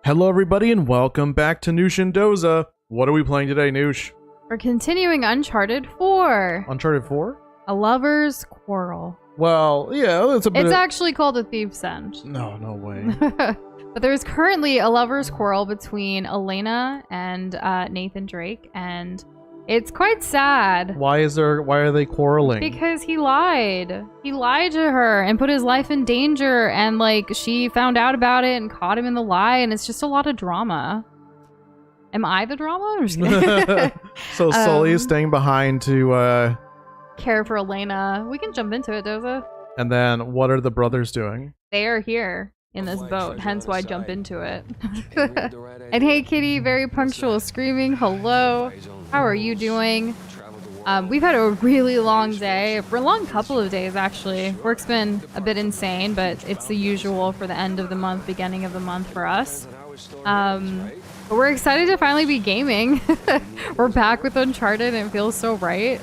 Hello everybody and welcome back to Noosh and Doza. What are we playing today, Noosh? We're continuing Uncharted 4. Uncharted 4? A Lover's Quarrel. Well, yeah, it's a bit... It's actually called A Thief's End. No way. But there's currently a lover's quarrel between Elena and Nathan Drake, and it's quite sad. Why are they quarreling? Because he lied. He lied to her and put his life in danger, and like she found out about it and caught him in the lie, and it's just a lot of drama. Am I the drama? I'm just kidding. So Sully is staying behind to care for Elena. We can jump into it, Doza. And then what are the brothers doing? They are here in this boat, hence why I jump into it. And hey Kitty, very punctual, screaming hello. How are you doing? We've had a really long day, for a long couple of days actually. Work's been a bit insane, but it's the usual for the end of the month, beginning of the month for us. But we're excited to finally be gaming. We're back with Uncharted and it feels so right.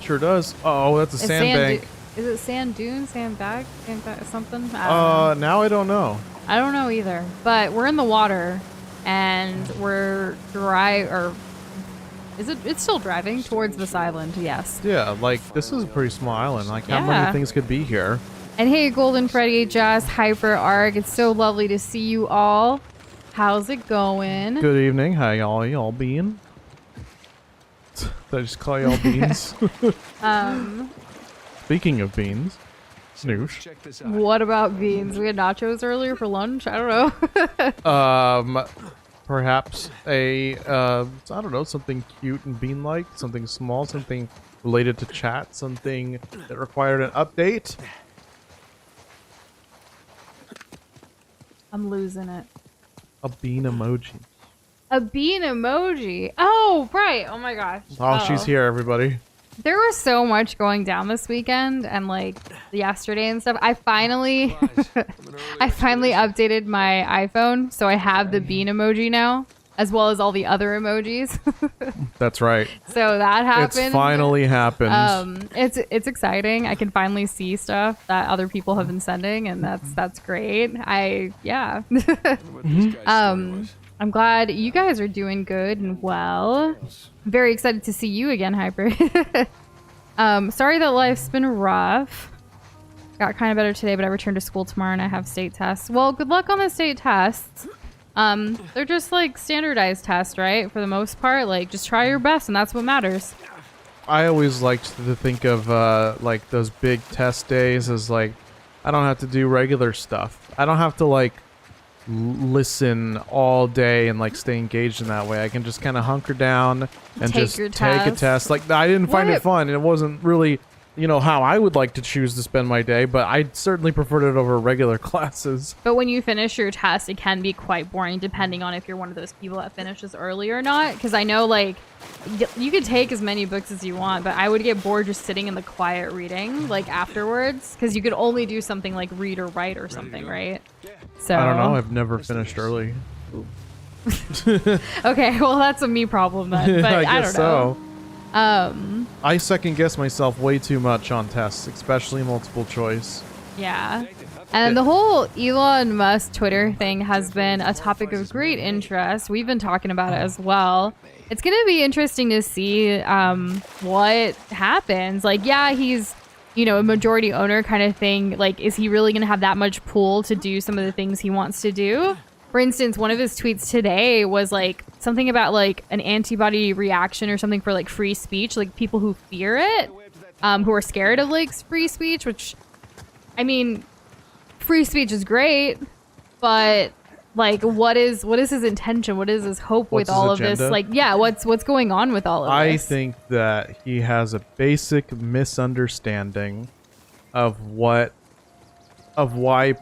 Sure does. Oh, that's a sandbank. Is it sand dune, sandbag, something? Now I don't know. I don't know either. But we're in the water, and we're it's still driving towards this island? Yes. Yeah, like this is a pretty small island. Like how many things could be here? And hey, Golden Freddy, Just Hyper Arg, it's so lovely to see you all. How's it going? Good evening. How y'all been? Did I just call y'all beans? Speaking of beans, Snoosh. What about beans? We had nachos earlier for lunch? I don't know. Perhaps I don't know, something cute and bean-like, something small, something related to chat, something that required an update. I'm losing it. A bean emoji. A bean emoji. Oh, right. Oh my gosh. Oh, she's here, everybody. There was so much going down this weekend and like yesterday and stuff. I finally updated my iPhone, so I have the bean emoji now, as well as all the other emojis. That's right. So that happened. It's finally happened. It's exciting. I can finally see stuff that other people have been sending, and that's great. I'm glad you guys are doing good and well. I'm very excited to see you again, Hyper. Sorry that life's been rough. Got kind of better today, but I return to school tomorrow and I have state tests. Well, good luck on the state tests. They're just like standardized tests, right? For the most part, like just try your best and that's what matters. I always liked to think of like those big test days as like, I don't have to do regular stuff. I don't have to like listen all day and like stay engaged in that way. I can just kind of hunker down and take a test. Like I didn't find it fun, and it wasn't really, how I would like to choose to spend my day, but I certainly preferred it over regular classes. But when you finish your test, it can be quite boring depending on if you're one of those people that finishes early or not, because I know like you could take as many books as you want, but I would get bored just sitting in the quiet reading like afterwards, because you could only do something like read or write or something, right? So I don't know, I've never finished early. Okay, well that's a me problem then, but I don't know. I second guess myself way too much on tests, especially multiple choice. Yeah. And the whole Elon Musk Twitter thing has been a topic of great interest. We've been talking about it as well. It's going to be interesting to see what happens. Like, yeah, he's, a majority owner kind of thing. Like, is he really going to have that much pull to do some of the things he wants to do? For instance, one of his tweets today was like something about like an antibody reaction or something for like free speech, like people who fear it, who are scared of like free speech, which, I mean, free speech is great, but like what is his intention? What is his hope with all of this? Like, yeah, what's going on with all of this? I think that he has a basic misunderstanding of why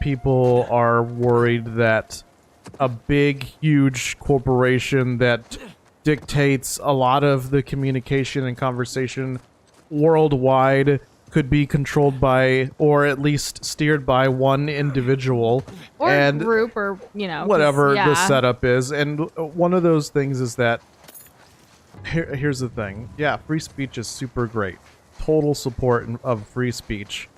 people are worried that a big, huge corporation that dictates a lot of the communication and conversation worldwide could be controlled by, or at least steered by, one individual or and group, or whatever the setup is. And one of those things is that here's the thing. Yeah, free speech is super great. Total support of free speech.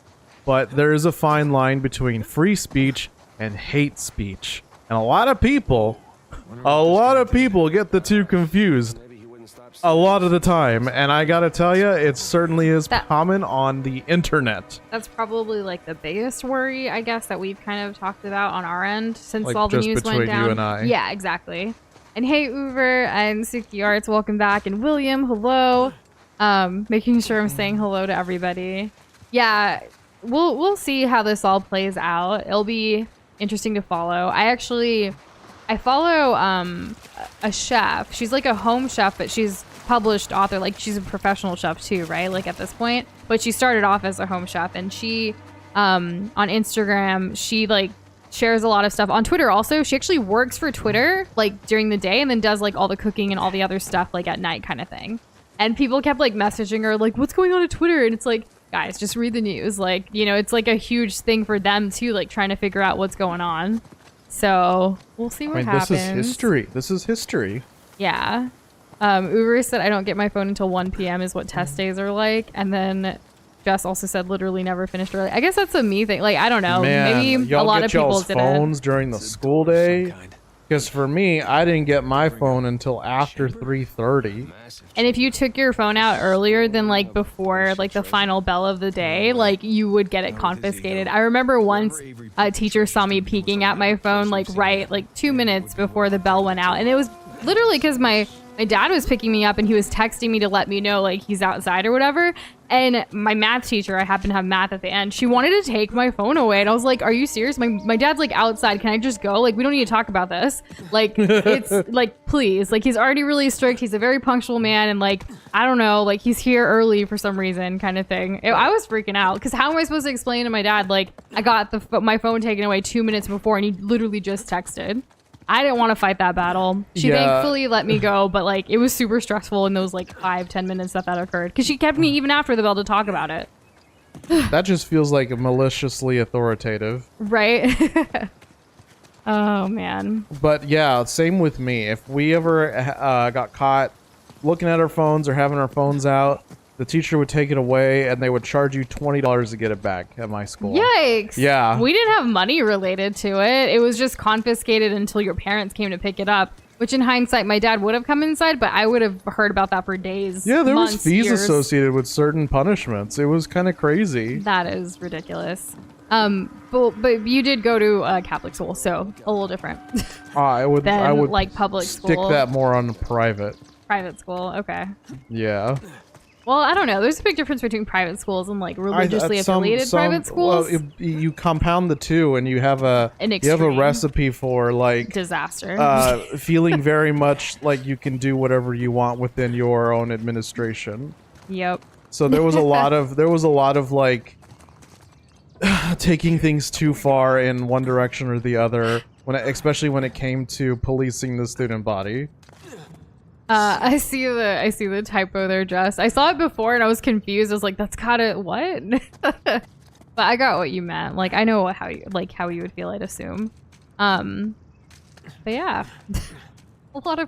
But there is a fine line between free speech and hate speech. And a lot of people A lot of people get the two confused a lot of the time, and I gotta tell you, it certainly is common on the internet. That's probably like the biggest worry, I guess, that we've kind of talked about on our end since Like, all the just news went between down. you and I. Yeah, exactly. And hey, Uber and Suki Arts, welcome back, and William, hello. Making sure I'm saying hello to everybody. Yeah, we'll see how this all plays out. It'll be interesting to follow. I follow a chef. She's like a home chef, but she's published author. Like, she's a professional chef too, right? Like, at this point. But she started off as a home chef, and she on Instagram, she like shares a lot of stuff. On Twitter also, she actually works for Twitter like during the day and then does like all the cooking and all the other stuff like at night kind of thing. And people kept like messaging her like, what's going on at Twitter? And it's like, guys, just read the news. Like, you know, it's like a huge thing for them too, like trying to figure out what's going on. So we'll see what happens. This is history. This is history. Yeah. Uber said I don't get my phone until 1 p.m. is what test days are like. And then Jess also said literally never finished early. I guess that's a me thing. Like, I don't know. Man, maybe a lot of people didn't. Phones during the school day. Because for me, I didn't get my phone until after 3:30. And if you took your phone out earlier than like before like the final bell of the day, like you would get it confiscated. I remember once a teacher saw me peeking at my phone like 2 minutes before the bell went out, and it was literally because my dad was picking me up and he was texting me to let me know like he's outside or whatever. And my math teacher, I happen to have math at the end, she wanted to take my phone away. And I was like, are you serious? My dad's like outside. Can I just go? Like, we don't need to talk about this. Like, it's like, please. Like, he's already really strict. He's a very punctual man. And like, I don't know, like he's here early for some reason kind of thing. I was freaking out because how am I supposed to explain to my dad, like, I got my phone taken away 2 minutes before and he literally just texted. I didn't want to fight that battle. She thankfully let me go, but like it was super stressful in those like 5-10 minutes that occurred because she kept me even after the bell to talk about it. That just feels like maliciously authoritative. Right? Oh, man. But yeah, same with me. If we ever got caught looking at our phones or having our phones out, the teacher would take it away and they would charge you $20 to get it back at my school. Yikes. Yeah. We didn't have money related to it. It was just confiscated until your parents came to pick it up, which in hindsight, my dad would have come inside, but I would have heard about that for days. Yeah, there months, was fees years. associated with certain punishments. It was kind of crazy. That is ridiculous. But you did go to a Catholic school, so a little different. I would like public stick school. that more on private. Private school, okay. Yeah. Well, I don't know. There's a big difference between private schools and like religiously affiliated private schools. Well, you compound the two, and you have a recipe for like disaster. Feeling very much like you can do whatever you want within your own administration. Yep. So there was a lot of like taking things too far in one direction or the other, especially when it came to policing the student body. I see the typo there, Jess. I saw it before and I was confused. I was like, that's gotta what? But I got what you meant. Like, I know how you would feel, I'd assume. But yeah. a lot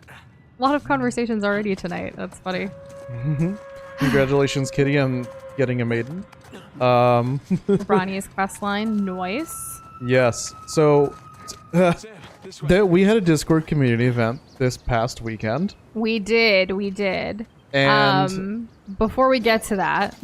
of conversations already tonight. That's funny. Congratulations, Kitty, on getting a maiden. Ronnie's quest line, noise. Yes. So we had a Discord community event this past weekend. We did. And before we get to that,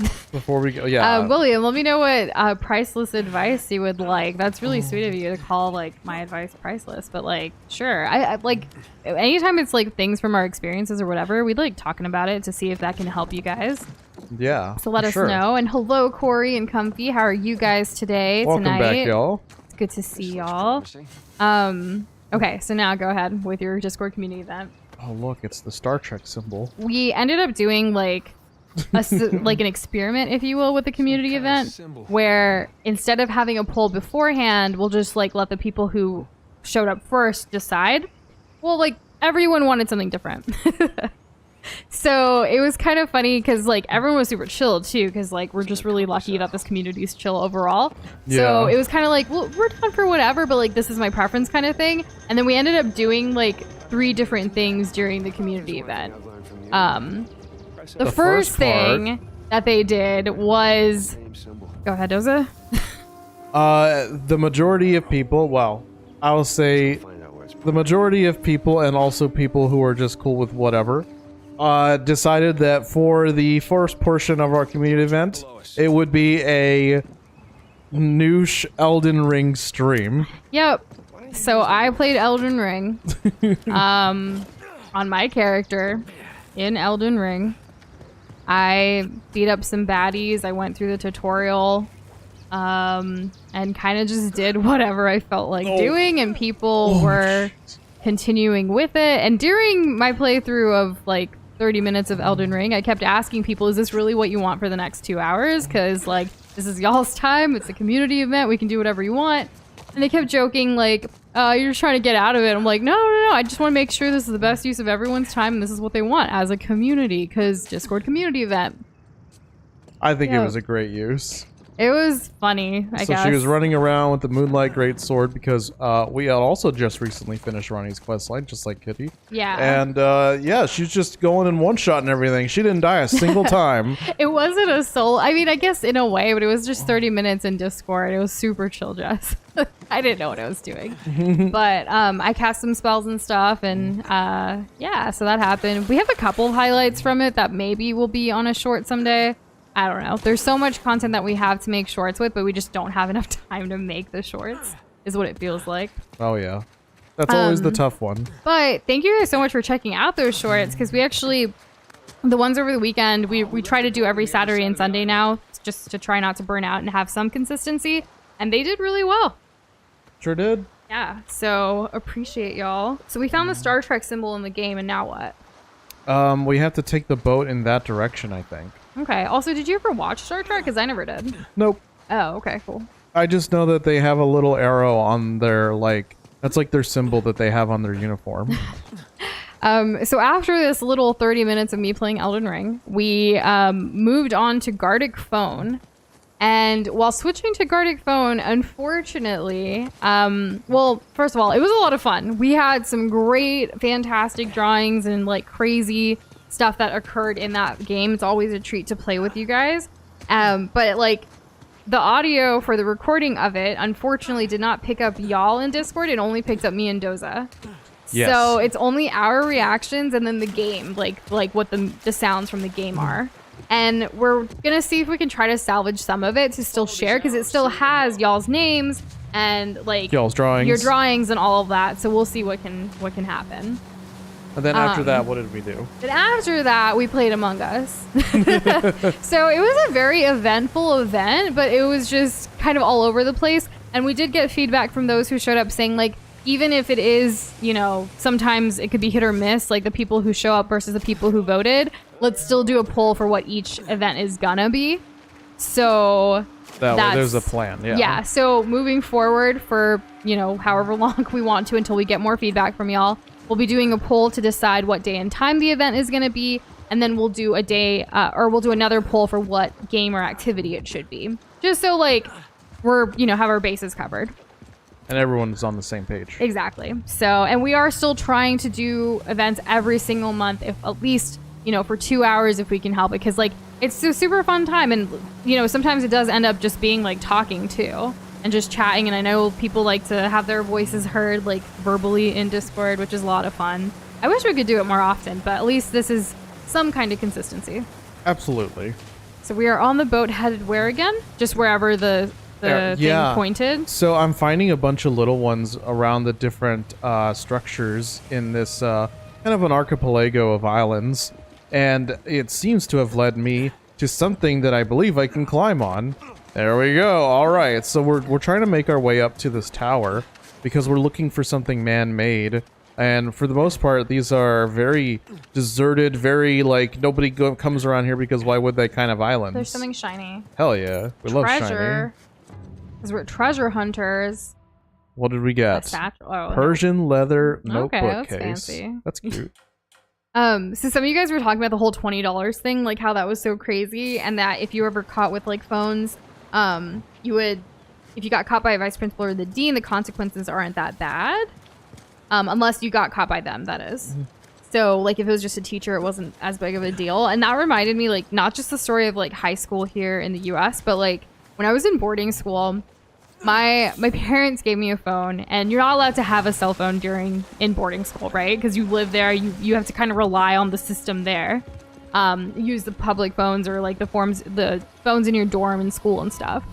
William, let me know what priceless advice you would like. That's really sweet of you to call like my advice priceless, but like, sure. I like anytime it's like things from our experiences or whatever, we like talking about it to see if that can help you guys. Yeah. So let us know. And hello, Corey and Comfy. How are you guys today? Welcome tonight? back, y'all. It's good to see y'all. Okay, so now go ahead with your Discord community event. Oh, look, it's the Star Trek symbol. We ended up doing like like an experiment, if you will, with the community event, where instead of having a poll beforehand, we'll just like let the people who showed up first decide. Well, like everyone wanted something different. So it was kind of funny because like everyone was super chill too, because like we're just really lucky that this community is chill overall. Yeah. So it was kind of like, well, we're down for whatever, but like this is my preference kind of thing. And then we ended up doing like 3 different things during the community event. The first thing that they did was, go ahead, Doza. The majority of people, well, I'll say the majority of people, and also people who are just cool with whatever, decided that for the first portion of our community event, it would be a Noosh Elden Ring stream. Yep. So I played Elden Ring on my character in Elden Ring. I beat up some baddies. I went through the tutorial and kind of just did whatever I felt like doing, and people were continuing with it. And during my playthrough of like 30 minutes of Elden Ring, I kept asking people, is this really what you want for the next 2 hours? Because like, this is y'all's time. It's a community event. We can do whatever you want. And they kept joking like, you're just trying to get out of it. I'm like, no. I just want to make sure this is the best use of everyone's time, and this is what they want as a community, because Discord community event. I think it was a great use. It was funny, I guess. So she was running around with the Moonlight Greatsword because we had also just recently finished Ronnie's questline, just like Kitty. Yeah. And yeah, she's just going in one shot and everything. She didn't die a single time. It wasn't a soul. I mean, I guess in a way, but it was just 30 minutes in Discord. It was super chill, Jess. I didn't know what I was doing. But I cast some spells and stuff, and yeah, so that happened. We have a couple of highlights from it that maybe will be on a short someday. I don't know. There's so much content that we have to make shorts with, but we just don't have enough time to make the shorts, is what it feels like. Oh, yeah. That's always the tough one. But thank you guys so much for checking out those shorts, because we actually, the ones over the weekend, we try to do every Saturday and Sunday now, just to try not to burn out and have some consistency, and they did really well. Sure did. Yeah, so appreciate y'all. So we found the Star Trek symbol in the game, and now what? We have to take the boat in that direction, I think. Okay. Also, did you ever watch Star Trek? Because I never did. Nope. Oh, okay, cool. I just know that they have a little arrow on their, like, that's like their symbol that they have on their uniform. So after this little 30 minutes of me playing Elden Ring, we moved on to Gardic Phone. And while switching to Gardic Phone, unfortunately, well, first of all, it was a lot of fun. We had some great, fantastic drawings and like crazy stuff that occurred in that game. It's always a treat to play with you guys. But like the audio for the recording of it, unfortunately, did not pick up y'all in Discord. It only picked up me and Doza. Yes. So it's only our reactions and then the game, like what the sounds from the game are. And we're gonna see if we can try to salvage some of it to still share, because it still has y'all's names and like y'all's drawings, your drawings and all of that. So we'll see what can happen. And then after that, what did we do? And after that, we played Among Us. So it was a very eventful event, but it was just kind of all over the place. And we did get feedback from those who showed up saying, like, even if it is, you know, sometimes it could be hit or miss, like the people who show up versus the people who voted, let's still do a poll for what each event is gonna be. So that way, there's a plan. Yeah. Yeah. So moving forward for, you know, however long we want to until we get more feedback from y'all, we'll be doing a poll to decide what day and time the event is going to be, and then we'll do a day, or we'll do another poll for what game or activity it should be. Just so, like, we're, you know, have our bases covered. And everyone's on the same page. Exactly. So, and we are still trying to do events every single month, if at least, you know, for 2 hours if we can help it. Because, like, it's a super fun time. And, you know, sometimes it does end up just being, like, talking, too. And just chatting, and I know people like to have their voices heard like verbally in Discord, which is a lot of fun. I wish we could do it more often, but at least this is some kind of consistency. Absolutely. So we are on the boat headed where again? Just wherever the thing pointed? So I'm finding a bunch of little ones around the different structures in this kind of an archipelago of islands, and it seems to have led me to something that I believe I can climb on. There we go. All right. So we're trying to make our way up to this tower because we're looking for something man-made. And for the most part, these are very deserted, very like nobody comes around here because why would they kind of islands? There's something shiny. Hell yeah. We love shiny. Because we're treasure hunters. What did we get? A satchel. Oh, Persian leather okay, notebook that's case. fancy. That's cute. So some of you guys were talking about the whole $20 thing, like how that was so crazy, and that if you were ever caught with like phones, you would, if you got caught by a vice principal or the dean, the consequences aren't that bad. Unless you got caught by them, that is. Mm-hmm. So like if it was just a teacher, it wasn't as big of a deal. And that reminded me, like, not just the story of like high school here in the US, but like when I was in boarding school, My parents gave me a phone, and you're not allowed to have a cell phone in boarding school, right? Because you live there, you have to kind of rely on the system there. Use the public phones or like the phones in your dorm and school and stuff.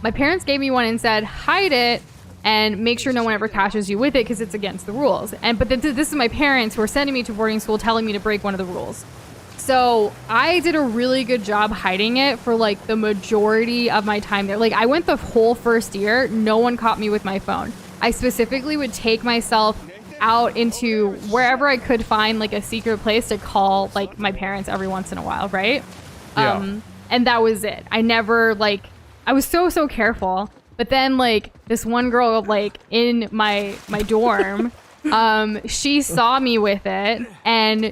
My parents gave me one and said, hide it and make sure no one ever catches you with it because it's against the rules. But this is my parents who are sending me to boarding school telling me to break one of the rules. So I did a really good job hiding it for like the majority of my time there. Like I went the whole first year, no one caught me with my phone. I specifically would take myself out into wherever I could find like a secret place to call like my parents every once in a while, right? Yeah. And that was it. I never like, I was so careful. But then like this one girl like in my dorm, she saw me with it and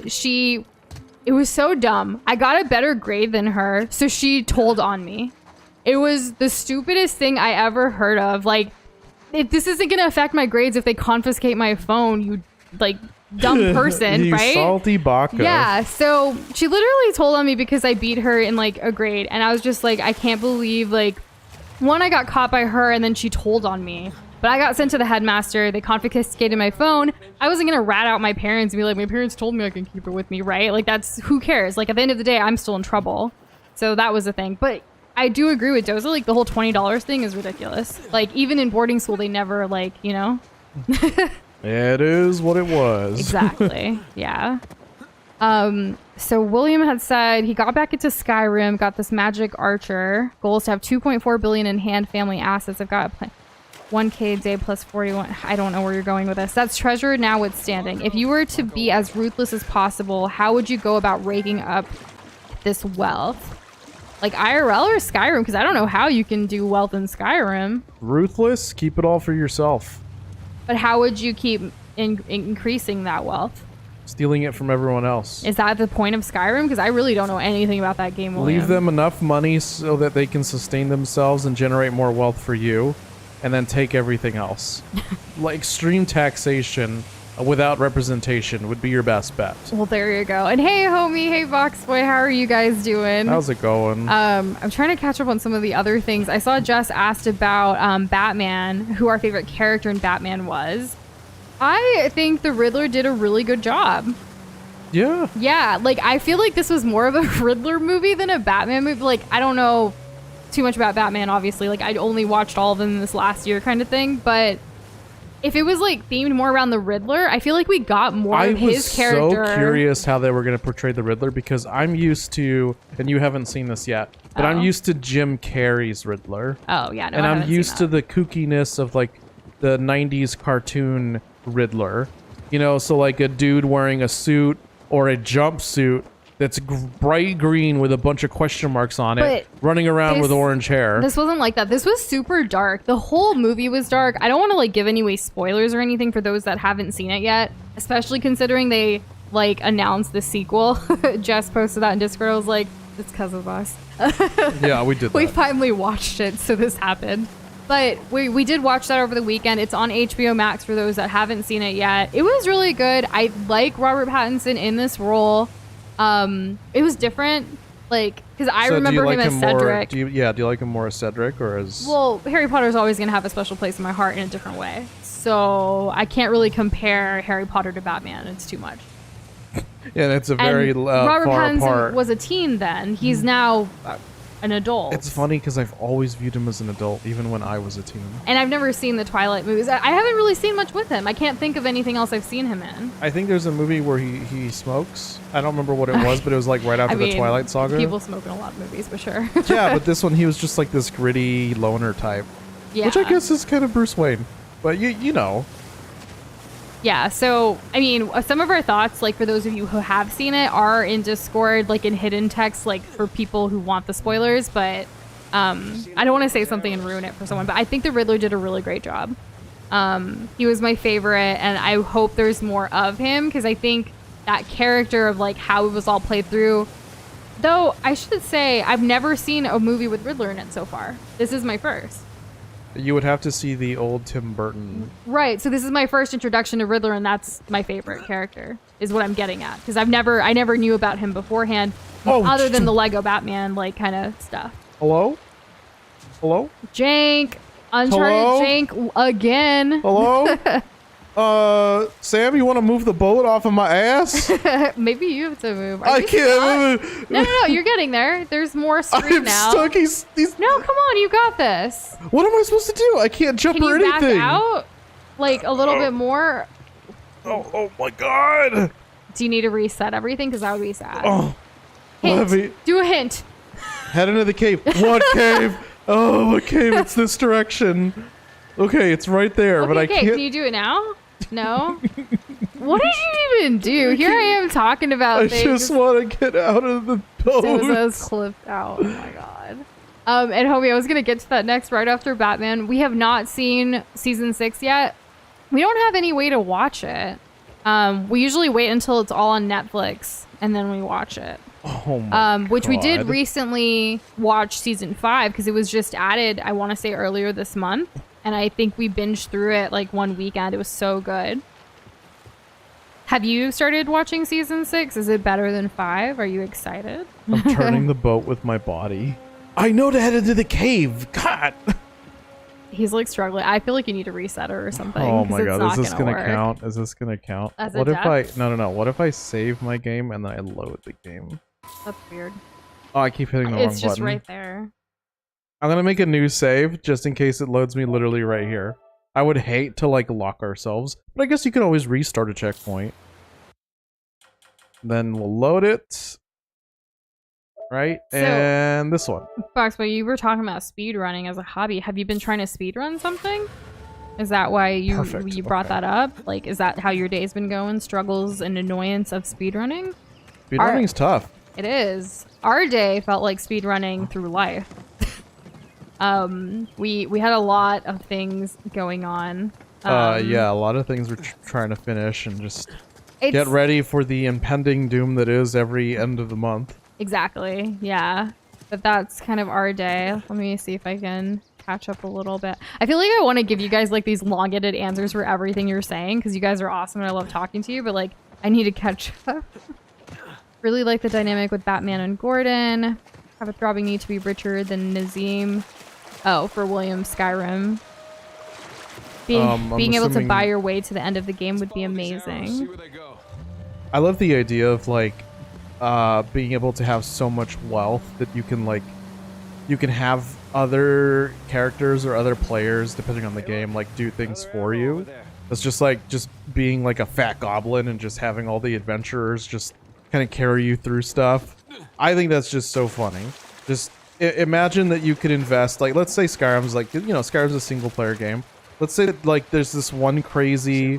it was so dumb. I got a better grade than her, so she told on me. It was the stupidest thing I ever heard of. Like, if this isn't gonna affect my grades if they confiscate my phone, you like dumb person, you right? Salty baka. Yeah, so she literally told on me because I beat her in like a grade, and I was just like, I can't believe like, one, I got caught by her, and then she told on me. But I got sent to the headmaster. They confiscated my phone. I wasn't going to rat out my parents and be like, my parents told me I can keep it with me, right? Like, that's, who cares? Like, at the end of the day, I'm still in trouble. So that was the thing. But I do agree with Doza. Like, the whole $20 thing is ridiculous. Like, even in boarding school, they never, like, you know? It is what it was. Exactly. Yeah. So William had said he got back into Skyrim, got this magic archer. Goals to have 2.4 billion in hand family assets. I've got a plan. 1K a day plus 41. I don't know where you're going with this. That's treasure notwithstanding. If you were to be as ruthless as possible, how would you go about raking up this wealth? Like IRL or Skyrim? Because I don't know how you can do wealth in Skyrim. Ruthless, keep it all for yourself. But how would you keep increasing that wealth? Stealing it from everyone else. Is that the point of Skyrim? Because I really don't know anything about that game, William. Leave them enough money so that they can sustain themselves and generate more wealth for you. And then take everything else. Like extreme taxation without representation would be your best bet. Well, there you go. And hey, homie, hey, Voxboy, how are you guys doing? How's it going? I'm trying to catch up on some of the other things. I saw Jess asked about Batman, who our favorite character in Batman was. I think the Riddler did a really good job. Yeah. Yeah, like I feel like this was more of a Riddler movie than a Batman movie. Like I don't know too much about Batman, obviously. Like I only watched all of them this last year kind of thing, but if it was like themed more around the Riddler, I feel like we got more of his character. I was so curious how they were going to portray the Riddler because I'm used to, and you haven't seen this yet, but I'm used to Jim Carrey's Riddler. Oh yeah, no, and I I'm haven't used seen to that. the kookiness of like the 90s cartoon Riddler. You know, so like a dude wearing a suit or a jumpsuit that's bright green with a bunch of question marks on it, running around with orange hair. This wasn't like that. This was super dark. The whole movie was dark. I don't want to like give any spoilers or anything for those that haven't seen it yet, especially considering they like announced the sequel. Jess posted that in Discord. I was like, it's because of us. Yeah, we did that. We finally watched it, so this happened. But we did watch that over the weekend. It's on HBO Max for those that haven't seen it yet. It was really good. I like Robert Pattinson in this role. It was different, like, because I remember him as Cedric. Do you like him more as Cedric or as... Well, Harry Potter's always going to have a special place in my heart in a different way. So I can't really compare Harry Potter to Batman. It's too much. Yeah, that's a very Robert far Pattinson apart. was a teen then. He's now an adult. It's funny because I've always viewed him as an adult, even when I was a teen. And I've never seen the Twilight movies. I haven't really seen much with him. I can't think of anything else I've seen him in. I think there's a movie where he smokes. I don't remember what it was, but it was like right after the Twilight Saga. People smoke in a lot of movies, for sure. Yeah, but this one he was just like this gritty loner type. Yeah. Which I guess is kind of Bruce Wayne. But you know. Yeah, so, I mean, some of our thoughts, like, for those of you who have seen it, are in Discord, like, in hidden text, like, for people who want the spoilers, but I don't want to say something and ruin it for someone, but I think the Riddler did a really great job. He was my favorite, and I hope there's more of him, because I think that character of, like, how it was all played through, though, I should say, I've never seen a movie with Riddler in it so far. This is my first. You would have to see the old Tim Burton. Right, so this is my first introduction to Riddler, and that's my favorite character, is what I'm getting at. Because I never knew about him beforehand, other than the Lego Batman, like, kind of stuff. Hello? Hello? Jank! Hello? Uncharted jank again. Hello? Sam, you want to move the boat off of my ass? Maybe you have to move. I can't move. No, you're getting there. There's more screen I'm now. stuck. No, come on, you got this. What am I supposed to do? I can't jump Can or you anything. back out? Like a little bit more? Oh my god. Do you need to reset everything? Because that would be sad. Oh, Hint. Levy. Do a hint. Head into the cave. What cave? Oh, what cave? It's this direction. Okay, it's right there, but I Okay, can't. can you do it now? No? What did you even do? Here I am talking about I things. just want to get out of the boat. Zozo's clipped out. Oh my god. And homie, I was gonna get to that next right after Batman. We have not seen season 6 yet. We don't have any way to watch it. We usually wait until it's all on Netflix and then we watch it. Oh my Which we did God. recently watch season 5 because it was just added, I want to say earlier this month. And I think we binged through it like one weekend. It was so good. Have you started watching season 6? Is it better than 5? Are you excited? I'm turning the boat with my body. I know to head into the cave. God. He's like struggling. I feel like you need to reset her or something. Oh 'cause my it's god, not is this gonna work. count? Is this gonna count? As a What if I death? no. What if I save my game and then I load the game? That's weird. Oh, I keep hitting the wrong It's just button. right there. I'm gonna make a new save just in case it loads me literally right here. I would hate to like lock ourselves, but I guess you can always restart a checkpoint. Then we'll load it. Right? So- and this one. Fox, but you were talking about speed running as a hobby. Have you been trying to speed run something? Is that why you Perfect. brought Okay. that up? Like, is that how your day's been going? Struggles and annoyance of speed running? Speedrunning's tough. It is. Our day felt like speed running through life. We had a lot of things going on. Yeah, a lot of things we're trying to finish and just It's, get ready for the impending doom that is every end of the month. Exactly. Yeah. But that's kind of our day. Let me see if I can catch up a little bit. I feel like I want to give you guys like these long-ended answers for everything you're saying because you guys are awesome and I love talking to you, but like I need to catch up. Really like the dynamic with Batman and Gordon. Have a throbbing need to be richer than Nazim. Oh, for William Skyrim. Being I'm able to assuming- buy your way to the end of the game would be amazing. I love the idea of like being able to have so much wealth that you can have other characters or other players, depending on the game, like do things for you. It's just being like a fat goblin and just having all the adventurers just kind of carry you through stuff. I think that's just so funny. Just imagine that you could invest, like, let's say Skyrim's like, you know, Skyrim's a single player game. Let's say that like there's this one crazy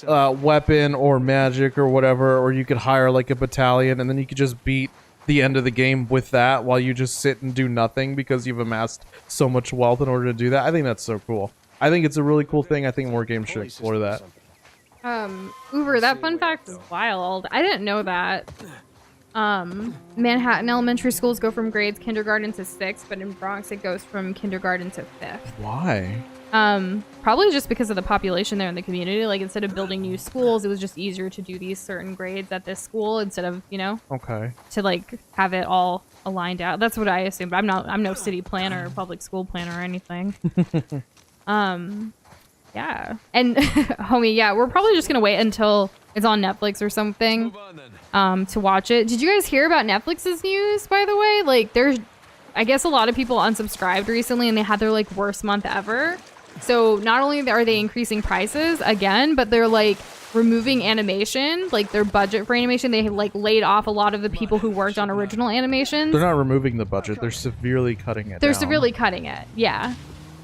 weapon or magic or whatever, or you could hire like a battalion and then you could just beat the end of the game with that while you just sit and do nothing because you've amassed so much wealth in order to do that. I think that's so cool. I think it's a really cool thing. I think more games should explore that. Uber, that fun fact is wild. I didn't know that. Manhattan elementary schools go from grades kindergarten to 6th, but in Bronx it goes from kindergarten to 5th. Why? Probably just because of the population there in the community. Like instead of building new schools, it was just easier to do these certain grades at this school instead of, you know, Okay. to like have it all aligned out. That's what I assume, but I'm no city planner or public school planner or anything. Yeah. And homie, yeah, we're probably just gonna wait until it's on Netflix or something to watch it. Did you guys hear about Netflix's news, by the way? Like there's, I guess a lot of people unsubscribed recently and they had their like worst month ever. So not only are they increasing prices again, but they're like removing animation, like their budget for animation. They like laid off a lot of the people who worked on original animations. They're not removing the budget. They're severely cutting it They're down. severely cutting it. Yeah.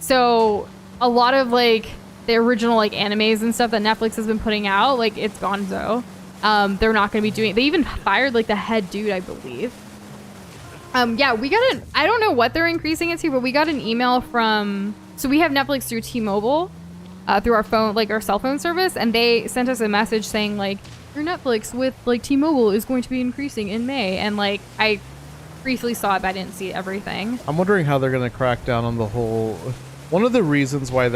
So a lot of like the original like animes and stuff that Netflix has been putting out, like it's gonzo. They're not going to be doing. They even fired like the head dude, I believe. Yeah, we got an. I don't know what they're increasing it to, but we got an email from. So we have Netflix through T-Mobile, through our phone, like our cell phone service, and they sent us a message saying like your Netflix with like T-Mobile is going to be increasing in May, and like I briefly saw it, but I didn't see everything. I'm wondering how they're going to crack down on the whole. One of the reasons why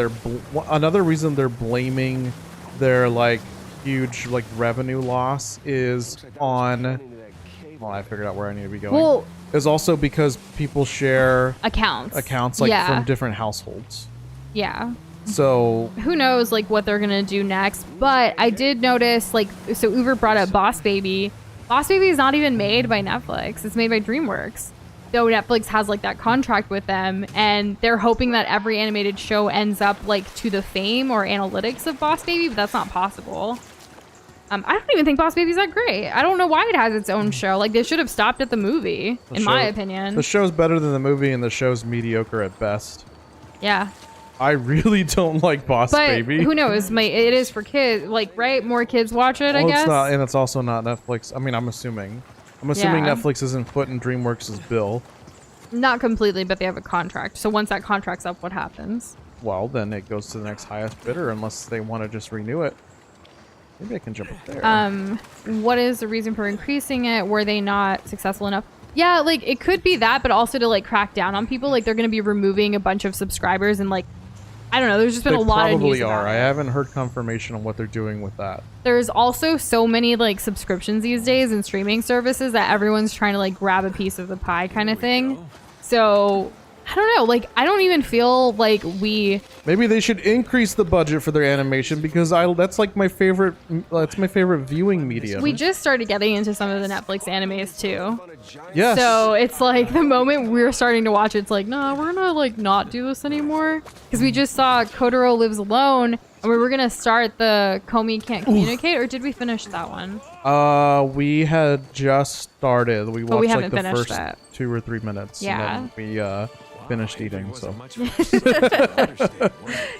another reason they're blaming their like huge like revenue loss is on. Well, I figured out where I need to be going. Is also because people share accounts like yeah. from different households. Yeah. So who knows like what they're gonna do next, but I did notice like, so Uber brought up Boss Baby. Boss Baby is not even made by Netflix, it's made by DreamWorks, though Netflix has like that contract with them, and they're hoping that every animated show ends up like to the fame or analytics of Boss Baby, but that's not possible. I don't even think Boss Baby's that great. I don't know why it has its own show. Like, they should have stopped at the movie, in my opinion. The show's better than the movie, and the show's mediocre at best. Yeah. I really don't like Boss Baby. Who knows? It is for kids, like, right? More kids watch it, I guess. It's not, and it's also not Netflix. I mean, I'm assuming Netflix isn't footing DreamWorks' bill. Not completely, but they have a contract. So once that contract's up, what happens? Well, then it goes to the next highest bidder, unless they want to just renew it. Maybe I can jump up there. What is the reason for increasing it? Were they not successful enough? Yeah, like, it could be that, but also to, like, crack down on people. Like, they're going to be removing a bunch of subscribers and, like, I don't know. There's just been a lot of news about it. They probably are. I haven't heard confirmation on what they're doing with that. There's also so many, like, subscriptions these days and streaming services that everyone's trying to, like, grab a piece of the pie kind of thing. So, I don't know. Like, I don't even feel like Maybe they should increase the budget for their animation, because that's like my favorite. That's my favorite viewing medium. We just started getting into some of the Netflix animes too. Yes. So it's like the moment we're starting to watch it, it's like, no, we're gonna like not do this anymore, because we just saw Kotaro Lives Alone, and we were gonna start the Komi Can't Communicate, or did we finish that one? We had just started. We watched like the first that. 2 or 3 minutes. Yeah. And then we finished eating. So.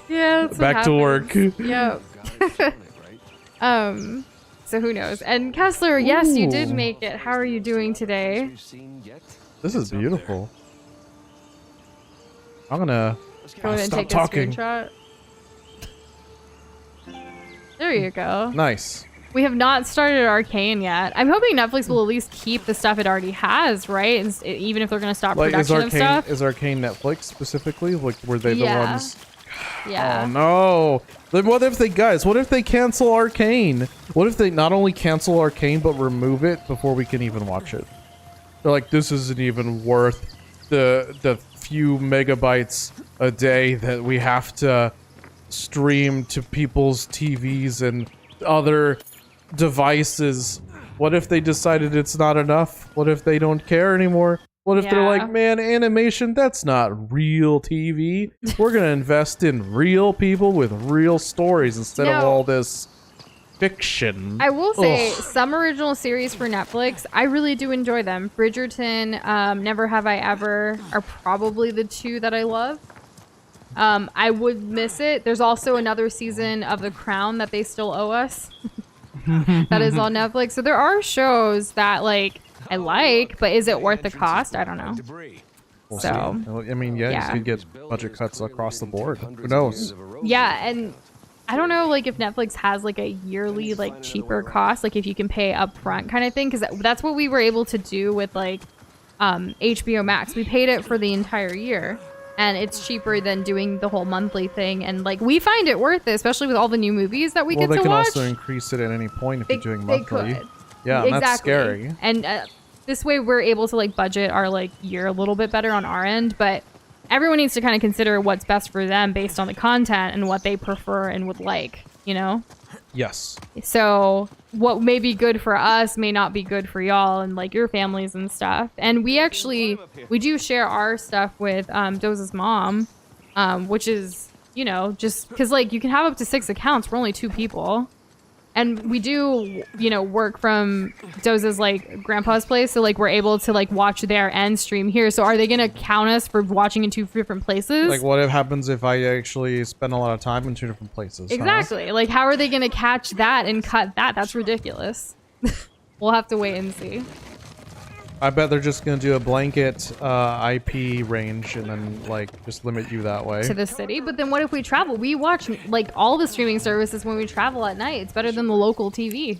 Yeah. Back to work. Yep. So who knows? And Kessler, yes, you did make it. How are you doing today? This is beautiful. I'm gonna go ahead and take talking. a screenshot. There you go. Nice. We have not started Arcane yet. I'm hoping Netflix will at least keep the stuff it already has, right? And even if they're going to stop production of stuff. Is Arcane Netflix specifically? Like, were they the ones? Yeah. Oh no. Then what if they cancel Arcane? What if they not only cancel Arcane but remove it before we can even watch it? They're like, this isn't even worth the few megabytes a day that we have to stream to people's TVs and other devices. What if they decided it's not enough? What if they don't care anymore? What if they're like, man, animation, that's not real TV. We're gonna invest in real people with real stories instead of all this fiction. I will say, some original series for Netflix, I really do enjoy them. Bridgerton, Never Have I Ever are probably the two that I love. I would miss it. There's also another season of The Crown that they still owe us. That is on Netflix. So there are shows that like I like, but is it worth the cost? I don't know. We'll see. I mean, you could get budget cuts across the board. Who knows? Yeah, and I don't know like if Netflix has like a yearly like cheaper cost, like if you can pay up front kind of thing, because that's what we were able to do with like HBO Max. We paid it for the entire year. And it's cheaper than doing the whole monthly thing. And, like, we find it worth it, especially with all the new movies that we get to watch. Well, they can also increase it at any point if you're doing monthly. They could. Yeah, exactly. That's scary. And this way we're able to, like, budget our, like, year a little bit better on our end. But everyone needs to kind of consider what's best for them based on the content and what they prefer and would like, you know? Yes. So what may be good for us may not be good for y'all and like your families and stuff. And we do share our stuff with Doza's mom, which is, you know, just because like you can have up to 6 accounts. We're only 2 people. And we do, you know, work from Doza's like grandpa's place. So like we're able to like watch there and stream here. So are they going to count us for watching in 2 different places? Like what happens if I actually spend a lot of time in 2 different places? Exactly. Huh? Like how are they going to catch that and cut that? That's ridiculous. We'll have to wait and see. I bet they're just going to do a blanket IP range and then like just limit you that way. To the city? But then what if we travel? We watch like all the streaming services when we travel at night. It's better than the local TV.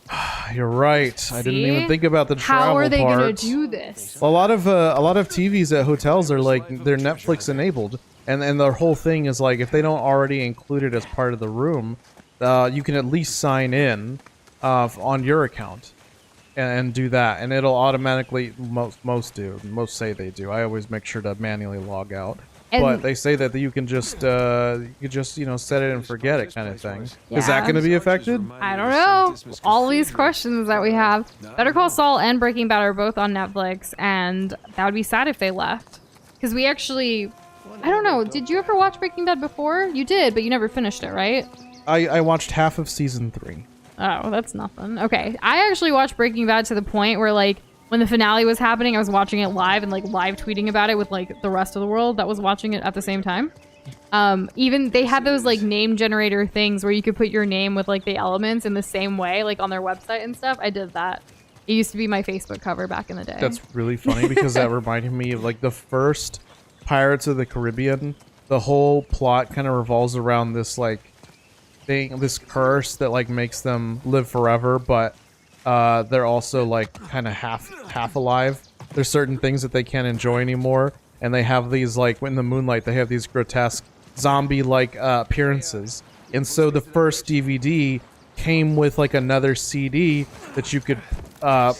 You're right. See? I didn't even think about the travel part. How are they going to do this? A lot of TVs at hotels are like they're Netflix enabled, and their whole thing is like if they don't already include it as part of the room, you can at least sign in on your account. And do that, and it'll automatically most say they do. I always make sure to manually log out. but they say that you can just set it and forget it kind of thing. Is that Yeah. going to be affected? I don't know. All these questions that we have. Better Call Saul and Breaking Bad are both on Netflix, and that would be sad if they left. Because we actually, I don't know, did you ever watch Breaking Bad before? You did, but you never finished it, right? I watched half of season 3. Oh, that's nothing. Okay. I actually watched Breaking Bad to the point where, like, when the finale was happening, I was watching it live and, like, live tweeting about it with, like, the rest of the world that was watching it at the same time. Even they had those, like, name generator things where you could put your name with, like, the elements in the same way, like, on their website and stuff. I did that. It used to be my Facebook cover back in the day. That's really funny because that reminded me of, like, the first Pirates of the Caribbean. The whole plot kind of revolves around this, like, thing, this curse that, like, makes them live forever, but they're also, like, kind of half alive. There's certain things that they can't enjoy anymore, and they have these, like, in the moonlight, they have these grotesque zombie-like appearances. And so the first DVD came with, like, another CD that you could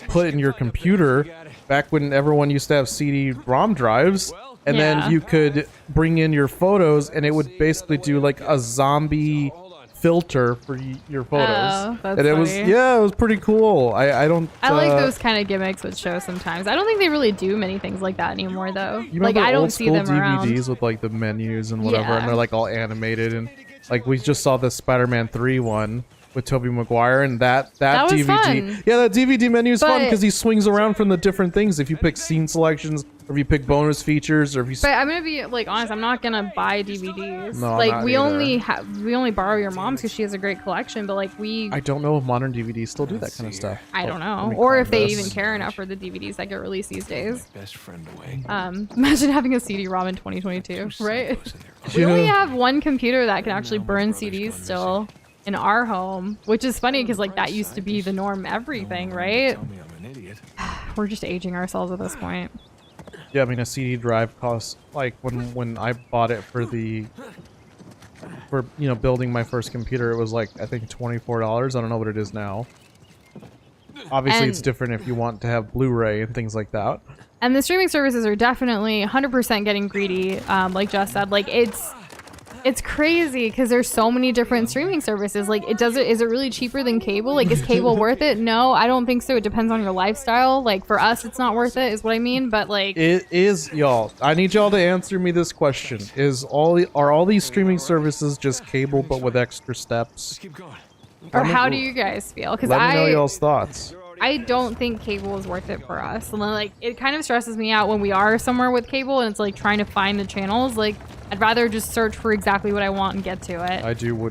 put in your computer back when everyone used to have CD-ROM drives. And Yeah. then you could bring in your photos, and it would basically do, like, a zombie filter for your photos. Oh, that's and it was, funny. yeah, it was pretty cool. I like those kind of gimmicks with shows sometimes. I don't think they really do many things like that anymore, though. You Like, remember I don't old see school them around. DVDs with, like, the menus and whatever, Yeah. and they're, like, all animated, and, like, we just saw the Spider-Man 3 one with Tobey Maguire, and that was DVD, fun. yeah, that DVD menu is fun But- because he swings around from the different things. If you pick scene selections, or if you pick bonus features, or if you But I'm gonna be like honest. I'm not gonna buy DVDs. No, I'm like not we either. we only borrow your mom's because she has a great collection. But like I don't know if modern DVDs still do that kind of stuff. I don't Let know, me or climb if they this. even care enough for the DVDs that get released these days. Best friend away. Imagine having a CD-ROM in 2022, right? We Yeah. only have one computer that can actually burn CDs still in our home, which is funny because like that used to be the norm. Everything, right? Tell me I'm an idiot. We're just aging ourselves at this point. Yeah, I mean a CD drive costs, like, when I bought it for building my first computer, it was like I think $24. I don't know what it is now. Obviously, And- it's different if you want to have Blu-ray and things like that. And the streaming services are definitely 100% getting greedy. Like Jess said, like it's crazy because there's so many different streaming services. Like is it really cheaper than cable? Like is cable worth it? No, I don't think so. It depends on your lifestyle. Like for us, it's not worth it is what I mean. But like It is, y'all. I need y'all to answer me this question: are all these streaming services just cable but with extra steps? Keep going. or how do you guys feel? Because Let me know y'all's thoughts. I don't think cable is worth it for us. And then, like, it kind of stresses me out when we are somewhere with cable and it's like trying to find the channels. Like, I'd rather just search for exactly what I want and get to it.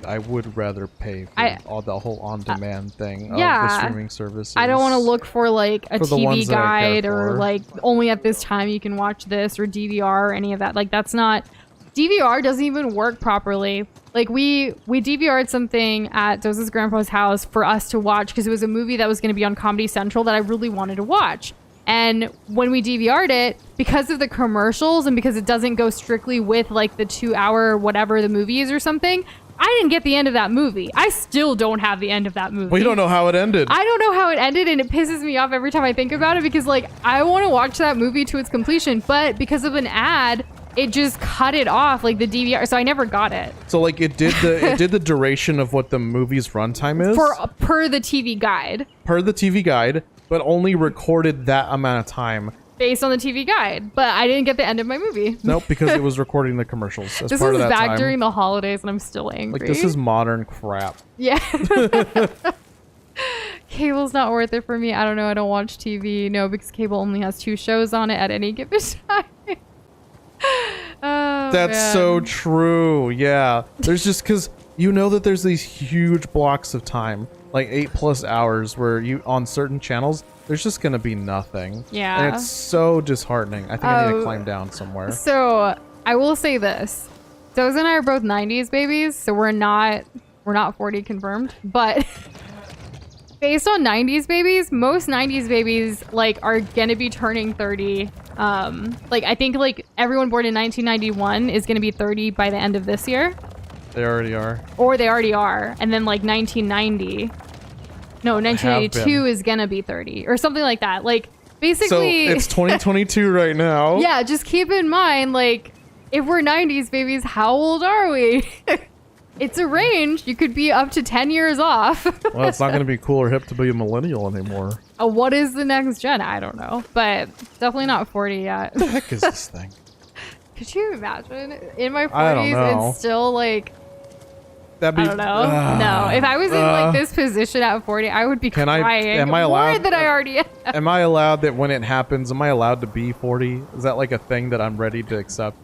I would rather pay for all the whole on-demand thing of yeah. the streaming services. I don't want to look for like a For the TV ones that I care guide or for. like only at this time you can watch this or DVR or any of that. Like, that's not. DVR doesn't even work properly. Like we DVR'd something at Doza's grandpa's house for us to watch because it was a movie that was going to be on Comedy Central that I really wanted to watch. And when we DVR'd it, because of the commercials and because it doesn't go strictly with like the 2 hour whatever the movie is or something, I didn't get the end of that movie. I still don't have the end of that movie. We don't know how it ended. I don't know how it ended, and it pisses me off every time I think about it because like I want to watch that movie to its completion, but because of an ad, it just cut it off, like the DVR, so I never got it. So like it did the duration of what the movie's runtime is Per the TV guide. per the TV guide, but only recorded that amount of time. Based on the TV guide, but I didn't get the end of my movie. Nope, because it was recording the commercials as This part was of that back time. during the holidays, and I'm still angry. Like, this is modern crap. Yeah. Cable's not worth it for me. I don't know. I don't watch TV. No, because cable only has 2 shows on it at any given time. Oh, That's man. so true. Yeah. There's just because you know that there's these huge blocks of time, like 8+ hours, where you on certain channels, there's just gonna be nothing. Yeah. And it's so disheartening. I think I need to Oh. climb down somewhere. So I will say this: Doza and I are both '90s babies, so we're not 40 confirmed. But based on '90s babies, most '90s babies like are gonna be turning 30. Like I think like everyone born in 1991 is gonna be 30 by the end of this year, They already are. or they already are, and then like 1990. No, 1982 been. is gonna be 30 or something like that. Like So basically, it's 2022 right now. yeah, just keep in mind, like, if we're 90s babies, how old are we? It's a range. You could be up to 10 years off. Well, it's not going to be cool or hip to be a millennial anymore. What is the next gen? I don't know. But definitely not 40 yet. What the heck is this thing? Could you imagine? In my I don't 40s, know. it's still like... That'd be, I don't know. No. If I was in like this position at 40, I would be crying. Am I allowed? More than I already am. Am I allowed that when it happens, am I allowed to be 40? Is that like a thing that I'm ready to accept?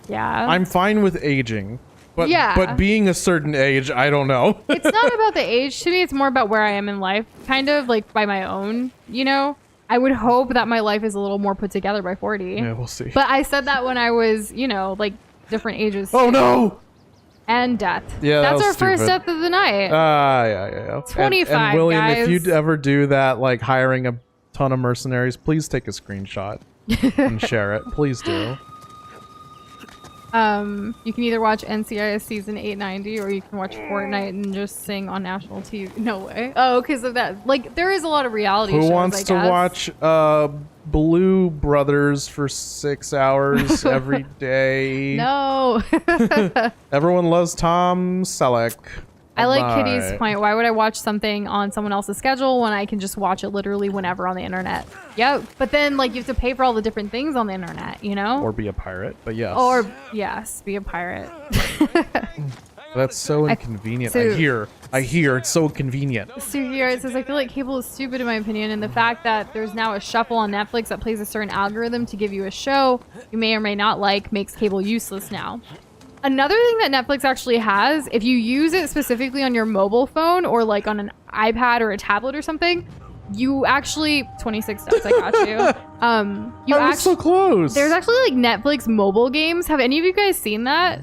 Yeah. I'm fine with aging. But, Yeah. but being a certain age, I don't know. It's not about the age. To me, it's more about where I am in life. Kind of like by my own, you know? I would hope that my life is a little more put together by 40. Yeah, we'll see. But I said that when I was, you know, like different ages. Oh no! And death. Yeah, that That's was our first stupid. death of the night. Yeah. 25, and William, guys. if you'd ever do that, like hiring a ton of mercenaries, please take a screenshot and share it. Please do. You can either watch NCIS season 890 or you can watch Fortnite and just sing on national TV. No way. Oh, because of that. Like, there is a lot of reality shows, Who wants I to guess. watch Blue Brothers for 6 hours every day? No. Everyone loves Tom Selleck. I like Bye. Kitty's point. Why would I watch something on someone else's schedule when I can just watch it literally whenever on the internet? Yep. But then, like, you have to pay for all the different things on the internet, you know? Or be a pirate, but yes. Or yes, be a pirate. That's so inconvenient. so- I hear it's so convenient. Sugiura, it says, I feel like cable is stupid in my opinion, and the fact that there's now a shuffle on Netflix that plays a certain algorithm to give you a show you may or may not like makes cable useless now. Another thing that Netflix actually has, if you use it specifically on your mobile phone or like on an iPad or a tablet or something, you actually 26 steps. I got you. You I was so close. There's actually like Netflix mobile games. Have any of you guys seen that?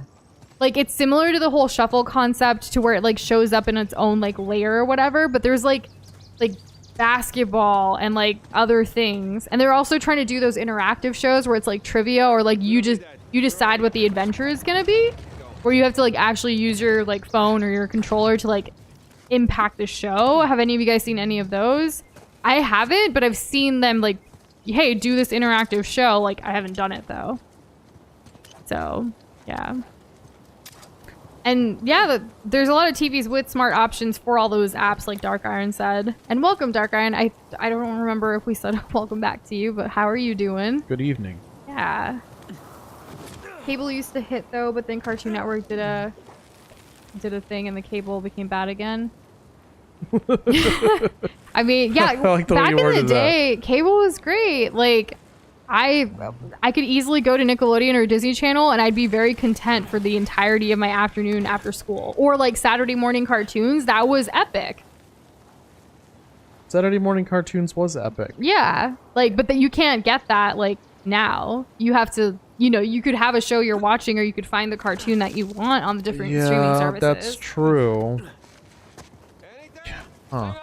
Like, it's similar to the whole shuffle concept to where it like shows up in its own like layer or whatever, but there's like basketball and like other things. And they're also trying to do those interactive shows where it's like trivia or like you decide what the adventure is gonna be, where you have to like actually use your like phone or your controller to like impact the show. Have any of you guys seen any of those? I haven't, but I've seen them like, hey, do this interactive show. Like, I haven't done it though. So yeah. And yeah, there's a lot of TVs with smart options for all those apps, like Dark Iron said. And welcome, Dark Iron. I don't remember if we said welcome back to you, but how are you doing? Good evening. Yeah. Cable used to hit though, but then Cartoon Network did a thing and the cable became bad again. I mean, yeah, like the way back you in the worded that. day, cable was great. Like, I could easily go to Nickelodeon or Disney Channel and I'd be very content for the entirety of my afternoon after school. Or like Saturday morning cartoons, that was epic. Saturday morning cartoons was epic. Yeah, like, but you can't get that like now. You have to, you know, you could have a show you're watching or you could find the cartoon that you want on the different streaming services. That's true. Huh.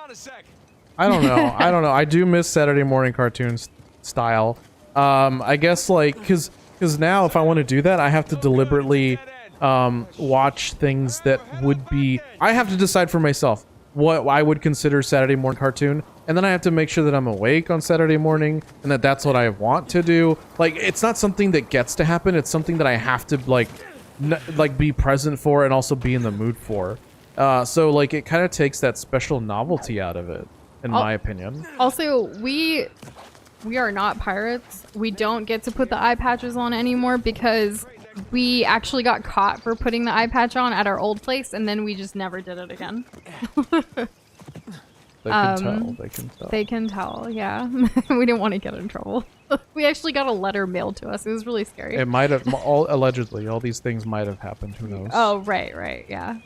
I don't know. I do miss Saturday morning cartoons style. I guess like because now if I want to do that, I have to deliberately watch things that would be. I have to decide for myself what I would consider Saturday morning cartoon, and then I have to make sure that I'm awake on Saturday morning and that's what I want to do. Like, it's not something that gets to happen. It's something that I have to like be present for and also be in the mood for. So like it kind of takes that special novelty out of it, in my opinion. Also, we are not pirates. We don't get to put the eye patches on anymore because we actually got caught for putting the eye patch on at our old place, and then we just never did it again. They can tell. They can tell. They can tell, yeah. We didn't want to get in trouble. We actually got a letter mailed to us. It was really scary. It might have allegedly all these things might have happened. Who knows? Oh, right, yeah.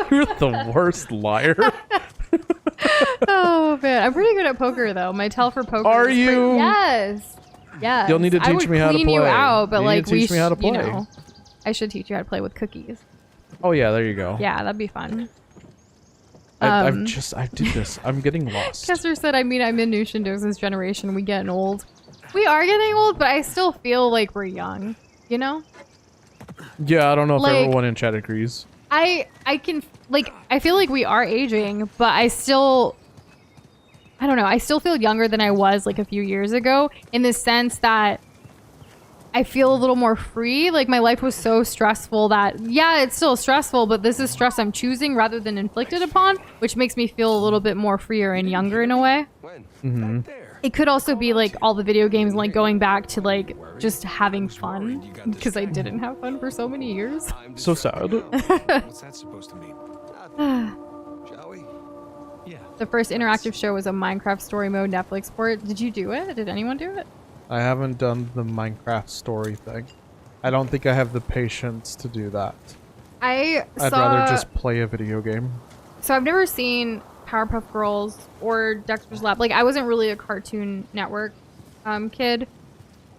You're the worst liar. Oh man, I'm pretty good at poker though. My tell for poker. Are is you? Yes. You'll need to teach me how to play. I would clean you out, but You need like to teach me how to play. you know, I should teach you how to play with cookies. Oh yeah, there you go. Yeah, that'd be fun. I did this. I'm getting lost. Kessler said, I mean, I'm in New Shindo's generation. We getting old. We are getting old, but I still feel like we're young. You know? Yeah, I don't know if Like- everyone in chat agrees. I can like I feel like we are aging, but I don't know. I still feel younger than I was like a few years ago in the sense that I feel a little more free. Like my life was so stressful that, yeah, it's still stressful, but this is stress I'm choosing rather than inflicted upon, which makes me feel a little bit more freer and younger in a way. Mm-hmm. It could also be like all the video games, like going back to like just having fun, because I didn't have fun for so many years. So sad. What's that supposed to mean? Shall we? Yeah. The first interactive show was a Minecraft story mode Netflix port. Did you do it? Did anyone do it? I haven't done the Minecraft story thing. I don't think I have the patience to do that. I'd rather just play a video game. So I've never seen Powerpuff Girls or Dexter's Lab. Like I wasn't really a Cartoon Network kid,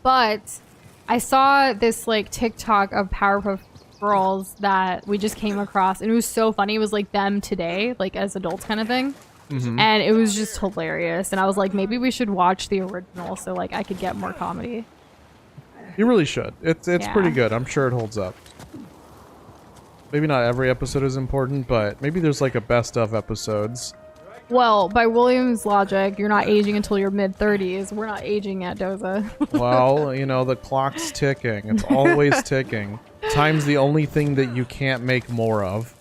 but I saw this like TikTok of Powerpuff Girls that we just came across, and it was so funny. It was like them today, like as adults kind of thing. Mm-hmm. And it was just hilarious. And I was like, maybe we should watch the original so like I could get more comedy. You really should. It's Yeah. pretty good. I'm sure it holds up. Maybe not every episode is important, but maybe there's like a best of episodes. Well, by Williams' logic, you're not aging until your mid-30s. We're not aging yet, Doza. Well, you know, the clock's ticking. It's always ticking. Time's the only thing that you can't make more of.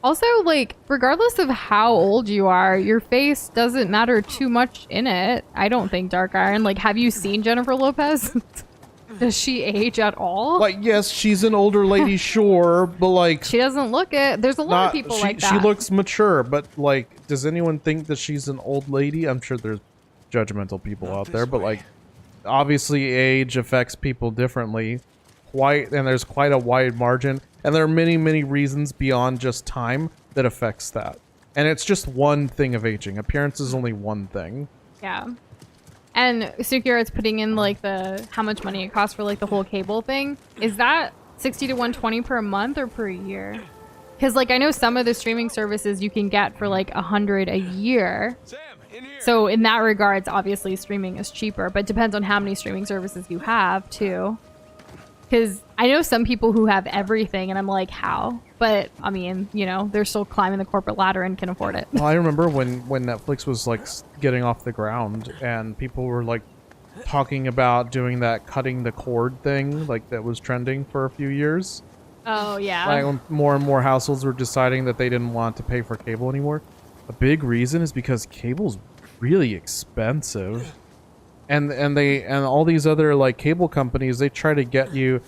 Also, like, regardless of how old you are, your face doesn't matter too much in it. I don't think, Dark Iron. Like, have you seen Jennifer Lopez? Does she age at all? Like, yes, she's an older lady, sure, but like... She doesn't look it. There's a lot of people like that. She looks mature, but like, does anyone think that she's an old lady? I'm sure there's judgmental people out there, but like, obviously age affects people differently. And there's quite a wide margin. And there are many, many reasons beyond just time that affects that. And it's just one thing of aging. Appearance is only one thing. Yeah. And Sukira's putting in like how much money it costs for like the whole cable thing. Is that 60 to 120 per month or per year? Because like I know some of the streaming services you can get for like 100 a year. Sam, in here. So in that regards, obviously streaming is cheaper, but it depends on how many streaming services you have too. Because I know some people who have everything, and I'm like, how? But, I mean, you know, they're still climbing the corporate ladder and can afford it. Well, I remember when Netflix was, like, getting off the ground, and people were, like, talking about doing that cutting the cord thing, like, that was trending for a few years. Oh, yeah. Like, when more and more households were deciding that they didn't want to pay for cable anymore. A big reason is because cable's really expensive. And all these other like cable companies, they try to get you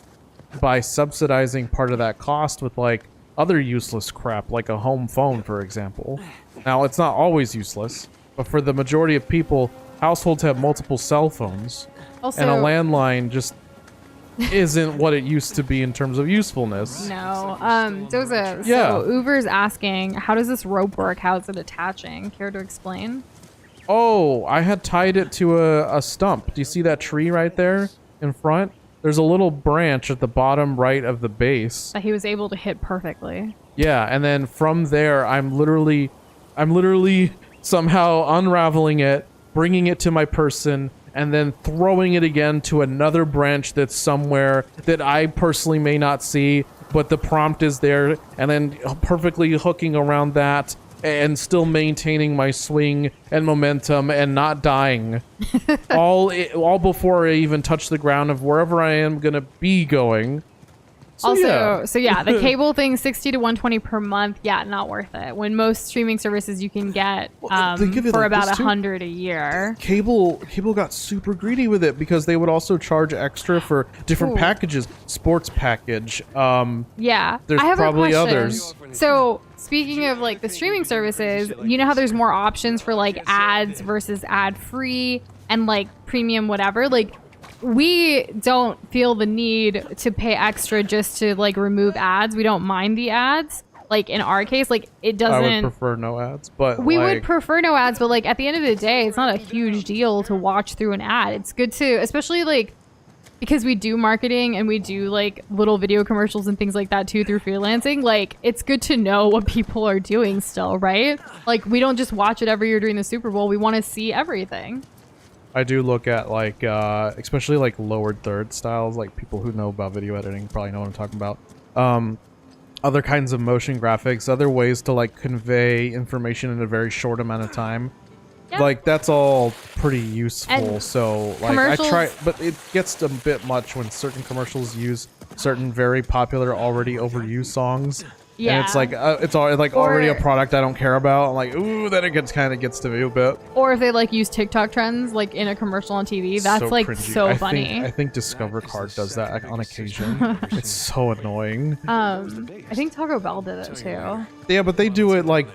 by subsidizing part of that cost with like other useless crap, like a home phone, for example. Now, it's not always useless, but for the majority of people, households have multiple cell phones, Also, and a landline just isn't what it used to be in terms of usefulness. no. Doza, Yeah. so Uber's asking, how does this rope work? How's it attaching? Care to explain? Oh, I had tied it to a stump. Do you see that tree right there in front? There's a little branch at the bottom right of the base. That he was able to hit perfectly. Yeah, and then from there, I'm literally somehow unraveling it, bringing it to my person, and then throwing it again to another branch that's somewhere that I personally may not see, but the prompt is there, and then perfectly hooking around that and still maintaining my swing and momentum and not dying. all before I even touch the ground of wherever I am gonna be going. So, yeah, the cable thing, 60 to 120 per month. Yeah, not worth it. When most streaming services you can get they give you for like about this too. 100 a year. Cable got super greedy with it because they would also charge extra for different Ooh. packages. Sports package. Yeah, There's I have probably a question. others. So speaking of like the streaming services, you know how there's more options for like ads versus ad free and like premium whatever. Like we don't feel the need to pay extra just to like remove ads. We don't mind the ads. Like in our case, like it doesn't. I would prefer no ads, but we like, would prefer no ads, but like at the end of the day, it's not a huge deal to watch through an ad. It's good to, especially like because we do marketing and we do like little video commercials and things like that too through freelancing. Like it's good to know what people are doing still, right? Like we don't just watch it every year during the Super Bowl. We want to see everything. I do look at like especially like lowered third styles, like people who know about video editing probably know what I'm talking about. Other kinds of motion graphics, other ways to like convey information in a very short amount of time. Yeah. Like that's all pretty useful. And so like I try, but it gets a bit much when certain commercials use certain very popular, already overused songs. Yeah. And it's like it's already a product I don't care about. I'm like, ooh, then it gets to me a bit. Or if they like use TikTok trends like in a commercial on TV, that's So like cringy. so funny. I think Discover Card does that on occasion. It's so annoying. I think Taco Bell did it too. Yeah, but they do it like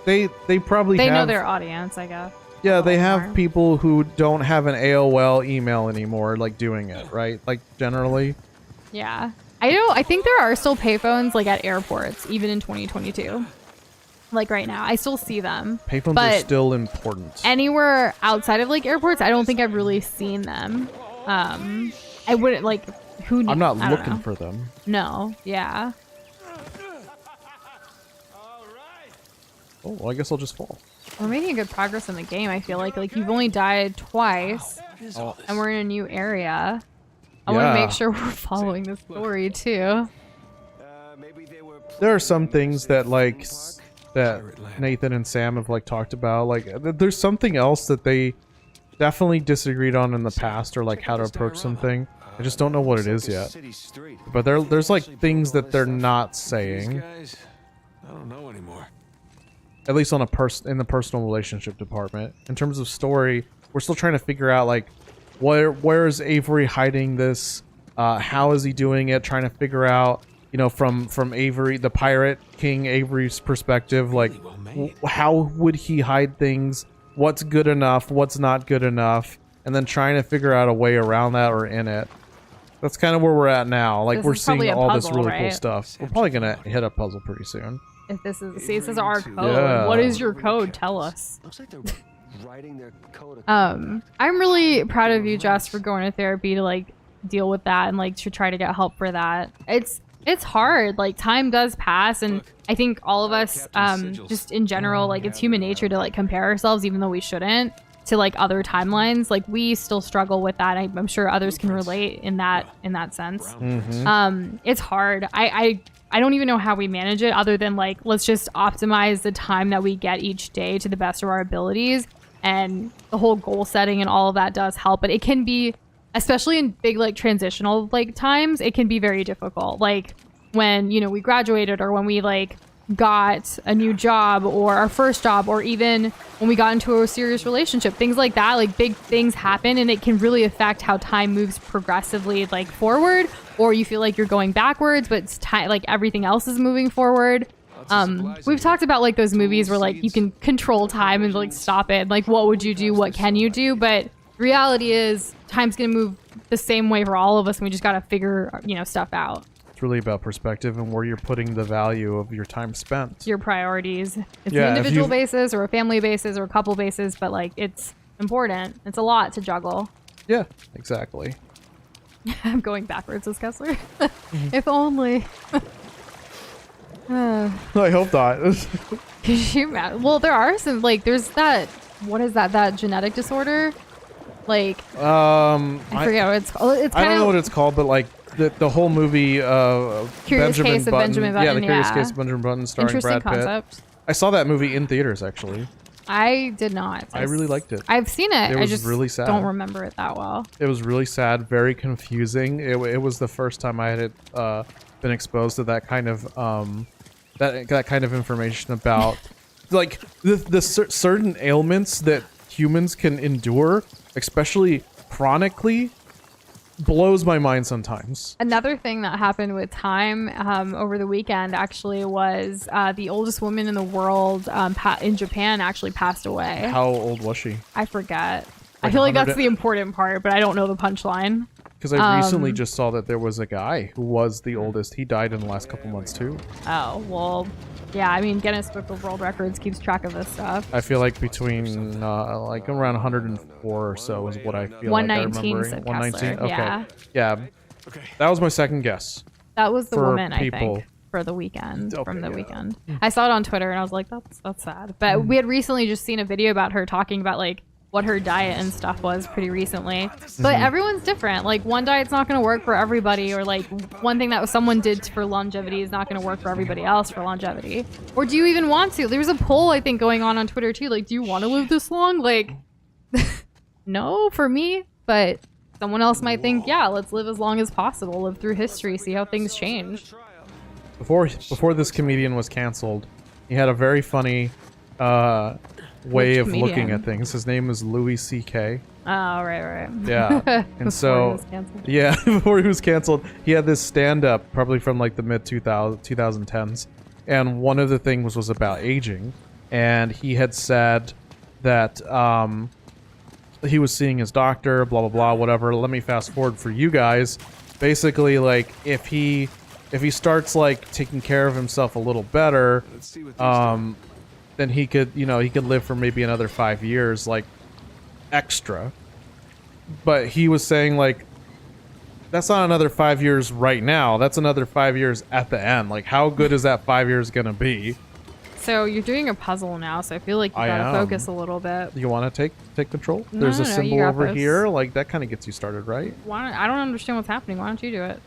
they probably They have, know their audience, I guess. yeah, they have more. people who don't have an AOL email anymore like doing it, right? Like generally. Yeah. I think there are still payphones like at airports, even in 2022. Like right now, I still see them. Payphones are but still important. anywhere outside of like airports, I don't think I've really seen them. I wouldn't like who. I'm not I don't looking know. for them. No. Yeah. Oh, well, I guess I'll just fall. We're making good progress in the game. I feel like you've only died twice, and we're in a new area. I want to Yeah. make sure we're following the story too. Maybe they were There are some things that that Nathan and Sam have like talked about. Like there's something else that they definitely disagreed on in the past, or like how to approach something. I just don't know what it is yet. city street. But there's like things that they're not saying, Guys, I don't know anymore. at least on in the personal relationship department. In terms of story, we're still trying to figure out like where is Avery hiding this? How is he doing it? Trying to figure out, you know, from Avery, the pirate king Avery's perspective, like how would he hide things? What's good enough? What's not good enough? And then trying to figure out a way around that or in it. That's kind of where we're at now. Like This we're is probably seeing a all this puzzle, really cool right? stuff. We're probably gonna hit a puzzle pretty soon. If this is our code. Yeah. What is your code? Tell us. Looks like they're writing their code. I'm really proud of you, Jess, for going to therapy to like deal with that and like to try to get help for that. It's hard. Like time does pass, and I think all of us, just in general, like it's human nature to like compare ourselves, even though we shouldn't, to like other timelines. Like we still struggle with that. I'm sure others can relate in that sense. It's hard. I don't even know how we manage it other than like let's just optimize the time that we get each day to the best of our abilities, and the whole goal setting and all of that does help. But it can be, especially in big like transitional like times, it can be very difficult. Like when, you know, we graduated, or when we like got a new job or our first job, or even when we got into a serious relationship, things like that. Like big things happen, and it can really affect how time moves progressively like forward, or you feel like you're going backwards, but it's like everything else is moving forward. We've talked about like those movies where like you can control time and like stop it. Like what would you do? What can you do? But reality is time's gonna move the same way for all of us, and we just gotta figure, you know, stuff out. It's really about perspective and where you're putting the value of your time spent. Your priorities. It's Yeah, an if individual you- basis or a family basis or a couple basis, but like it's important. It's a lot to juggle. Yeah, exactly. I'm going backwards as Kessler. If only. I hope not. Could you imagine? Well, there are some like there's that. What is that genetic disorder? Like I forget what it's called. It's I kind don't know of what it's called, but like the whole movie Curious Case of Benjamin Button. Yeah, the Curious Yeah. Case of Benjamin Button starring interesting Brad Pitt. concept. I saw that movie in theaters actually. I did not. I really liked it. I've seen it. It I was just really sad. don't remember it that well. It was really sad, very confusing. It was the first time I had been exposed to that kind of that kind of information about like the certain ailments that humans can endure, especially chronically, blows my mind sometimes. Another thing that happened with time over the weekend actually was the oldest woman in the world in Japan actually passed away. How old was she? I forget. I Like feel like 100 that's the important part, but I don't know the punchline. Because I recently just saw that there was a guy who was the oldest. He died in the last couple months too. Oh, well, yeah, I mean, Guinness Book of World Records keeps track of this stuff. I feel like between like around 104 or so is what I feel 119 like said I remember. Kessler, Okay. yeah. Yeah. Okay. That was my second guess. That was the For woman, people. I think, for the weekend, Okay, from the yeah. weekend. I saw it on Twitter, and I was like, that's sad. But we had recently just seen a video about her talking about, like, what her diet and stuff was pretty recently. But everyone's different. Like one diet's not going to work for everybody, or like one thing that someone did for longevity is not going to work for everybody else for longevity. Or do you even want to? There was a poll I think going on Twitter too. Like, do you want to live this long? Like, no, for me. But someone else might think, yeah, let's live as long as possible, live through history, see how things change. Before this comedian was canceled, he had a very funny way of looking at things. His name is Louis C.K. Oh, right. Yeah. And so, yeah, before he was canceled, he had this stand-up probably from like the mid 2010s. And one of the things was about aging. And he had said that he was seeing his doctor, blah, blah, blah, whatever. Let me fast forward for you guys. Basically, like, if he starts like taking care of himself a little better, then he could, he could live for maybe another 5 years, like, extra. But he was saying, like, that's not another 5 years right now. That's another 5 years at the end. Like, how good is that 5 years gonna be? So you're doing a puzzle now, so I feel like you gotta focus a little bit. You want to take control? No, There's a no, symbol over here. Like, that kind of gets you started, right? I don't understand what's happening. Why don't you do it?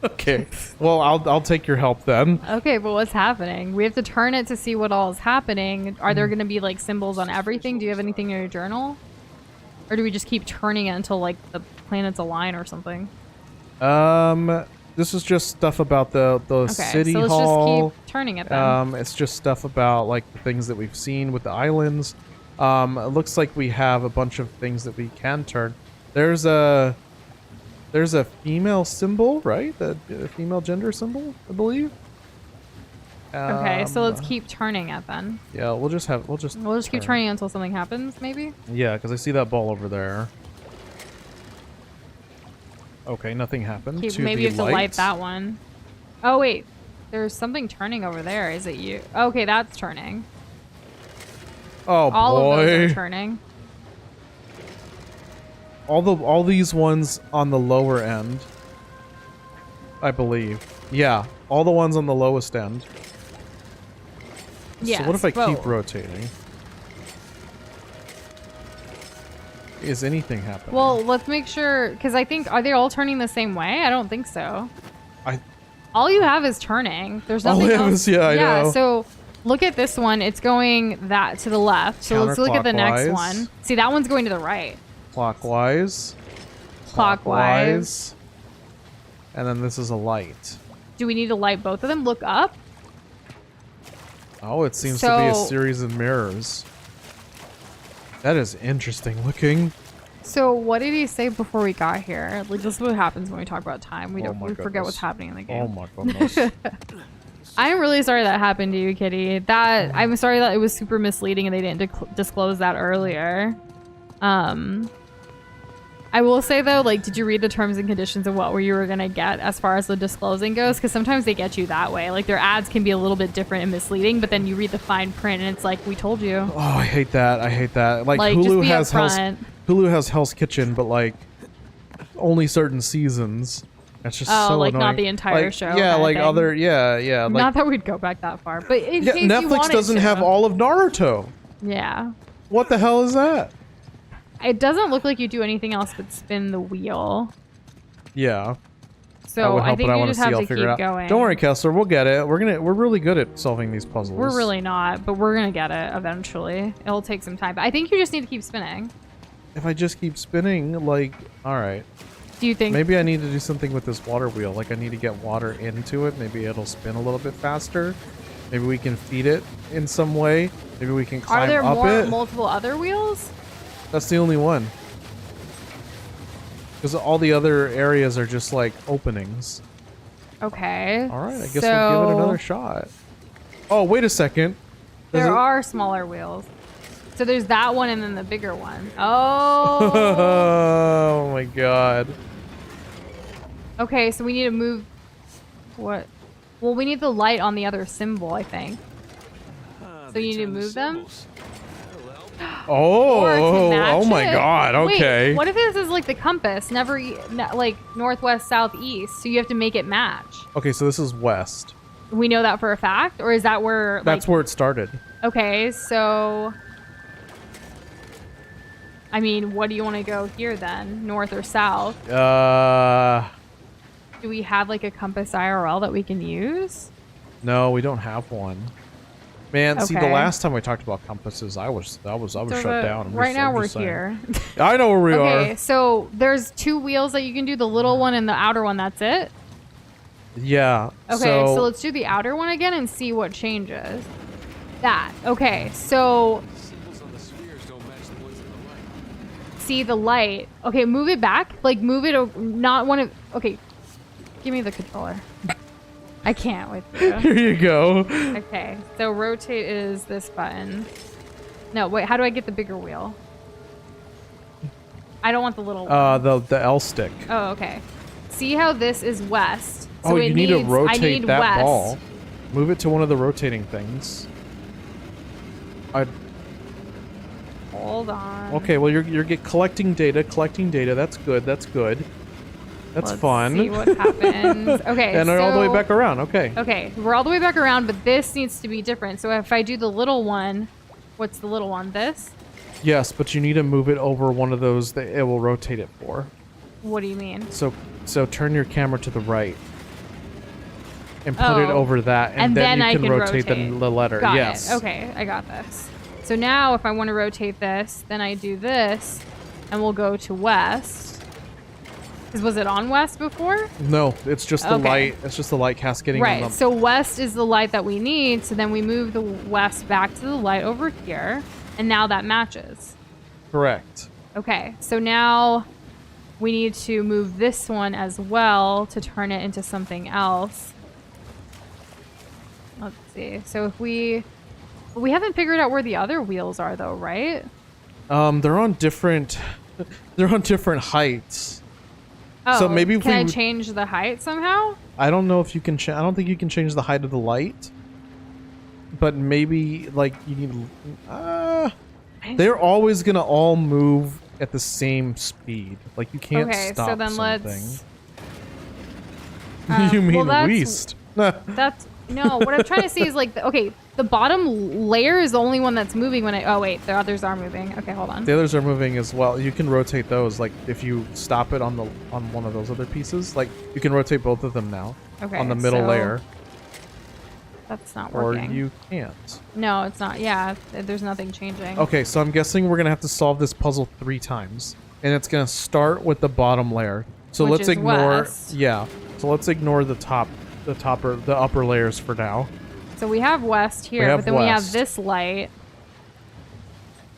Okay. Well, I'll take your help then. Okay, but what's happening? We have to turn it to see what all is happening. Are there going to be like symbols on everything? Do you have anything in your journal? Or do we just keep turning it until like the planets align or something? This is just stuff about the city so let's hall. just keep turning it then. It's just stuff about like the things that we've seen with the islands. It looks like we have a bunch of things that we can turn. There's a female symbol, right? A female gender symbol, I believe. Okay, so let's keep turning it then. Yeah, we'll just keep turning it until something happens, maybe. Yeah, because I see that ball over there. Okay, nothing happened. Maybe you have to light that one. Oh wait, there's something turning over there. Is it you? Okay, that's turning. Oh boy! All of those are turning. All these ones on the lower end, I believe. Yeah, all the ones on the lowest end. Yes, so what if I keep rotating? Is anything happening? Well, let's make sure, because I think, are they all turning the same way? I don't think so. All you have is turning. There's nothing else. I know. So look at this one. It's going that to the left. So let's look at the next one. See, that one's going to the right. Clockwise. And then this is a light. Do we need to light both of them? Look up. Oh, it seems to be a series of mirrors. That is interesting looking. So what did he say before we got here? Like, this is what happens when we talk about time. We forget what's happening in the game. Oh my goodness. I'm really sorry that happened to you, Kitty. I'm sorry that it was super misleading and they didn't disclose that earlier. I will say though, like, did you read the terms and conditions of what you were gonna get as far as the disclosing goes? Because sometimes they get you that way. Like, their ads can be a little bit different and misleading, but then you read the fine print and it's like, we told you. Oh, I hate that. Like Hulu has Hell's Kitchen, but like only certain seasons. That's just so like annoying. Not the entire show. Yeah, like other, yeah. Like, not that we'd go back that far, but in case Netflix doesn't have all of Naruto. Yeah. What the hell is that? It doesn't look like you do anything else but spin the wheel. Yeah. So I think you just have to keep going. Don't worry, Kessler. We'll get it. We're really good at solving these puzzles. We're really not, but we're gonna get it eventually. It'll take some time, but I think you just need to keep spinning. If I just keep spinning, like, all right. Do you think? Maybe I need to do something with this water wheel. Like, I need to get water into it. Maybe it'll spin a little bit faster. Maybe we can feed it in some way. Maybe we can climb up it. Are there multiple other wheels? That's the only one. Because all the other areas are just like openings. Okay. All right, I guess we'll give it another shot. Oh, wait a second. There are smaller wheels. So there's that one and then the bigger one. Oh. Oh my god. Okay, so we need to move. What? Well, we need the light on the other symbol, I think. So you need to move them? Oh my god, okay. Wait, what if this is like the compass, like northwest, southeast, so you have to make it match? Okay, so this is west. We know that for a fact, or is that where... That's where it started. Okay, so... I mean, what do you want to go here then? North or south? Do we have like a compass IRL that we can use? No, we don't have one. Man, see, the Okay. last time we talked about compasses, I was shut down. Right now we're here. I know where we Okay, are. so there's 2 wheels that you can do, the little one and the outer one, that's it? Yeah. Okay, so let's do the outer one again and see what changes. That. Okay, so Symbols on the spheres don't match the ones in the light. see the light. Okay, move it back. Like move it, not one of, okay. Give me the controller. I can't with you. Here you go. Okay, so rotate is this button. No, wait, how do I get the bigger wheel? I don't want the little one. The L stick. Oh, okay. See how this is west. So Oh, it you need to needs- I rotate need that west. ball. Move it to one of the rotating things. Hold on. Okay, well you're collecting data. That's good. That's Let's fun. see what happens. Okay, And so, all the way back around. Okay. Okay, we're all the way back around, but this needs to be different. So if I do the little one, what's the little one? This? Yes, but you need to move it over one of those that it will rotate it for. What do you mean? So turn your camera to the right. And put it Oh. over that, and then you I can can rotate the letter. Got yes. it. Okay, I got this. So now if I want to rotate this, then I do this, and we'll go to west. 'Cause was it on west before? No, it's just the Okay. light. It's just the light cascading. Right, On the, so west is the light that we need, so then we move the west back to the light over here, and now that matches. correct. Okay, so now we need to move this one as well to turn it into something else. Let's see. So if we haven't figured out where the other wheels are though, right? They're on different. They're on different heights. Oh, So maybe if can I we- change the height somehow? I don't know if you can. I don't think you can change the height of the light. But maybe like you need. They're always gonna all move at the same speed. Like you can't Okay, stop so then something. let's. You mean well, that's- least? That's no. What I'm trying to see is like, the bottom layer is the only one that's moving when I. Oh wait, the others are moving. Okay, hold on. The others are moving as well. You can rotate those. Like if you stop it on one of those other pieces, like you can rotate both of them now. Okay, On the middle so layer, That's not or working. you can't. No, it's not. Yeah, there's nothing changing. Okay, so I'm guessing we're gonna have to solve this puzzle 3 times, and it's gonna start with the bottom layer. So Which let's is ignore. west. Yeah. So let's ignore the upper layers for now. So we have west here, have but then we have west. this light.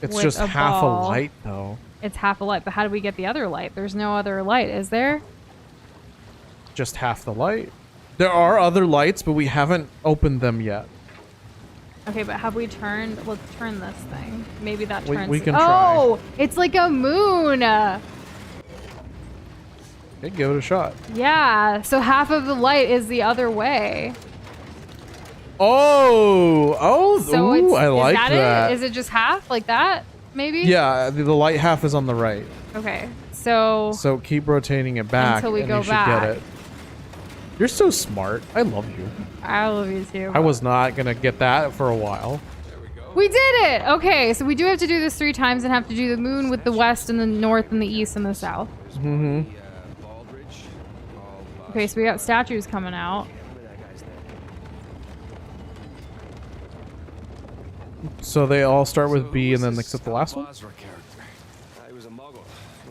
It's With just a half ball. a light though. It's half a light, but how do we get the other light? There's no other light, is there? Just half the light. There are other lights, but we haven't opened them yet. Okay, but have we turned? Let's turn this thing. Maybe that We- turns. we can Oh, it's like a moon. Okay, give it a shot. Yeah. So half of the light is the other way. Oh, So ooh, it's, I like is that that. it? Is it just half like that? Maybe. Yeah, the light half is on the right. Okay. So So keep rotating it back, Until we and go you should back. get it. You're so smart. I love you. I love you too. I was not gonna get that for a while. We did it! Okay, so we do have to do this 3 times and have to do the moon with the west and the north and the east and the south. Mm-hmm. Baldridge. Okay, so we got statues coming out. So they all start with B, and then except the last one. Basra character. He was a muggle.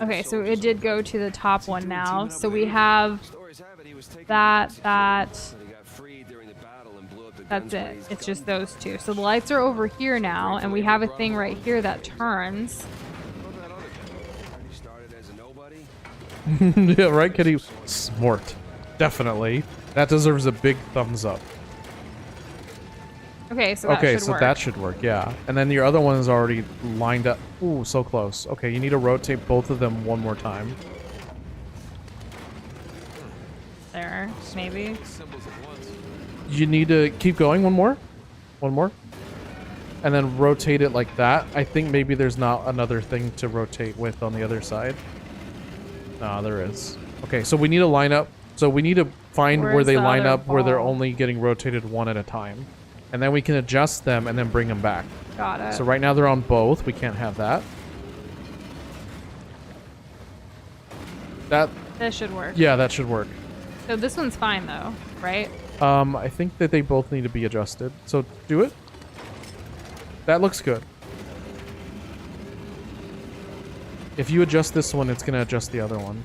Okay, so it did go to the top one now. So we have Stories have it he was taken that, into that. But he got freed during the battle and blew up the That's guns where it. he's It's come. just those 2. So the lights are over here now, and we have a thing right here that turns. What about that other guy? He started as a nobody. Yeah, right, Kitty? Smart. Definitely. That deserves a big thumbs up. Okay, so that Okay, should so work. that should work, yeah. And then your other one is already lined up. Ooh, so close. Okay, you need to rotate both of them one more time. There, maybe. Symbols at once. You need to keep going one more. One more. And then rotate it like that. I think maybe there's not another thing to rotate with on the other side. Nah, there is. Okay, so we need to line up. So we need to find where Where's they the line other up where they're ball? only getting rotated one at a time. And then we can adjust them and then bring them back. Got it. So right now they're on both. We can't have that. This should work. Yeah, that should work. So this one's fine though, right? I think that they both need to be adjusted. So do it. That looks good. If you adjust this one, it's gonna adjust the other one.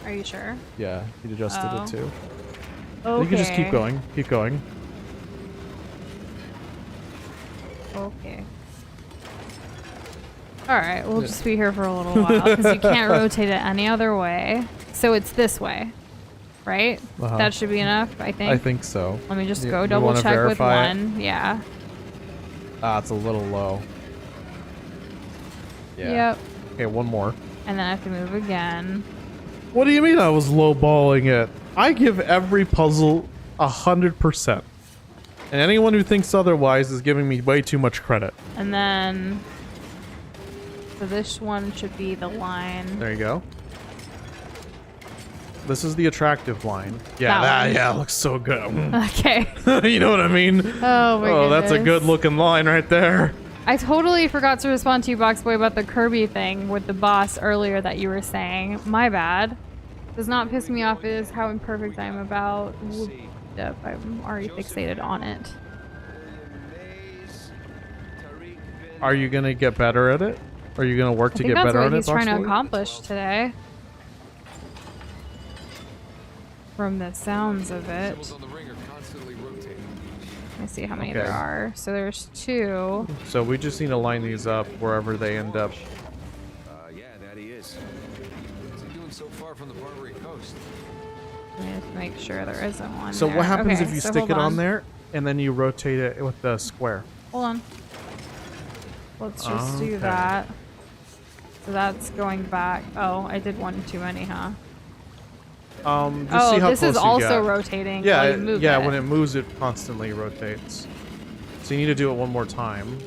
Are you sure? Yeah, you adjusted it too. Okay. You can just keep going. Keep going. Okay. Alright, we'll just be here for a little while because you can't rotate it any other way. So it's this way, right? Uh-huh. That should be enough, I think. I think so. Let me just You- go you double wanna check with verify it? one. Yeah. Ah, it's a little low. Yeah. Yep. Okay, one more. And then I have to move again. What do you mean I was lowballing it? I give every puzzle 100%. And anyone who thinks otherwise is giving me way too much credit. And then... So this one should be the line. There you go. This is the attractive line. Yeah, That one. yeah, looks so good. Okay. You know what I mean? Oh my Oh, that's a goodness. good looking line right there. I totally forgot to respond to you, Boxboy, about the Kirby thing with the boss earlier that you were saying. My bad. Does not piss me off is how imperfect I am about. Yep, I'm already fixated on it. Are you gonna get better at it? Are you gonna work I to think get that's better what at it, he's trying to Boxboy? accomplish today. From the sounds of it. Cells on the ring are constantly rotating. Let me see how many Okay. there are. So there's 2. So we just need to line these up wherever they end up. Yeah, that he is. What's he doing so far from the Barbary Coast? Let me just make sure there isn't one So there. what happens Okay, if you so stick hold it on there and then you rotate it with the square? Hold on. Let's just do Okay. that. So that's going back. Oh, I did one too many, huh? Just Oh, see how this close is you also get. rotating. Yeah, while you move yeah. it. When it moves, it constantly rotates. So you need to do it one more time.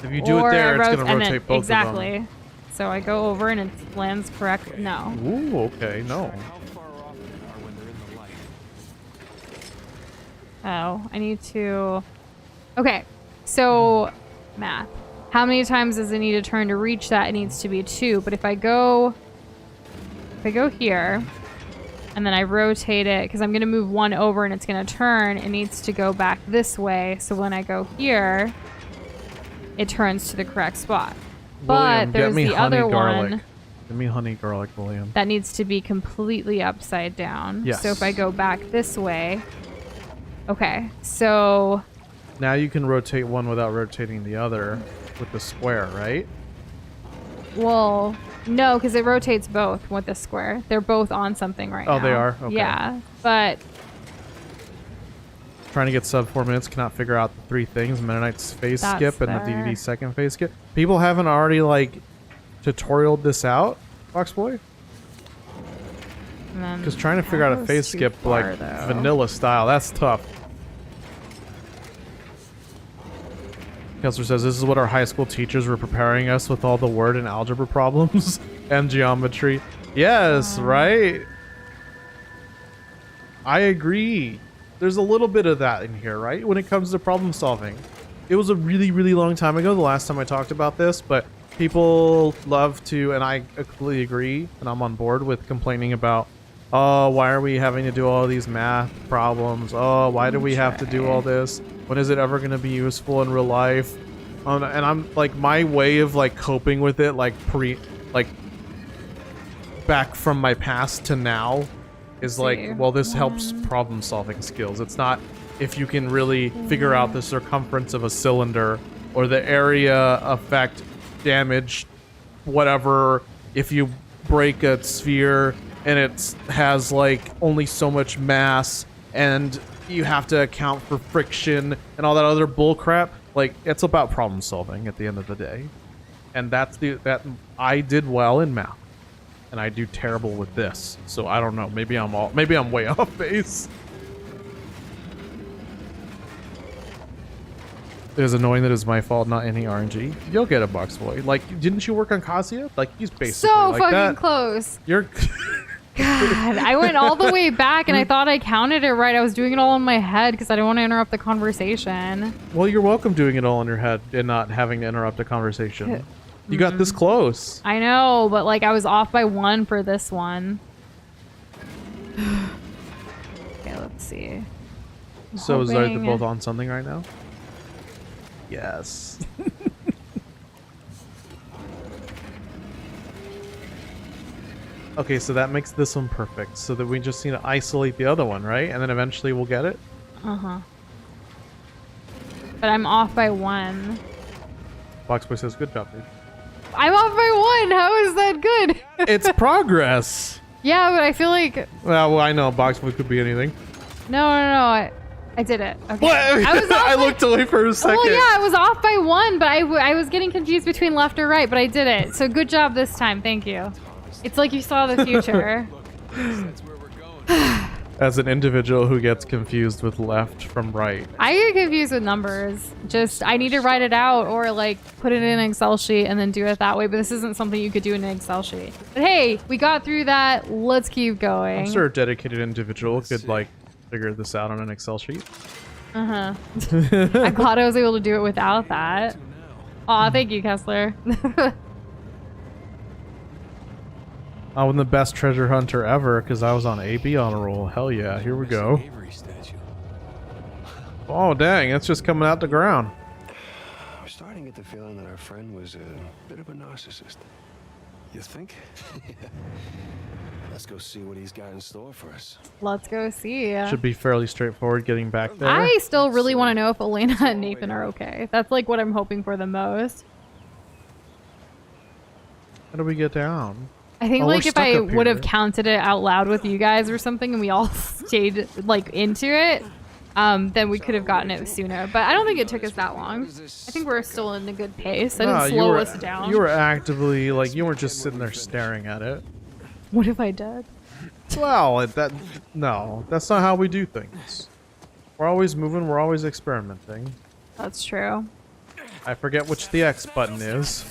If you do Or it there, I it's rot- gonna and then- rotate both exactly. of them. So I go over and it lands correctly. No. Ooh, okay, no. How far off they are when they're in the light? Oh, I need to... Okay, so math. How many times does it need to turn to reach that? It needs to be 2. But if I go here, and then I rotate it, because I'm going to move one over and it's going to turn, it needs to go back this way. So when I go here, it turns to the correct spot. William, But there's get me the honey other garlic. one Give me honey garlic, William. that needs to be completely upside down. Yes. So if I go back this way, okay, so Now you can rotate one without rotating the other with the square, right? well, no, because it rotates both with the square. They're both on something right now. Oh, they are? Okay. Yeah, but Trying to get sub 4 minutes, cannot figure out the 3 things: Mennonite's phase That's skip and the there. DDD second phase skip. People haven't already like tutorialed this out, Foxboy? Because trying to figure out a phase skip like vanilla style, that's tough. Kessler says, this is what our high school teachers were preparing us with all the word and algebra problems and geometry. Yes, right? I agree. There's a little bit of that in here, right? When it comes to problem solving. It was a really, really long time ago, the last time I talked about this, but people love to, and I completely agree, and I'm on board with complaining about, oh, why are we having to do all these math problems? Oh, why do we have to do all this? When is it ever going to be useful in real life? And I'm like, my way of like coping with it, like back from my past to now, is like, well, this helps problem solving skills. It's not if you can really figure out the circumference of a cylinder or the area effect damage, whatever, if you break a sphere and it has like only so much mass and you have to account for friction and all that other bull crap. Like, it's about problem solving at the end of the day. And that I did well in math. And I do terrible with this. So I don't know. Maybe I'm way off base. It is annoying that it's my fault, not any RNG. You'll get a box boy. Like, didn't you work on Kazuya? Like, he's basically so like fucking that. close. You're God, I went all the way back and I thought I counted it right. I was doing it all in my head because I didn't want to interrupt the conversation. Well, you're welcome doing it all in your head and not having to interrupt a conversation. You got this close. I know, but like I was off by 1 for this one. Okay, let's see. So is they're hoping- both on something right now? Yes. Okay, so that makes this one perfect. So that we just need to isolate the other one, right? And then eventually we'll get it? Uh-huh. But I'm off by 1. Boxboy says, good job, dude. I'm off by 1! How is that good? It's progress! Yeah, but I feel like... Well, I know, Boxboy could be anything. No. I did it. Okay. What? I was off I by... looked away for a second. Well, yeah, I was off by 1, but I was getting confused between left or right, but I did it. So good job this time. Thank you. It's like you saw the future. That's where we're going. As an individual who gets confused with left from right. I get confused with numbers. Just, I need to write it out or like put it in an Excel sheet and then do it that way. But this isn't something you could do in an Excel sheet. But hey, we got through that. Let's keep going. I'm sure a dedicated individual could like figure this out on an Excel sheet. Uh-huh. I'm glad I was able to do it without that. Aw, thank you, Kessler. I'm the best treasure hunter ever because I was on AB on a roll. Hell yeah, here we go. Avery statue. Oh dang, it's just coming out the ground. I'm starting to get the feeling that our friend was a bit of a narcissist. You think? Let's go see what he's got in store for us. Let's go see. Should be fairly straightforward getting back there. I still really want to know if Elena and Nathan are okay. That's like what I'm hoping for the most. How do we get down? I think Oh, we're like if stuck I up would have here. counted it out loud with you guys or something and we all stayed like into it, then we could have gotten it sooner. But I don't think it took us that long. I think we're still in a good pace. I didn't slow us down. You were actively, like, you weren't just sitting there staring at it. What if I did? Well, no, that's not how we do things. We're always moving, we're always experimenting. That's true. I forget which the X button is.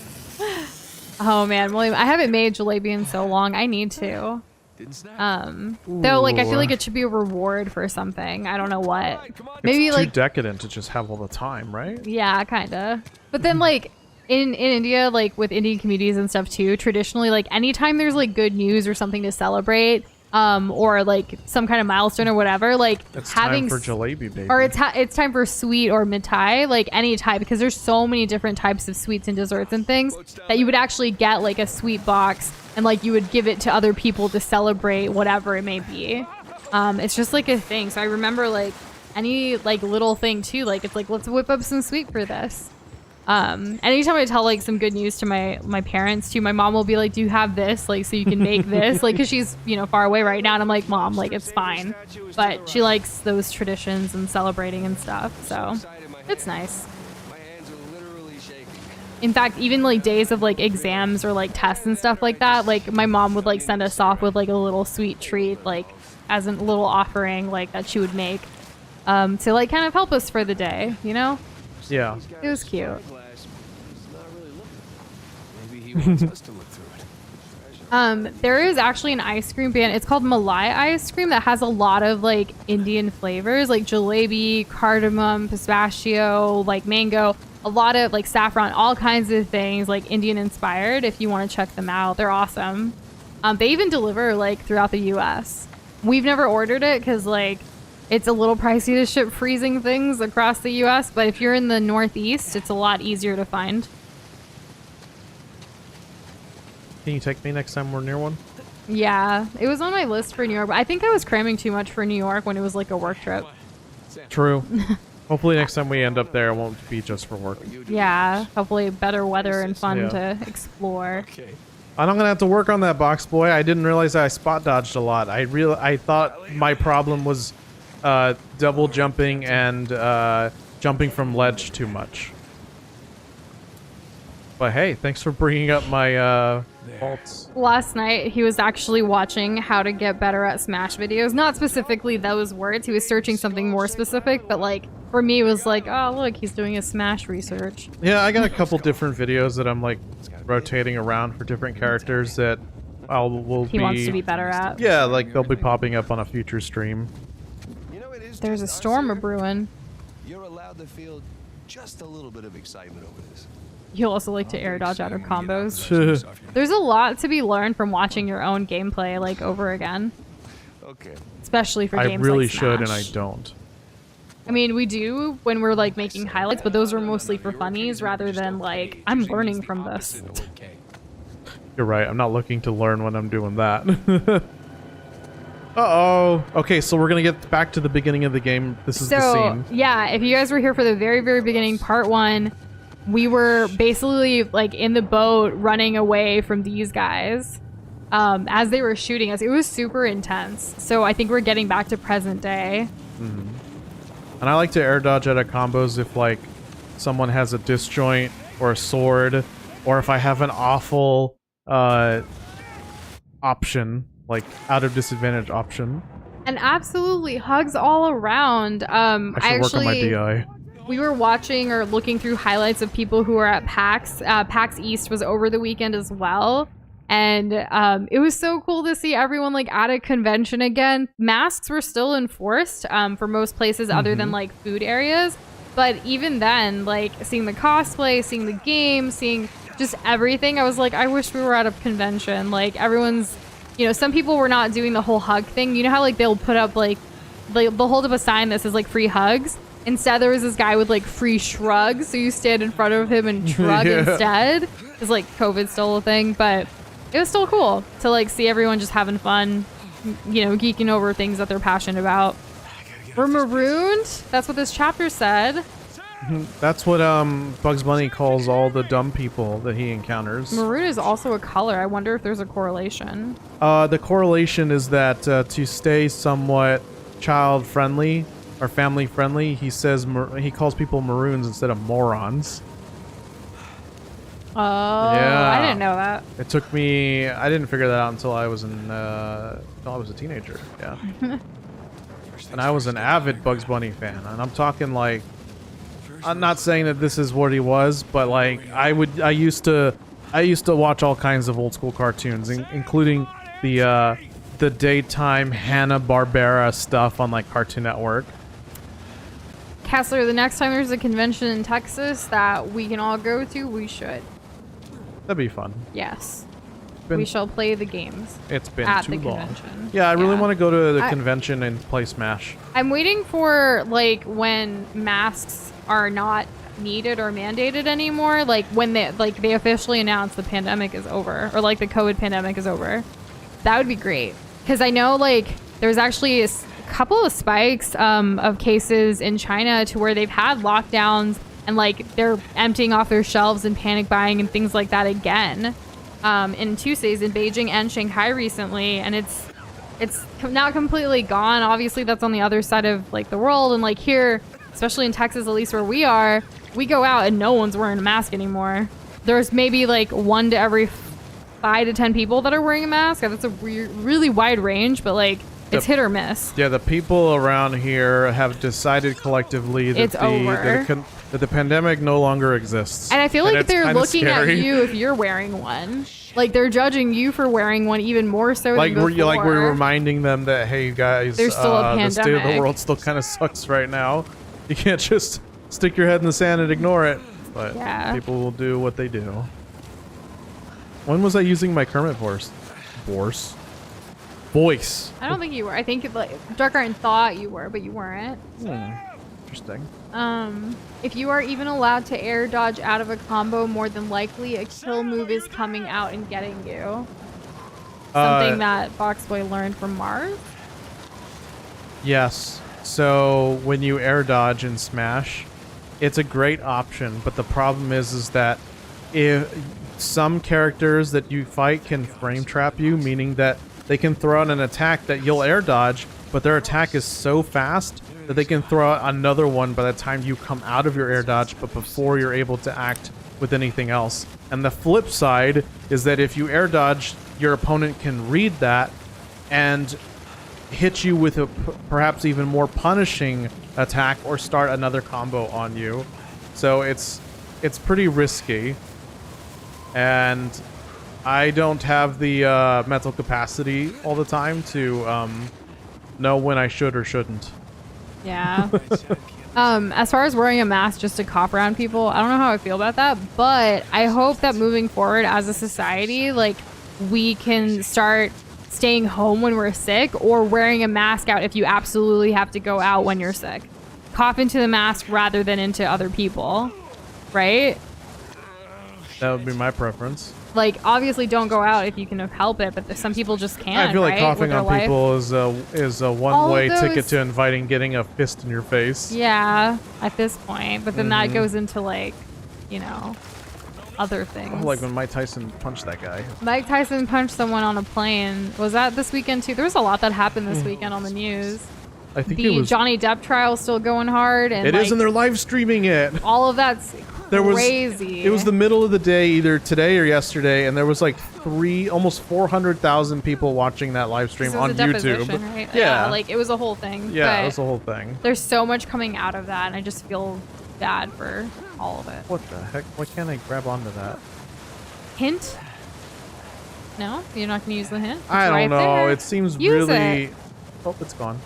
Oh man, William, I haven't made jalebi in so long. I need to. Didn't snap. Though like I feel Ooh. like it should be a reward for something. I don't know what. Come on. Maybe It's like too decadent to just have all the time, right? yeah, kinda. But then like in India, like with Indian communities and stuff too, traditionally like anytime there's like good news or something to celebrate, or like some kind of milestone or whatever, like It's having time for jalebi, baby. or it's time for sweet or mithai, like any type, because there's so many different types of sweets and desserts and things that you would actually get like a sweet box and like you would give it to other people to celebrate whatever it may be. It's just like a thing. So I remember like any like little thing too, like it's like let's whip up some sweet for this. Anytime I tell like some good news to my parents too, my mom will be like, do you have this, like, so you can make this, like, because she's, you know, far away right now, and I'm like, Mom, like, it's fine, but she likes those traditions and celebrating and stuff, so it's nice. My hands are literally shaking. In fact, even like days of like exams or like tests and stuff like that, like my mom would like send us off with like a little sweet treat, like as a little offering, like that she would make, to like kind of help us for the day, you know. Yeah. It was cute. Maybe he wants us to look through it. There is actually an ice cream brand. It's called Malai ice cream that has a lot of like Indian flavors, like jalebi, cardamom, pistachio, like mango, a lot of like saffron, all kinds of things like Indian inspired. If you want to check them out, they're awesome. They even deliver like throughout the US. We've never ordered it because like it's a little pricey to ship freezing things across the US, but if you're in the Northeast, it's a lot easier to find. Can you take me next time we're near one? Yeah, it was on my list for New York, but I think I was cramming too much for New York when it was like a work trip. True. Hopefully next time we end up there, it won't be just for work. Yeah, hopefully better weather and fun Yeah. to explore. Okay. I'm gonna have to work on that, box boy. I didn't realize that I spot dodged a lot. I thought my problem was double jumping and jumping from ledge too much. But hey, thanks for bringing up my faults. Last night, he was actually watching how to get better at Smash videos. Not specifically those words. He was searching something more specific, but like for me, it was like, oh, look, he's doing his Smash research. Yeah, I got a couple different videos that I'm like rotating around for different characters that He wants to be better at. Yeah, like they'll be popping up on a future stream. You know, it is There's a just us storm a here. brewing. You're allowed to feel just a little bit of excitement over this. You'll also like to air dodge out of combos. There's a lot to be learned from watching your own gameplay like over again. Okay. Especially for I games really like should, and I Smash. don't. I mean, we do when we're like making highlights, but those are mostly for funnies rather than like, I'm learning from this. You're right. I'm not looking to learn when I'm doing that. Uh-oh. Okay, so we're going to get back to the beginning of the game. This is the scene. Yeah, if you guys were here for the very, very beginning, part 1, we were basically like in the boat running away from these guys as they were shooting us. It was super intense. So I think we're getting back to present day. Mm-hmm. And I like to air dodge out of combos if like someone has a disjoint or a sword, or if I have an awful option, like out of disadvantage option. And absolutely hugs all around. I should work on my DI. We were watching or looking through highlights of people who were at PAX. PAX East was over the weekend as well. And it was so cool to see everyone like at a convention again. Masks were still enforced for most places other than like food areas. But even then, like seeing the cosplay, seeing the game, seeing just everything, I was like, I wish we were at a convention. Like everyone's, you know, some people were not doing the whole hug thing. You know how like they'll put up like, they'll hold up a sign that says like free hugs. Instead, there was this guy with like free shrugs. So you stand in front of him and shrug instead. It's like COVID's still a thing, but it was still cool to like see everyone just having fun, you know, geeking over things that they're passionate about. We're marooned. That's what this chapter said. That's what Bugs Bunny calls all the dumb people that he encounters. Maroon is also a color. I wonder if there's a correlation. The correlation is that to stay somewhat child-friendly or family-friendly, he says he calls people maroons instead of morons. Oh, yeah. I didn't know that. It took me... I didn't figure that out until I was until I was a teenager. Yeah. And I was an avid Bugs Bunny fan, and I'm talking like... I'm not saying that this is what he was, but like I used to watch all kinds of old school cartoons, including the daytime Hanna-Barbera stuff on like Cartoon Network. Kessler, the next time there's a convention in Texas that we can all go to, we should. That'd be fun. Yes. We shall play the games. It's been at too the long. Convention. Yeah, I really want to go to the convention and play Smash. I'm waiting for like when masks are not needed or mandated anymore, like when they officially announce the pandemic is over, or like the COVID pandemic is over. That would be great, because I know like there's actually a couple of spikes of cases in China to where they've had lockdowns and like they're emptying off their shelves and panic buying and things like that again in Tuesdays in Beijing and Shanghai recently, and it's not completely gone. Obviously that's on the other side of like the world, and like here, especially in Texas, at least where we are, we go out and no one's wearing a mask anymore. There's maybe like 1 to every 5 to 10 people that are wearing a mask. That's a really wide range, but like it's hit or miss. Yeah, the people around here have decided collectively that that the pandemic no longer exists. And I feel like they're looking at you if you're wearing one. Like they're judging you for wearing one even more so than before. Like we're reminding them that, hey, you guys, there's still a pandemic. The state of the world still kind of sucks right now. You can't just stick your head in the sand and ignore it. But people will do what they do. When was I using my Kermit voice? Voice. I don't think you were. I think like Dark Iron thought you were, but you weren't. Interesting. If you are even allowed to air dodge out of a combo, more than likely a kill move is coming out and getting you. Something that Boxboy learned from Mars. Yes. So when you air dodge in Smash, it's a great option, but the problem is that if some characters that you fight can frame trap you, meaning that they can throw out an attack that you'll air dodge, but their attack is so fast that they can throw out another one by the time you come out of your air dodge, but before you're able to act with anything else. And the flip side is that if you air dodge, your opponent can read that and hit you with a perhaps even more punishing attack or start another combo on you. So it's pretty risky, and I don't have the mental capacity all the time to know when I should or shouldn't. Yeah. As far as wearing a mask just to cop around people, I don't know how I feel about that, but I hope that moving forward as a society, like, we can start staying home when we're sick or wearing a mask out if you absolutely have to go out when you're sick. Cough into the mask rather than into other people, right? That would be my preference. Like, obviously don't go out if you can help it, but some people just can't. I feel like right? coughing With their on life. people is a one-way those- ticket to inviting getting a fist in your face. Yeah, at this point, but then that goes into, like, you know, other things. Like when Mike Tyson punched that guy. Mike Tyson punched someone on a plane. Was that this weekend too? There was a lot that happened this weekend on the news. I think The it was. Johnny Depp trial still going hard, and It like, is, and they're live streaming it. all of that's There was. crazy. It was the middle of the day, either today or yesterday, and there was like almost 400,000 people watching that live stream This was on a YouTube. deposition, right? Yeah, like it was a whole thing. yeah, but it was the whole thing. there's so much coming out of that, and I just feel bad for all of it. What the heck? Why can't I grab onto that? Hint? No, you're not gonna use the hint. It's I don't right know. there. It seems Use really. it. Oh, it's gone.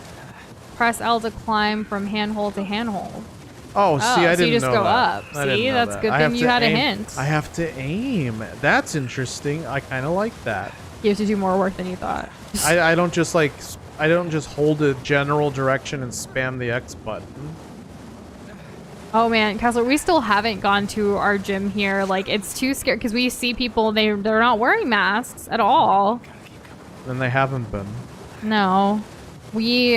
Press L to climb from handhold to handhold. Oh, see, I so didn't you just know go that. up. I didn't See, know that's that. good I thing have you to had a aim. hint. I have to aim. That's interesting. I kind of like that. You have to do more work than you thought. I don't just like I don't just hold a general direction and spam the X button. Oh man, Kessler, we still haven't gone to our gym here. Like, it's too scary because we see people, they're not wearing masks at all. And they haven't been. No. We've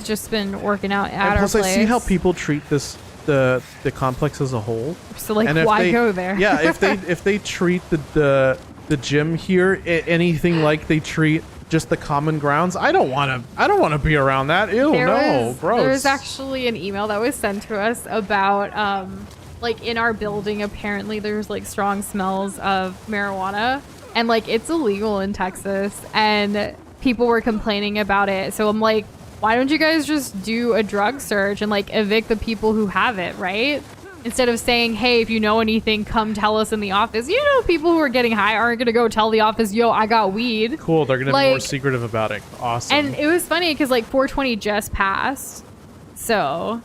just been working out at And our plus, place. I see how people treat the complex as a whole. So like, And if why they- go there? Yeah, if they treat the gym here anything like they treat just the common grounds, I don't want to be around that. Ew, gross. There was actually an email that was sent to us about like in our building apparently there's like strong smells of marijuana and like it's illegal in Texas and people were complaining about it. So I'm like, why don't you guys just do a drug search and like evict the people who have it, right? Instead of saying, hey, if you know anything, come tell us in the office. You know, people who are getting high aren't going to go tell the office, yo, I got weed. Cool, they're going to be more Like- secretive about it. Awesome. And it was funny because like 420 just passed. So,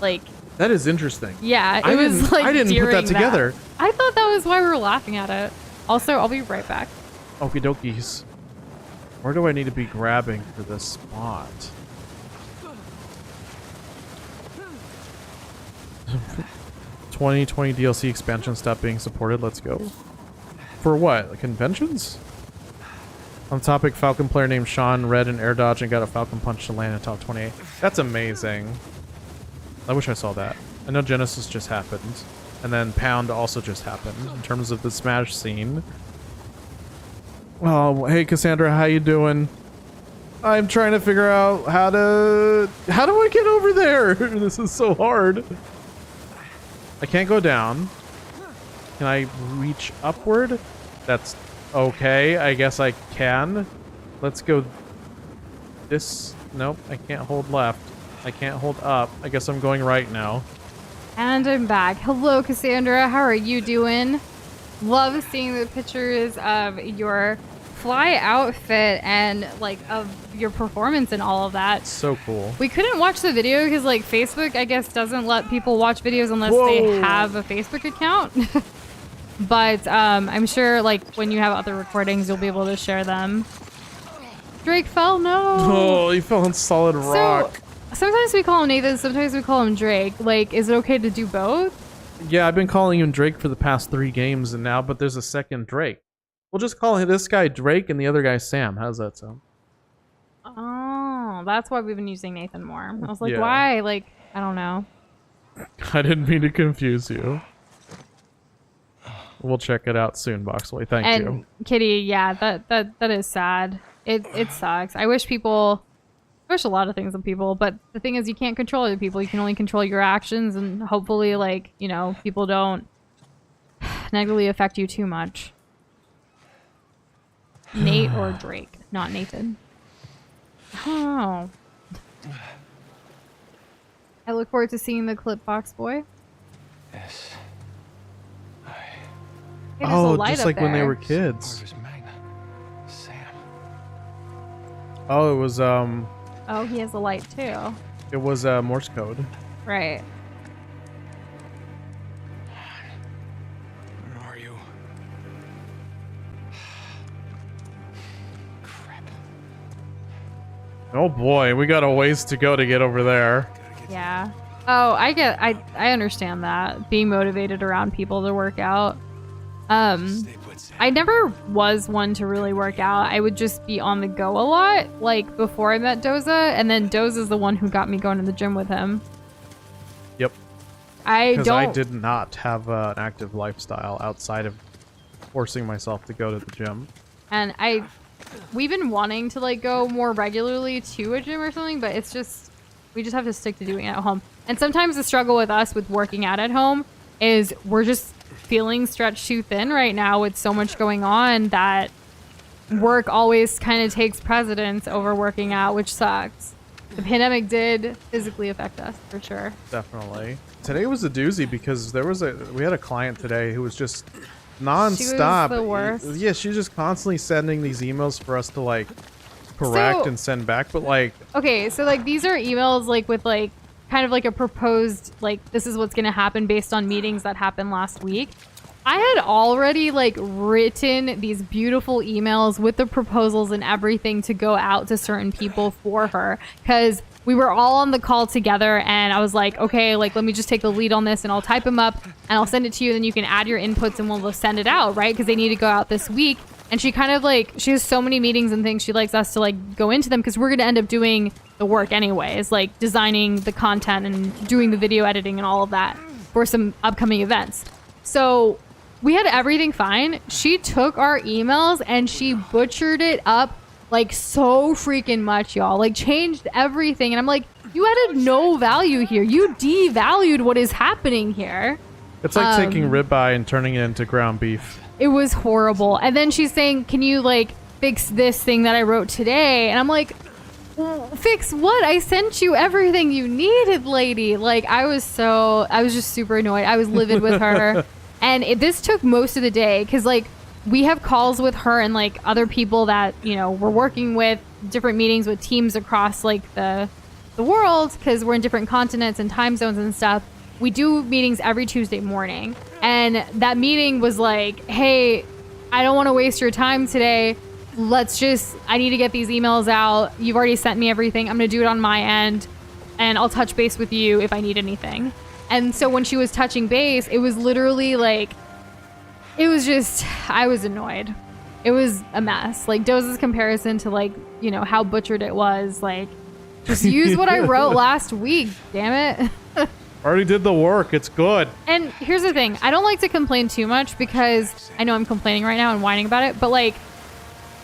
like, that is interesting. yeah, I it was didn't- like I didn't put that during together. I thought that was why we were laughing at it. Also, I'll be right back. Okie dokies. Where do I need to be grabbing for this spot? 2020 DLC expansion stop being supported. Let's go. For what? Like conventions? On topic, Falcon player named Sean read an air dodge and got a Falcon punch to land in top 28. That's amazing. I wish I saw that. I know Genesis just happened. And then Pound also just happened in terms of the Smash scene. Oh, hey Cassandra, how you doing? I'm trying to figure out how do I get over there? This is so hard. I can't go down. Can I reach upward? That's okay. I guess I can. Let's go this. Nope, I can't hold left. I can't hold up. I guess I'm going right now. And I'm back. Hello, Cassandra. How are you doing? Love seeing the pictures of your fly outfit and like of your performance and all of that. So cool. We couldn't watch the video because like Facebook, I guess, doesn't let people watch videos unless Whoa. they have a Facebook account. But I'm sure like when you have other recordings, you'll be able to share them. Drake fell, no. Oh, he fell on solid rock. So sometimes we call him Nathan, sometimes we call him Drake. Like, is it okay to do both? Yeah, I've been calling him Drake for the past 3 games and now, but there's a second Drake. We'll just call this guy Drake and the other guy Sam. How's that sound? Oh, that's why we've been using Nathan more. I was like, Yeah. why? Like, I don't know. I didn't mean to confuse you. We'll check it out soon, Boxley. Thank And you. Kitty, yeah, that is sad. It sucks. I wish a lot of things of people, but the thing is you can't control other people. You can only control your actions, and hopefully, like, you know, people don't negatively affect you too much. Nate or Drake, not Nathan. Oh. I look forward to seeing the clip, Box Boy. Yes. Hey, there's a Oh, light just up like when they there. were kids. Marcus Magna. Sam. Oh, it was Oh, he has a light too. It was Morse code. Right. Where are you? Crap. Oh boy, we got a ways to go to get over there. Yeah. Oh, I understand that. Being motivated around people to work out. Stay put, Sam. I never was one to really work out. I would just be on the go a lot, like before I met Doza, and then Doza's the one who got me going to the gym with him. Yep. Because I did not have an active lifestyle outside of forcing myself to go to the gym. And we've been wanting to like go more regularly to a gym or something, but it's just, we just have to stick to doing it at home. And sometimes the struggle with us with working out at home is we're just feeling stretched too thin right now with so much going on that work always kind of takes precedence over working out, which sucks. The pandemic did physically affect us for sure. Definitely. Today was a doozy because we had a client today who was just nonstop. She was the worst. Yeah, she's just constantly sending these emails for us to like correct and send back, but like okay, so like these are emails like with like kind of like a proposed like this is what's going to happen based on meetings that happened last week. I had already like written these beautiful emails with the proposals and everything to go out to certain people for her because we were all on the call together and I was like, okay, like let me just take the lead on this and I'll type them up and I'll send it to you and then you can add your inputs and we'll send it out, right? Because they need to go out this week. And she kind of like, she has so many meetings and things she likes us to like go into them because we're going to end up doing the work anyways, like designing the content and doing the video editing and all of that for some upcoming events. So we had everything fine. She took our emails and she butchered it up like so freaking much, y'all. Like changed everything. And I'm like, you added no value here. You devalued what is happening here. it's like taking ribeye and turning it into ground beef. It was horrible. And then she's saying, can you like fix this thing that I wrote today? And I'm like, fix what? I sent you everything you needed, lady. Like I was just super annoyed. I was livid with her. And this took most of the day because like we have calls with her and like other people that, you know, we're working with different meetings with teams across like the world because we're in different continents and time zones and stuff. We do meetings every Tuesday morning. And that meeting was like, hey, I don't want to waste your time today. I need to get these emails out. You've already sent me everything. I'm going to do it on my end. And I'll touch base with you if I need anything. And so when she was touching base, it was literally like, it was just, I was annoyed. It was a mess. Like Doza's comparison to like, you know, how butchered it was. Like, just use what I wrote last week, damn it. Already did the work. It's good. And here's the thing. I don't like to complain too much because I know I'm complaining right now and whining about it. But like,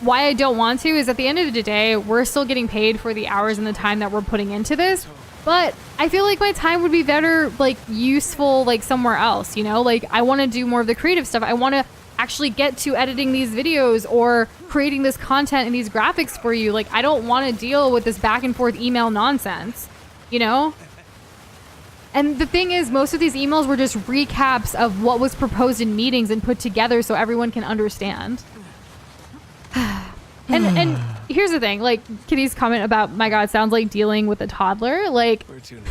why I don't want to is at the end of the day, we're still getting paid for the hours and the time that we're putting into this. But I feel like my time would be better, like useful, like somewhere else, you know, like I want to do more of the creative stuff. I want to actually get to editing these videos or creating this content and these graphics for you. Like, I don't want to deal with this back and forth email nonsense, you know? And the thing is, most of these emails were just recaps of what was proposed in meetings and put together so everyone can understand. And here's the thing, like Kitty's comment about, my God, sounds like dealing with a toddler. Like, Where to now?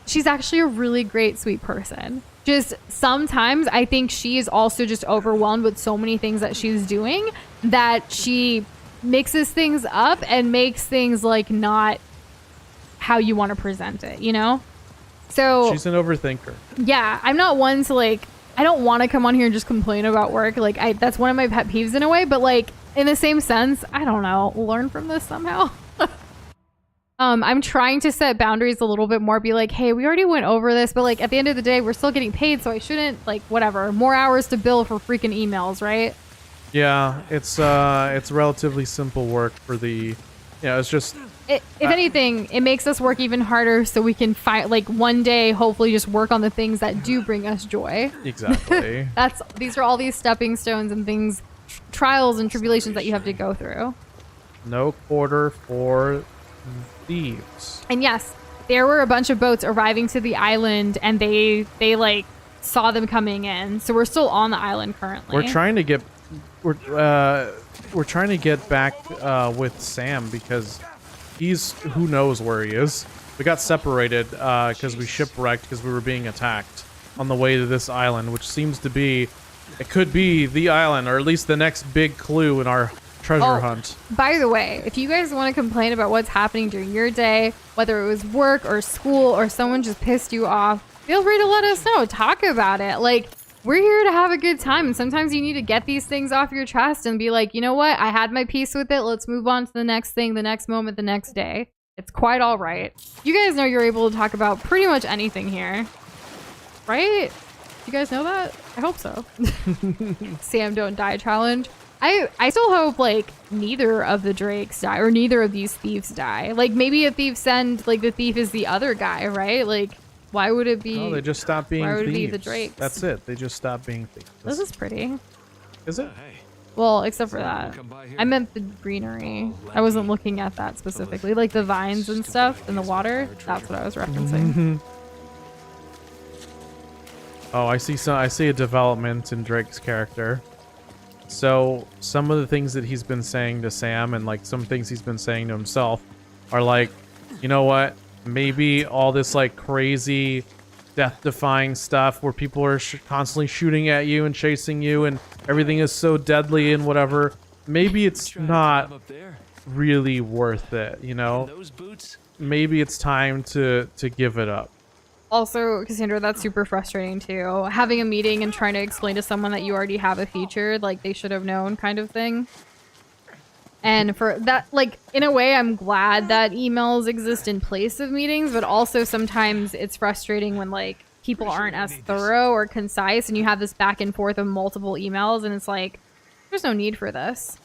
she's actually a really great, sweet person. Just sometimes I think she is also just overwhelmed with so many things that she's doing that she mixes things up and makes things like not how you want to present it, you know? So She's an overthinker. yeah, I'm not one to like, I don't want to come on here and just complain about work. Like that's one of my pet peeves in a way, but like in the same sense, I don't know, learn from this somehow. I'm trying to set boundaries a little bit more, be like, hey, we already went over this, but like at the end of the day, we're still getting paid. So I shouldn't like, whatever, more hours to bill for freaking emails, right? Yeah, it's relatively simple work for the, it's just. If anything, it makes us work even harder so we can find like one day, hopefully just work on the things that do bring us joy. Exactly. These are all these stepping stones and things, trials and tribulations that you have to go through. No quarter for thieves. And yes, there were a bunch of boats arriving to the island and they like saw them coming in. So we're still on the island currently. We're trying to get back with Sam because he's who knows where he is. We got separated because we shipwrecked because we were being attacked on the way to this island, which seems to be, it could be the island, or at least the next big clue in our treasure hunt. By the way, if you guys want to complain about what's happening during your day, whether it was work or school or someone just pissed you off, feel free to let us know. Talk about it. Like, we're here to have a good time, and sometimes you need to get these things off your chest and be like, you know what? I had my piece with it. Let's move on to the next thing, the next moment, the next day. It's quite all right. You guys know you're able to talk about pretty much anything here. Right? You guys know that? I hope so. Sam don't die challenge. I still hope, like, neither of the Drakes die, or neither of these thieves die. Like, maybe a thief send, like, the thief is the other guy, right? Like, why would it be... No, they just stopped being why would thieves. it be the Drakes? That's it. They just stopped being thieves. This is pretty. Is it? Well, except for that. I meant the greenery. I wasn't looking at that specifically. Like, the vines and stuff in the water. That's what I was referencing. Oh, I see a development in Drake's character. So some of the things that he's been saying to Sam and like some things he's been saying to himself are like, you know what? Maybe all this like crazy death-defying stuff where people are constantly shooting at you and chasing you and everything is so deadly and whatever. Maybe it's not really worth it, you know? Maybe it's time to give it up. Also, Cassandra, that's super frustrating too. Having a meeting and trying to explain to someone that you already have a feature, like they should have known kind of thing. And for that, like, in a way, I'm glad that emails exist in place of meetings, but also sometimes it's frustrating when, like, people aren't as thorough or concise and you have this back and forth of multiple emails and it's like, there's no need for this.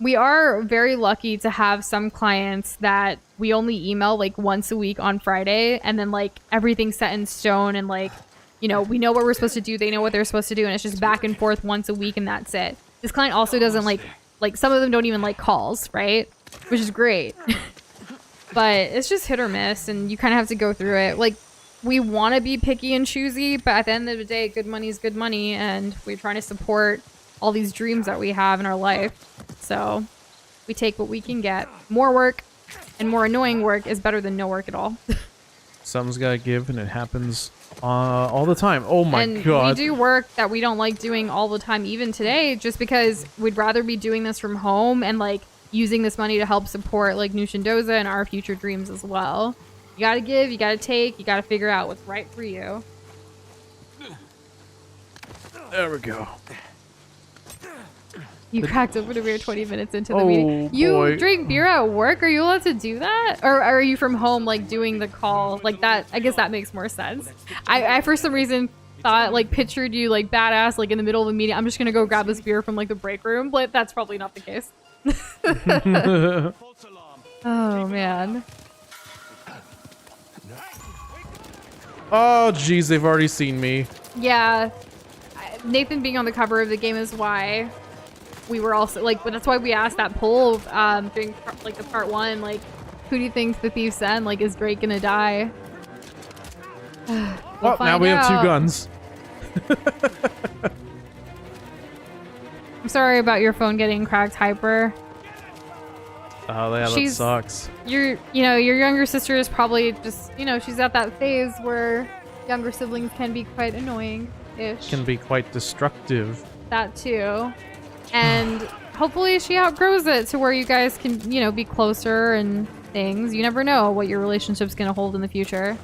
We are very lucky to have some clients that we only email like once a week on Friday and then like everything's set in stone and like, you know, we know what we're supposed to do. They know what they're supposed to do. And it's just back and forth once a week and that's it. This client also doesn't like some of them don't even like calls, right? Which is great. But it's just hit or miss and you kind of have to go through it. Like, we want to be picky and choosy, but at the end of the day, good money is good money and we're trying to support all these dreams that we have in our life. So we take what we can get. More work and more annoying work is better than no work at all. Something's gotta give and it happens all the time. Oh my god. We do work that we don't like doing all the time, even today, just because we'd rather be doing this from home and like using this money to help support like New Shindoza and our future dreams as well. You gotta give, you gotta take, you gotta figure out what's right for you. There we go. You cracked open a beer 20 minutes into the meeting. You drink beer at work? Are you allowed to do that? Or are you from home, like, doing the call? Like, that, I guess that makes more sense. I for some reason, thought, like, pictured you, like, badass, like, in the middle of a meeting. I'm just gonna go grab this beer from, like, the break room. But that's probably not the case. Oh, man. Oh, jeez, they've already seen me. Yeah. Nathan being on the cover of the game is why we were also like, but that's why we asked that poll during like the part 1, like, who do you think the thief's end? Like, is Drake gonna die? Well, now we have 2 guns. I'm sorry about your phone getting cracked hyper. Oh yeah, that sucks. You know, your younger sister is probably just, you know, she's at that phase where younger siblings can be quite annoying-ish. Can be quite destructive. That too. And hopefully she outgrows it to where you guys can, you know, be closer and things. You never know what your relationship's gonna hold in the future.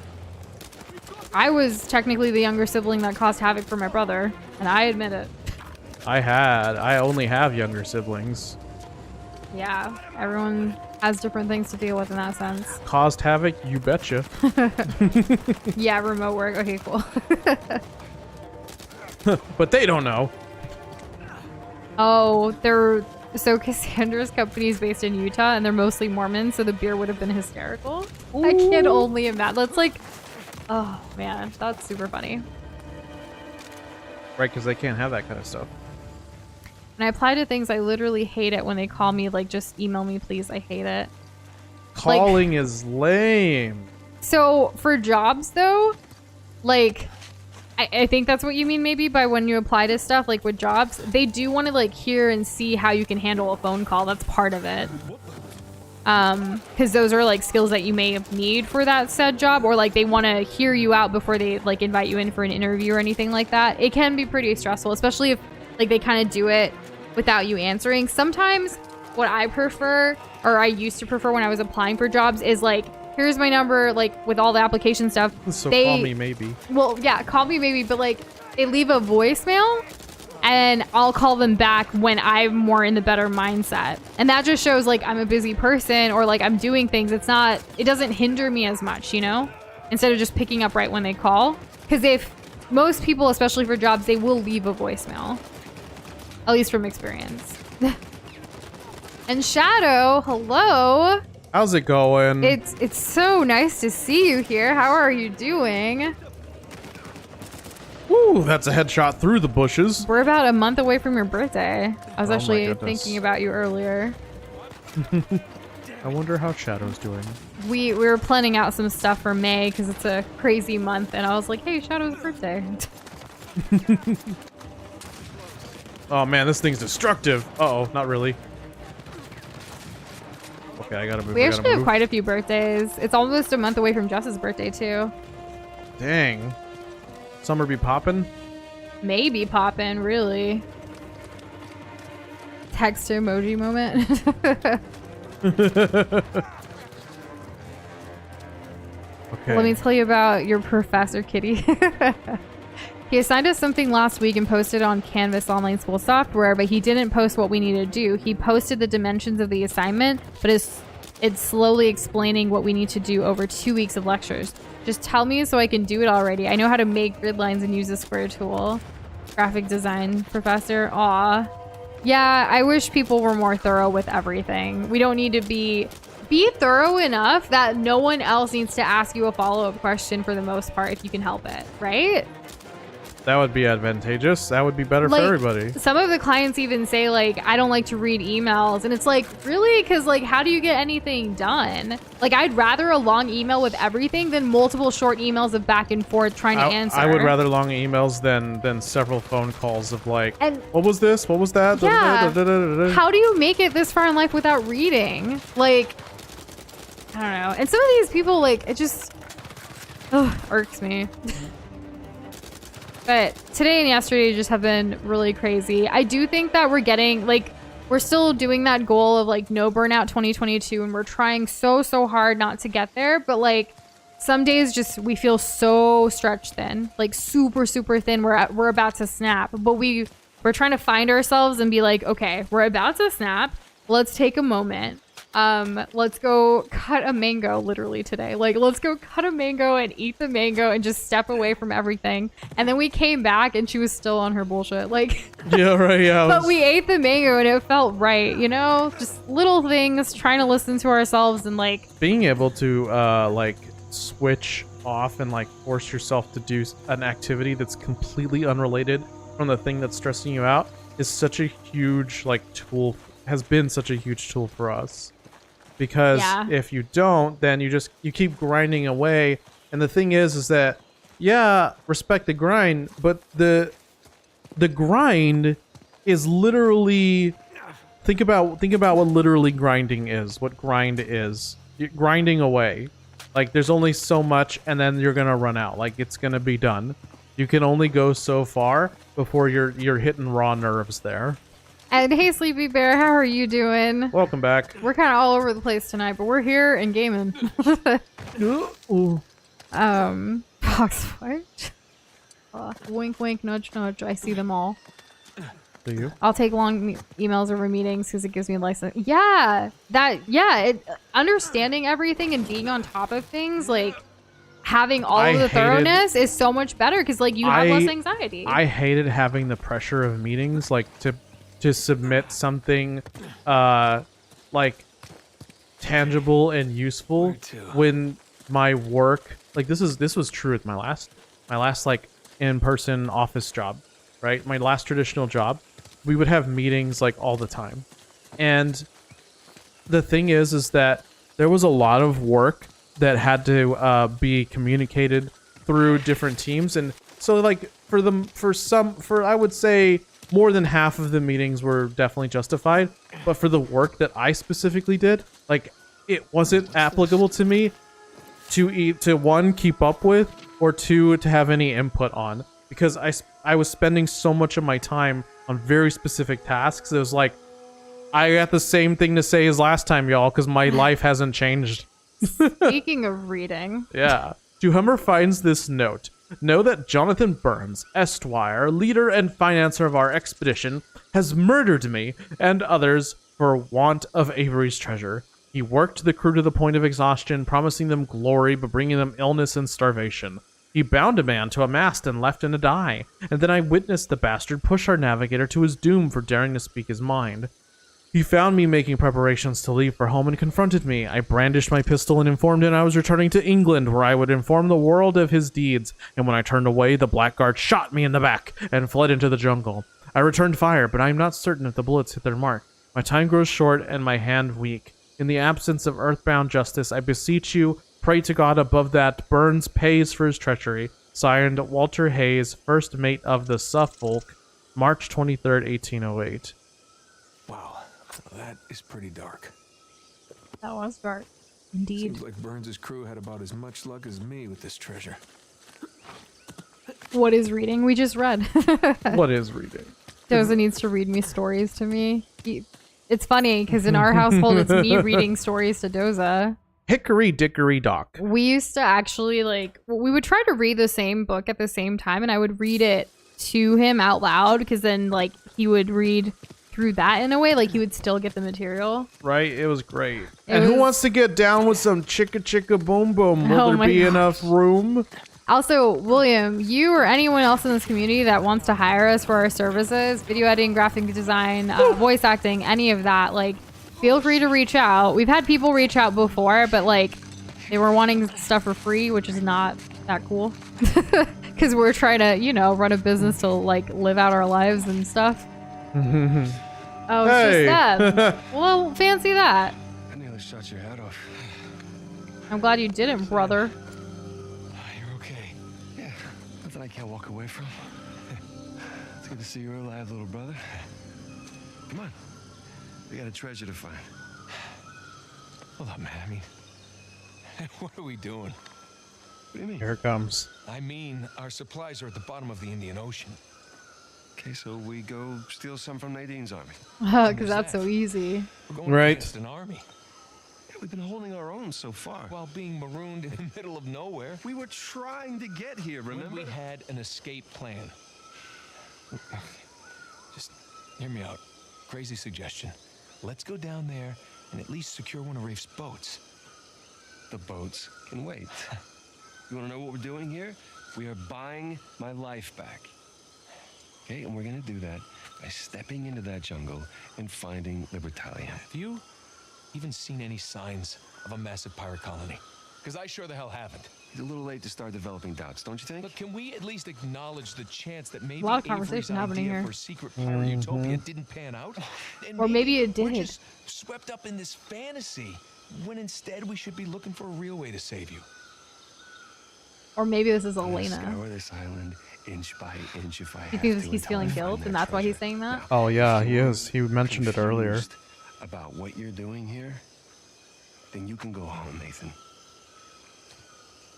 I was technically the younger sibling that caused havoc for my brother, and I admit it. I only have younger siblings. Yeah, everyone has different things to deal with in that sense. Caused havoc? You betcha. Yeah, remote work. Okay, cool. But they don't know. Oh, so Cassandra's company is based in Utah and they're mostly Mormon, so the beer would have been hysterical. Ooh. I can only imagine. That's like, oh man, that's super funny. Right, because they can't have that kind of stuff. When I apply to things, I literally hate it when they call me, like, just email me, please. I hate it. Calling is lame. So for jobs though, like, I think that's what you mean maybe by when you apply to stuff, like with jobs, they do want to like hear and see how you can handle a phone call. That's part of it. because those are like skills that you may need for that said job, or like they want to hear you out before they like invite you in for an interview or anything like that. It can be pretty stressful, especially if like they kind of do it without you answering. Sometimes what I prefer, or I used to prefer when I was applying for jobs, is like, here's my number, like with all the application stuff. So call me maybe. Well, yeah, call me maybe, but like they leave a voicemail and I'll call them back when I'm more in the better mindset. And that just shows like I'm a busy person, or like I'm doing things. It doesn't hinder me as much, you know, instead of just picking up right when they call. Because if most people, especially for jobs, they will leave a voicemail, at least from experience. And Shadow, hello. How's it going? It's so nice to see you here. How are you doing? Woo, that's a headshot through the bushes. We're about a month away from your birthday. I was Oh my actually goodness. thinking about you earlier. I wonder how Shadow's doing. We were planning out some stuff for May because it's a crazy month, and I was like, hey, Shadow's birthday. Oh man, this thing's destructive. Uh-oh, not really. Okay, I gotta move. We actually have quite a few birthdays. It's almost a month away from Jess's birthday, too. Dang. Summer be poppin'? Maybe poppin', really. Text emoji moment. Okay. Let me tell you about your professor, Kitty. He assigned us something last week and posted on Canvas online school software, but he didn't post what we need to do. He posted the dimensions of the assignment, but it's slowly explaining what we need to do over 2 weeks of lectures. Just tell me so I can do it already. I know how to make grid lines and use the square tool. Graphic design professor. Aw. Yeah, I wish people were more thorough with everything. We don't need to be thorough enough that no one else needs to ask you a follow-up question for the most part if you can help it, right? That would be advantageous. That would be better Like, for everybody. Some of the clients even say like, I don't like to read emails, and it's like, really? Because like, how do you get anything done? Like, I'd rather a long email with everything than multiple short emails of back and forth trying to answer. I would rather long emails than several phone calls of like, And what was this? What was that? yeah, how do you make it this far in life without reading? Like, I don't know. And some of these people, like, it just irks me. But today and yesterday just have been really crazy. I do think that we're getting, like, we're still doing that goal of, like, no burnout 2022, and we're trying so hard not to get there. But, like, some days just we feel so stretched thin, like, super thin. We're about to snap. But we're trying to find ourselves and be like, okay, we're about to snap. Let's take a moment. Let's go cut a mango literally today. Like, let's go cut a mango and eat the mango and just step away from everything. And then we came back and she was still on her bullshit. Like, Yeah, right. Yeah. but we ate the mango and it felt right, you know? Just little things, trying to listen to ourselves and like being able to like switch off and like force yourself to do an activity that's completely unrelated from the thing that's stressing you out is such a huge like tool, has been such a huge tool for us. Because if you don't, then you keep grinding away. And the thing is that, yeah, respect the grind, but the grind is literally, think about what literally grinding is, what grind is. You're grinding away. Like, there's only so much, and then you're gonna run out. Like, it's gonna be done. You can only go so far before you're hitting raw nerves there. And hey, Sleepy Bear, how are you doing? Welcome back. We're kind of all over the place tonight, but we're here and gaming. Box fight. Wink, wink, nudge, nudge. I see them all. Do you? I'll take long emails over meetings because it gives me a license. Yeah, understanding everything and being on top of things, like having all of the thoroughness is so much better because like you have less anxiety. I hated having the pressure of meetings, like to submit something like tangible and useful when my work, like this was true with my last like in-person office job, right? My last traditional job, we would have meetings like all the time. And the thing is that there was a lot of work that had to be communicated through different teams. And so like for I would say more than half of the meetings were definitely justified, but for the work that I specifically did, like it wasn't applicable to me to one, keep up with, or two, to have any input on, because I was spending so much of my time on very specific tasks. It was like, I got the same thing to say as last time, y'all, because my life hasn't changed. Speaking of reading. Yeah. Duhammer finds this note. Know that Jonathan Burns, Esquire, leader and financer of our expedition, has murdered me and others for want of Avery's treasure. He worked the crew to the point of exhaustion, promising them glory but bringing them illness and starvation. He bound a man to a mast and left him to die, and then I witnessed the bastard push our navigator to his doom for daring to speak his mind. He found me making preparations to leave for home and confronted me. I brandished my pistol and informed him I was returning to England, where I would inform the world of his deeds, and when I turned away, the blackguard shot me in the back and fled into the jungle. I returned fire, but I am not certain if the bullets hit their mark. My time grows short and my hand weak. In the absence of earthbound justice, I beseech you, pray to God above that Burns pays for his treachery. Signed, Walter Hayes, first mate of the Suffolk, March 23rd, 1808. Wow, that is pretty dark. That was dark. Indeed. Seems like Burns' crew had about as much luck as me with this treasure. What is reading? We just read. What is reading? Doza needs to read me stories to me. It's funny because in our household, it's me reading stories to Doza. Hickory Dickory Dock. We used to actually we would try to read the same book at the same time, and I would read it to him out loud because then he would read through that in a way, he would still get the material. Right? It was great. Who wants to get down with some chicka chicka boom boom? Will there be enough room? Also, William, you or anyone else in this community that wants to hire us for our services, video editing, graphic design, voice acting, any of that, feel free to reach out. We've had people reach out before, but they were wanting stuff for free, which is not that cool. Because we're trying to, run a business to live out our lives and stuff. Oh, it's hey. just them. Well, fancy that. I nearly shot your head off. I'm glad you didn't, brother. You're okay. Yeah, nothing I can't walk away from. It's good to see you're alive, little brother. Come on. We got a treasure to find. Hold up, man. I mean, what are we doing? What do you mean? Here it comes. I mean, our supplies are at the bottom of the Indian Ocean. Okay, so we go steal some from Nadine's army. Because that's so easy. We're going Right. against an army Yeah, we've been holding our own so far. while being marooned in the middle of nowhere. We were trying to get here, remember? We had an escape plan. Just hear me out. Crazy suggestion. Let's go down there and at least secure one of Rafe's boats. The boats can wait. You want to know what we're doing here? We are buying my life back. Okay, and we're going to do that by stepping into that jungle and finding the battalion. Have you even seen any signs of a massive pirate colony? Because I sure the hell haven't. It's a little late to start developing doubts, don't you think? But can we at least acknowledge the chance that maybe A lot of Avery's conversation happening idea here. for a secret pirate utopia didn't pan out? And Or maybe it we're did. just swept up in this fantasy, when instead we should be looking for a real way to save you. Or maybe this is I'm gonna Elena. scour this island inch by inch if I You have think to he's until feeling I find guilt, that and that's why he's treasure. saying that? Now, Oh, yeah, if he you're is. He mentioned it earlier. confused about what you're doing here, then you can go home, Nathan.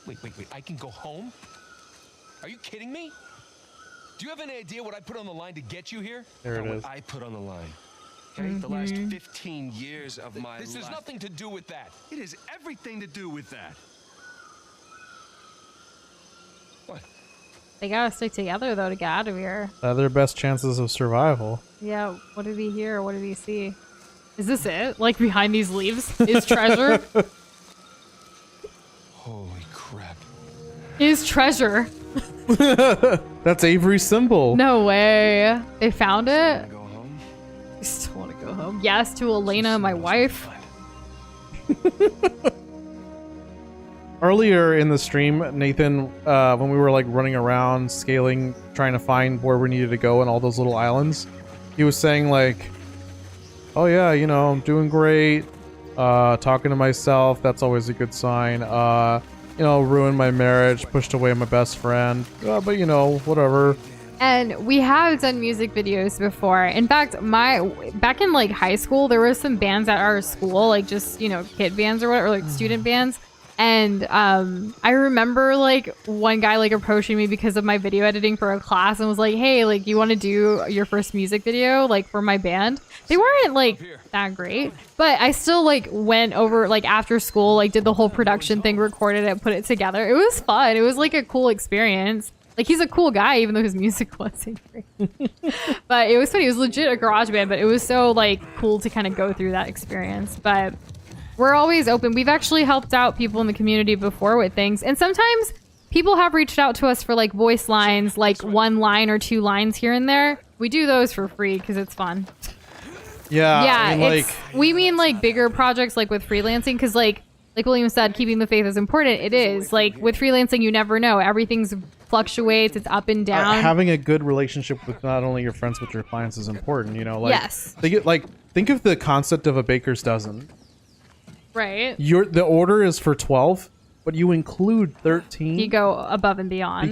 Wait, I can go home? Are you kidding me? Do you have any idea what I put on the line to get you here? There it Now, is. what I put on the line. Okay, the last 15 years of my life. This has nothing to do with that. It has everything to do with that. What? They gotta stick together, though, to get out of here. Their best chances of survival. Yeah, what did he hear? What did he see? Is this it? Behind these leaves? His treasure? Holy crap. His treasure. That's Avery's symbol. No way. They found Wanna it? go home? I still want to go home. Yes, to Elena, my wife. Earlier in the stream, Nathan, when we were running around, scaling, trying to find where we needed to go and all those little islands, he was saying oh yeah, I'm doing great. Talking to myself, that's always a good sign. Ruined my marriage, pushed away my best friend. But whatever. And we have done music videos before. In fact, back in like high school, there were some bands at our school, like just, you know, kid bands or whatever, or like student bands. And I remember like one guy like approaching me because of my video editing for a class and was like, hey, like you want to do your first music video like for my band? They weren't like that great, but I still like went over like after school, like did the whole production thing, recorded it, put it together. It was fun. It was like a cool experience. Like he's a cool guy, even though his music wasn't great. But it was funny. It was legit a garage band, but it was so like cool to kind of go through that experience. But we're always open. We've actually helped out people in the community before with things. And sometimes people have reached out to us for like voice lines, like 1 line or 2 lines here and there. We do those for free because it's fun. Yeah. Yeah, I mean, we mean like bigger projects like with freelancing because like William said, keeping the faith is important. It is. Like with freelancing, you never know. Everything's fluctuates. It's up and down. Having a good relationship with not only your friends but your clients is important. You know, like yes. Think of the concept of a baker's dozen. Right. The order is for 12, but you include 13. You go above and beyond.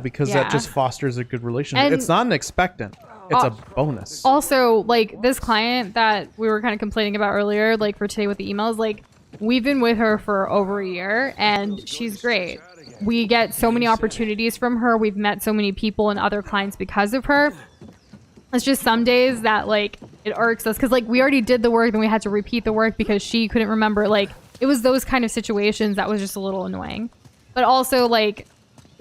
Because that just fosters a good relationship. And it's not an expectant. It's a bonus. Also, like this client that we were kind of complaining about earlier, like for today with the emails, like we've been with her for over a year and she's great. We get so many opportunities from her. We've met so many people and other clients because of her. It's just some days that like it irks us because like we already did the work and we had to repeat the work because she couldn't remember. Like it was those kind of situations that was just a little annoying. But also like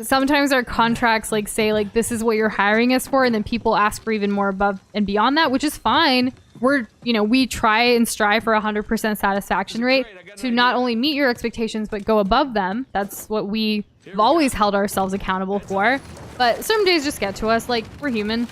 sometimes our contracts like say like this is what you're hiring us for, and then people ask for even more above and beyond that, which is fine. We try and strive for 100% satisfaction rate to not only meet your expectations but go above them. That's what we've always held ourselves accountable for. But some days just get to us. Like we're human.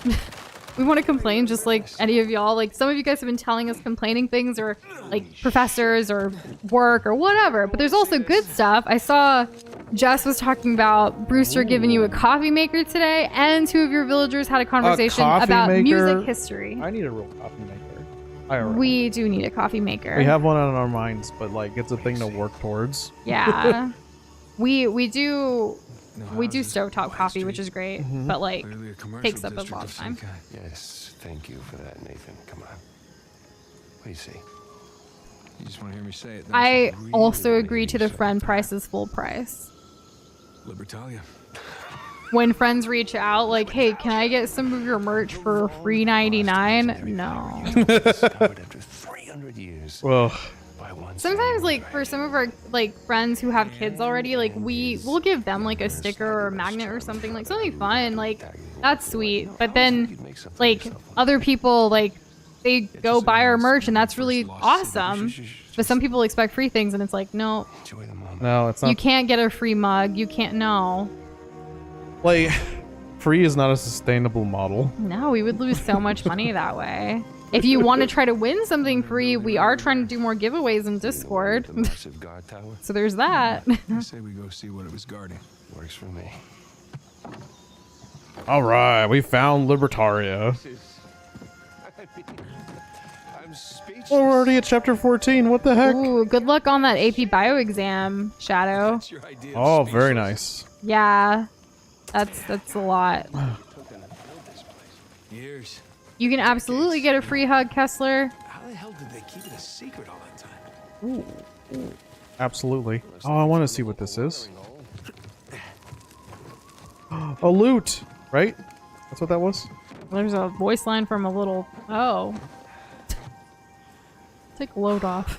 We want to complain just like any of y'all. Like some of you guys have been telling us complaining things or like professors or work or whatever. But there's also good stuff. I saw Jess was talking about Brewster giving you a coffee maker today, and 2 of your villagers had a conversation about music history. I need a real coffee maker. We do need a coffee maker. We have one on our minds, but like it's a thing to work towards. Yeah. we do stovetop coffee, which is great, but like takes up a lot of time. Yes, thank you for that, Nathan. Come on. What do you see? You just want to hear me say it. I also agree to the friend price is full price. Libertalia. When friends reach out, like, hey, can I get some of your merch for free $99? No. Discovered after 300 years. Well, sometimes, like, for some of our like friends who have kids already, like, we'll give them like a sticker or a magnet or something, like something fun, like that's sweet. But then, like, other people like they go buy our merch and that's really awesome. But some people expect free things and it's like, no, it's not. You can't get a free mug. You can't. No. Like, free is not a sustainable model. No, we would lose so much money that way. If you want to try to win something free, we are trying to do more giveaways in Discord. So there's that. I say we go see what it was guarding. Works for me. All right, we found Libertaria. I'm speechless. Oh, we're already at chapter 14. What the heck? Ooh, good luck on that AP Bio exam, Shadow. Oh, very nice. Yeah, that's a lot. Years. You can absolutely get a free hug, Kessler. How the hell did they keep it a secret all that time? Ooh. Absolutely. Oh, I want to see what this is. A loot, right? That's what that was? There's a voice line from a little... Oh. Take a load off.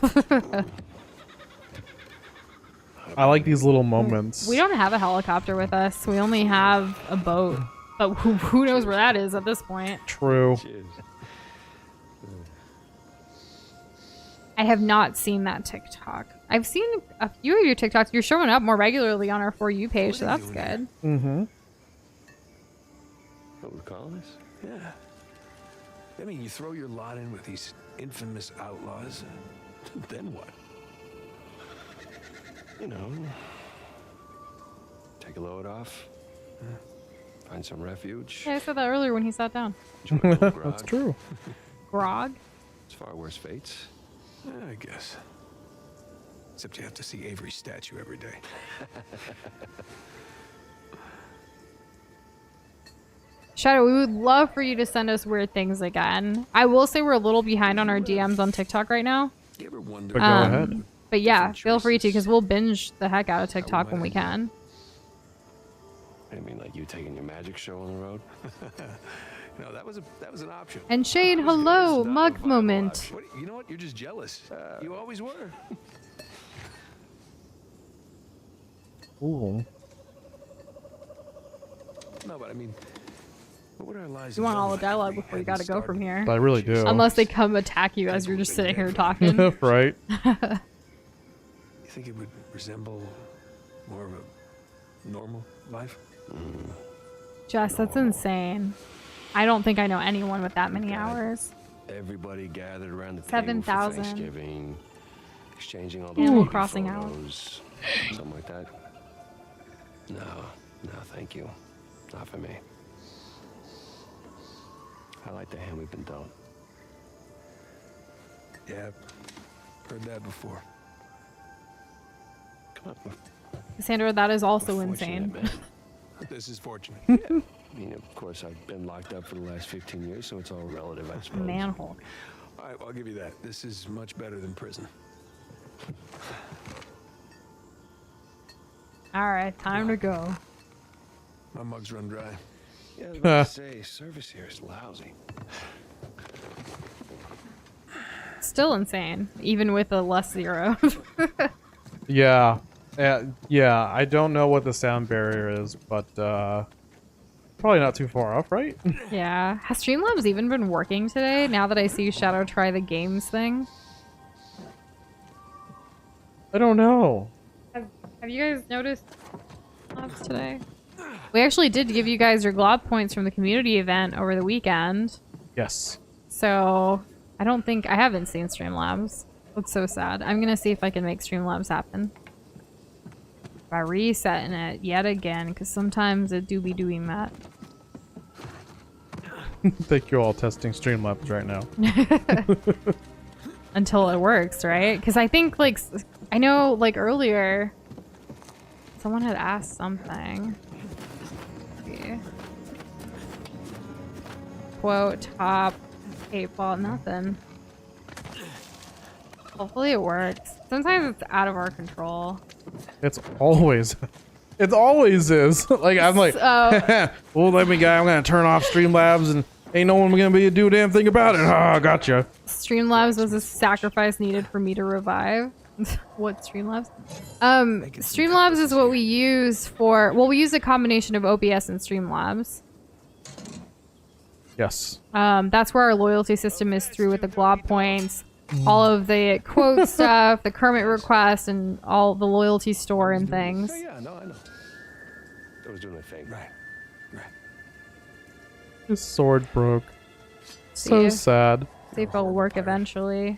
I like these little moments. We don't have a helicopter with us. We only have a boat. But who knows where that is at this point. True. I have not seen that TikTok. I've seen a few of your TikToks. You're showing up more regularly on our For You page, so that's good. Mm-hmm. What we call this? Yeah. I mean, you throw your lot in with these infamous outlaws, then what? You know, take a load off. Find some refuge. Yeah, I said that earlier when he sat down. That's true. Grog? It's far worse fates. Yeah, I guess. Except you have to see Avery's statue every day. Shadow, we would love for you to send us weird things again. I will say we're a little behind on our DMs on TikTok right now. You ever wonder? But go ahead. But yeah, feel free to, because we'll binge the heck out of TikTok when we can. I mean, like you taking your magic show on the road. No, that was an option. And Shade, It's hello, not a mug viable moment. option. You know what? You're just jealous. You always were. Ooh. No, but I mean, what would our lives? You want have all been the like dialogue if we before you hadn't gotta go from started? here. I really do. Unless they come attack you as you're just sitting here talking. Right? You think it would resemble more of a normal life? Jess, that's insane. I don't think I know anyone with that many hours. Everybody gathered around the table 7,000. for Thanksgiving, exchanging all the Animal baby Crossing out. photos, something like that. No, thank you. Not for me. I like the hand we've been dealt. Yeah, heard that before. Come on. Cassandra, that is also Fortunate, insane. man. This is fortunate. I mean, of course, I've been locked up for the last 15 years, so it's all relative, I suppose. Manhole. All right, I'll give you that. This is much better than prison. Alright, time to go. My mug's run dry. Yeah, I was about to say, service here is lousy. Still insane, even with a less 0. Yeah. Yeah, I don't know what the sound barrier is, but probably not too far off, right? Yeah. Has Streamlabs even been working today, now that I see Shadow try the games thing? I don't know. Have you guys noticed Streamlabs today? We actually did give you guys your glob points from the community event over the weekend. Yes. So, I haven't seen Streamlabs. That's so sad. I'm gonna see if I can make Streamlabs happen. By resetting it yet again, because sometimes it do be doing that. Thank you all testing Streamlabs right now. Until it works, right? Because I think, like, I know, like, earlier, someone had asked something. Let's see. Quote, top, 8-ball, nothing. Hopefully it works. Sometimes it's out of our control. It always is. Like, I'm like, So, well, let me, guy, I'm gonna turn off Streamlabs and ain't no one gonna be do a damn thing about it. Ah, gotcha. Streamlabs was a sacrifice needed for me to revive. What Streamlabs? Streamlabs is what we use for, well, we use a combination of OBS and Streamlabs. Yes. That's where our loyalty system is through with the glob points, all of the quote stuff, the Kermit request, and all the loyalty store and things. Yeah, no, I know. I was doing my thing. Right. His sword broke. See So ya. sad. See if it'll work eventually.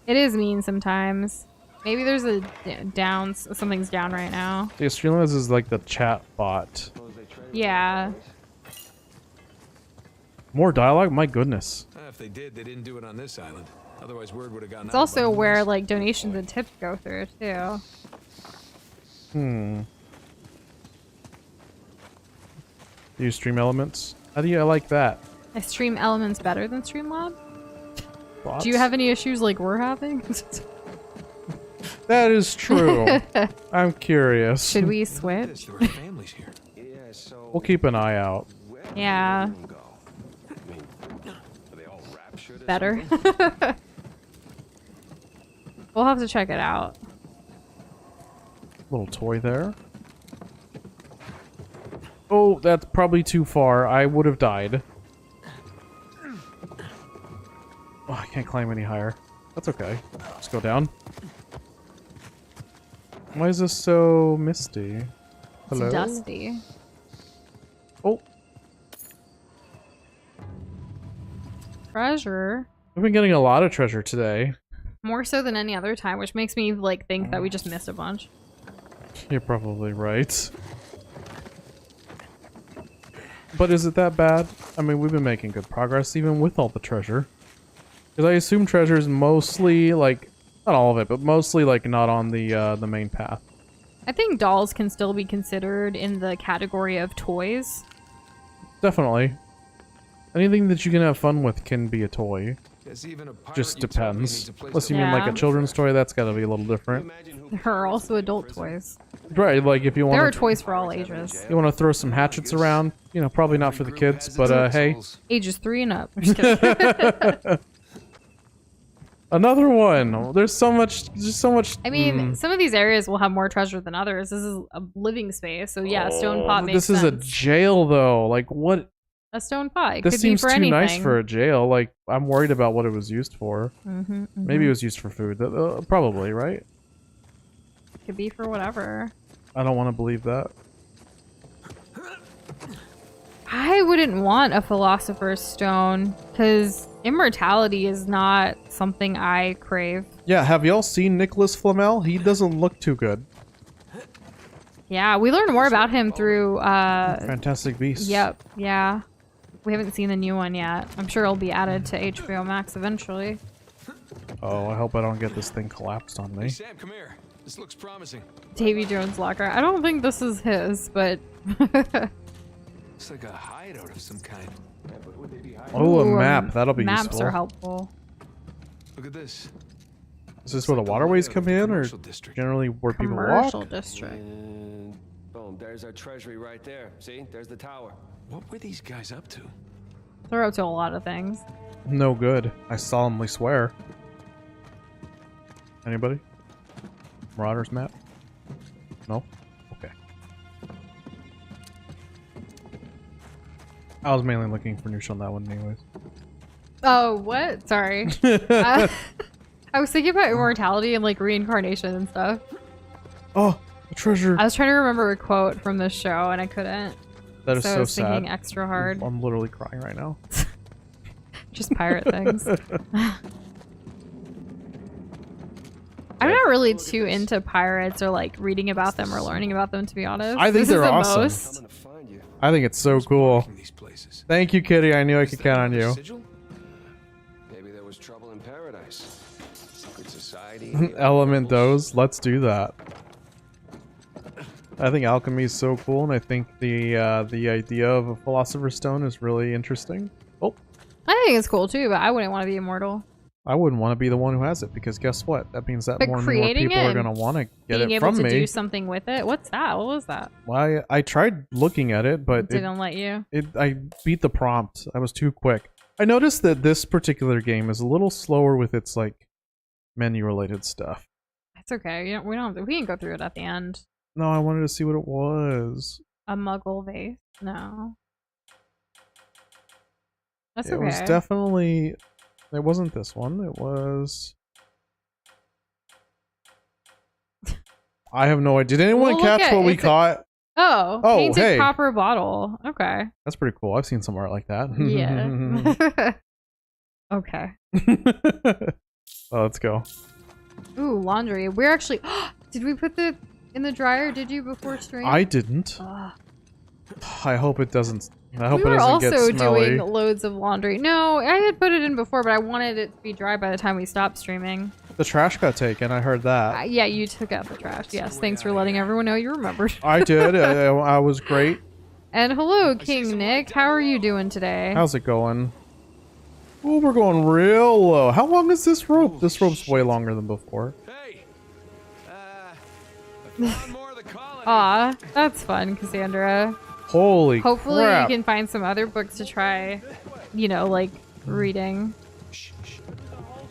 It is mean sometimes. Maybe there's a down, something's down right now. Yeah, Streamlabs is like the chat bot. Yeah. More dialogue? My goodness. If they did, they didn't do it on this island. Otherwise, word would have gotten It's out. also where, like, donations and tips go through, too. Do you stream elements? How do you like that? I stream elements better than Streamlab? Bots? Do you have any issues like we're having? That is true. I'm curious. Should we switch? There were families here. Yeah, so We'll keep an eye out. where Yeah. did everyone go? I mean, are they all raptured or Better. something? We'll have to check it out. Little toy there. Oh, that's probably too far. I would have died. Oh, I can't climb any higher. That's okay. Just go down. Why is this so misty? Hello? It's dusty. Oh, Treasure. we've been getting a lot of treasure today. More so than any other time, which makes me, like, think that we just missed a bunch. You're probably right. But is it that bad? I mean, we've been making good progress even with all the treasure. Because I assume treasure is mostly, like, not all of it, but mostly, like, not on the main path. I think dolls can still be considered in the category of toys. Definitely. Anything that you can have fun with can be a toy. Guess even a pirate Just utopia depends. needs a place Unless to you mean like Yeah. a children's toy, that's gotta be a little different. imagine who There are also adult toys. Right, like if you There are want toys for all ages. you want to throw some hatchets around, you know, probably not for the group kids, has but its hey, assholes. Ages 3 and up. I'm just kidding. another one. There's so much, just so much. I mean, some of these areas will have more treasure than others. This is a living space, so yeah, stone pot makes this is a sense. jail though. Like what? A stone pot. It This could be seems for too anything. nice for a jail. Like I'm worried about what it was used for. Mm-hmm, Maybe it was used for food. Probably, right? Could be for whatever. I don't want to believe that. I wouldn't want a philosopher's stone because immortality is not something I crave. Yeah, have y'all seen Nicholas Flamel? He doesn't look too good. Yeah, we learned more about him through. Fantastic Beasts. Yep. Yeah. We haven't seen the new one yet. I'm sure it'll be added to HBO Max eventually. Oh, I hope I don't get this thing collapsed on Hey me. Sam, come here. This looks promising. Davy Jones' locker. I don't think this is his, but. Looks like a hideout of some kind. Yeah, but would they be hiding? Oh, a Ooh, map. That'll be maps useful. are helpful. Look at this. Is this where the waterways come in, or Commercial district. generally where people Commercial walk? district. And boom, there's our treasury right there. See, there's the tower. What were these guys up to? They're up to a lot of things. No good. I solemnly swear. Anybody? Marauders map? No? Okay. I was mainly looking for Noosh on that one anyways. Oh, what? Sorry. I was thinking about immortality and like reincarnation and stuff. Oh, a treasure! I was trying to remember a quote from this show and I couldn't. That is I so was thinking sad. extra hard. I'm literally crying right now. Just pirate things. I'm not really too into pirates or like reading about them or learning about them, to be honest. I think This is they're the awesome. most. I'm gonna find you. I think it's so cool. Marking these places. Thank you, Kitty. I knew I could count on you. Sigil? Maybe there was trouble in paradise. Secret society. Element those. Let's do that. I think alchemy is so cool, and I think the idea of a philosopher's stone is really interesting. Oh, I think it's cool too, but I wouldn't want to be immortal. I wouldn't want to be the one who has it, because guess what? That means that But more and more creating people it are and gonna want to get Being it able from to me. do something with it. What's that? What was that? Well, I tried looking at it, but Didn't let you. I beat the prompt. I was too quick. I noticed that this particular game is a little slower with its like menu related stuff. It's okay. We don't. We can go through it at the end. No, I wanted to see what it was. A muggle vase? No. That's It okay. was definitely. It wasn't this one. It was. I have no idea. Did anyone Well, look catch at- what we it's a- caught? Oh, Oh, painted hey. copper bottle. Okay. That's pretty cool. I've seen some art like that. Yeah. Okay. Oh, let's go. Ooh, laundry. We're actually. Did we put the in the dryer? Did you before stream? I didn't. Ugh. I hope it doesn't. I hope We it were doesn't get also smelly. doing loads of laundry. No, I had put it in before, but I wanted it to be dry by the time we stopped streaming. The trash got taken. I heard that. Yeah, you took out the trash. Yes, thanks for letting everyone know you remembered. I did. I was great. And hello, King Nick. How are you doing today? How's it going? Oh, we're going real low. How long is this rope? This rope's way longer than before. Hey! I found more of the colony. Aw, that's fun, Cassandra. Holy Hopefully crap. you can find some other books to try, you know, like reading.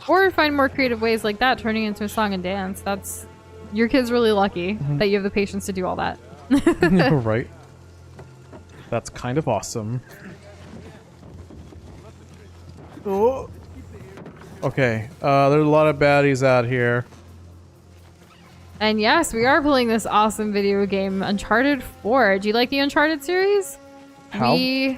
Or find more creative ways like that, turning into a song and dance. That's... Your kid's really lucky that you have the patience to do all that. Right. That's kind of awesome. Oh. Okay, there's a lot of baddies out here. And yes, we are playing this awesome video game, Uncharted 4. Do you like the Uncharted series? How? We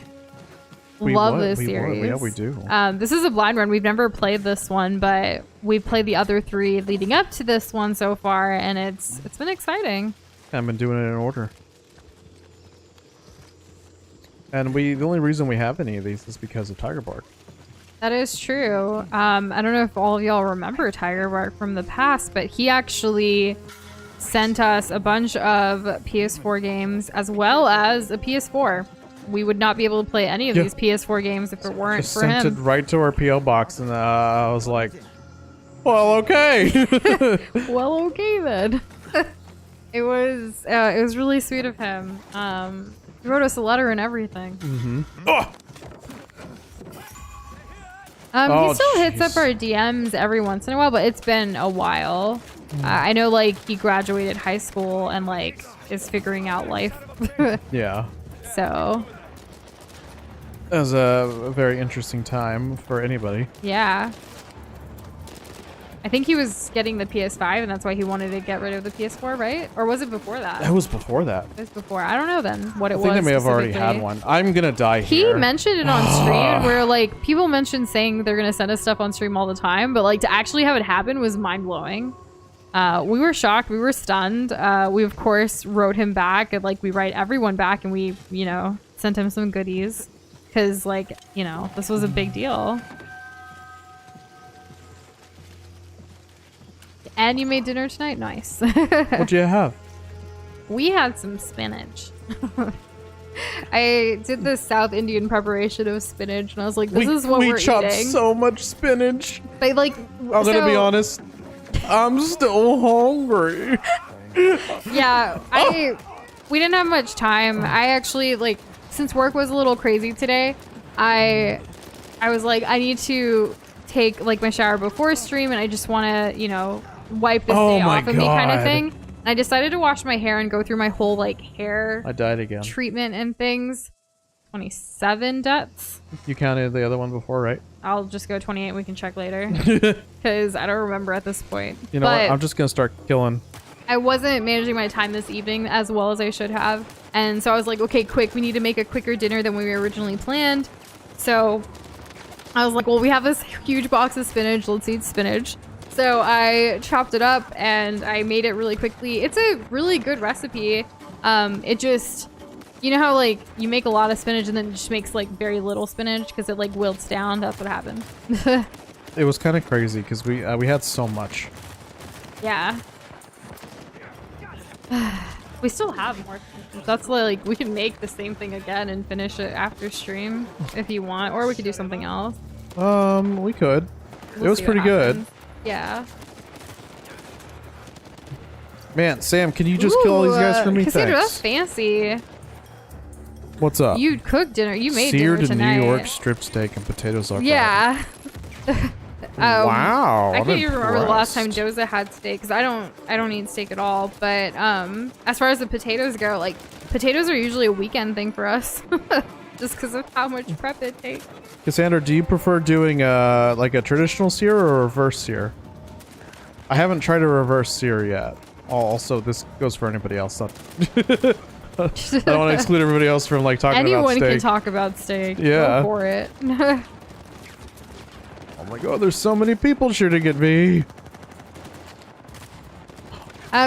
We love what? this We what? series. Yeah, we do. This is a blind run. We've never played this one, but we've played the other three leading up to this one so far, and it's been exciting. I've been doing it in order. And the only reason we have any of these is because of Tiger Bark. That is true. I don't know if all of y'all remember Tiger Bark from the past, but he actually sent us a bunch of PS4 games as well as a PS4 we would not be able to play any of Yeah. these PS4 games if it weren't Just for sent him. it right to our PO box, and I was like, "Well, okay." Well, okay then. It was really sweet of him. He wrote us a letter and everything. Oh, He Oh, still hits up jeez. our DMs every once in a while, but it's been a while. I know, like, he graduated high school and, like, is figuring out life. yeah. So, That was a very interesting time for anybody. yeah. I think he was getting the PS5, and that's why he wanted to get rid of the PS4, right? Or was it before that? That was before that. It was before. I don't know then what it I was. think they may have already had specifically. one. I'm gonna die He here. mentioned it on stream where like people mentioned saying they're gonna send us stuff on stream all the time, but like to actually have it happen was mind blowing. We were shocked, we were stunned. We of course wrote him back, and like we write everyone back, and we, you know, sent him some goodies because like, you know, this was a big deal. And you made dinner tonight? Nice. What'd you have? We had some spinach. I did the South Indian preparation of spinach, and I was like, "This is what we we're chopped eating." so much spinach. But like, I'm gonna be honest. I'm still hungry. Yeah, we didn't have much time. I actually like, since work was a little crazy today, I was like, I need to take like my shower before stream, and I just want to, you know, wipe this Oh day my off of me kind of God. thing. And I decided to wash my hair and go through my whole like hair I died again. treatment and things. 27 deaths. You counted the other one before, right? I'll just go 28 and we can check later. Because I don't remember at this point. You know But what? I'm just gonna start killing. I wasn't managing my time this evening as well as I should have. And so I was like, okay, quick, we need to make a quicker dinner than we originally planned. So I was like, well, we have this huge box of spinach. Let's eat spinach. So I chopped it up and I made it really quickly. It's a really good recipe. It just, you know how like you make a lot of spinach and then it just makes like very little spinach because it like wilts down. That's what happened. It was kind of crazy because we had so much. Yeah. We still have more. That's like we can make the same thing again and finish it after stream if you want, or we could do something else. We could. We'll It was see what pretty good. happens. Yeah. Man, Sam, can you just kill all these guys for me? Cassandra, that's Thanks. fancy. What's up? You cooked dinner. You made Seared dinner tonight. New York strip steak and potatoes au gratin. Yeah. Wow. I I'm can't even remember the last time impressed. Joza had steak because I don't eat steak at all. But as far as the potatoes go, like potatoes are usually a weekend thing for us, just because of how much prep it takes. Cassandra, do you prefer doing like a traditional sear or a reverse sear? I haven't tried a reverse sear yet. Also, this goes for anybody else. Not I don't want to exclude everybody else from like talking about Anyone steak. can talk about steak. Yeah. Go for it. Oh my god, there's so many people shooting at me.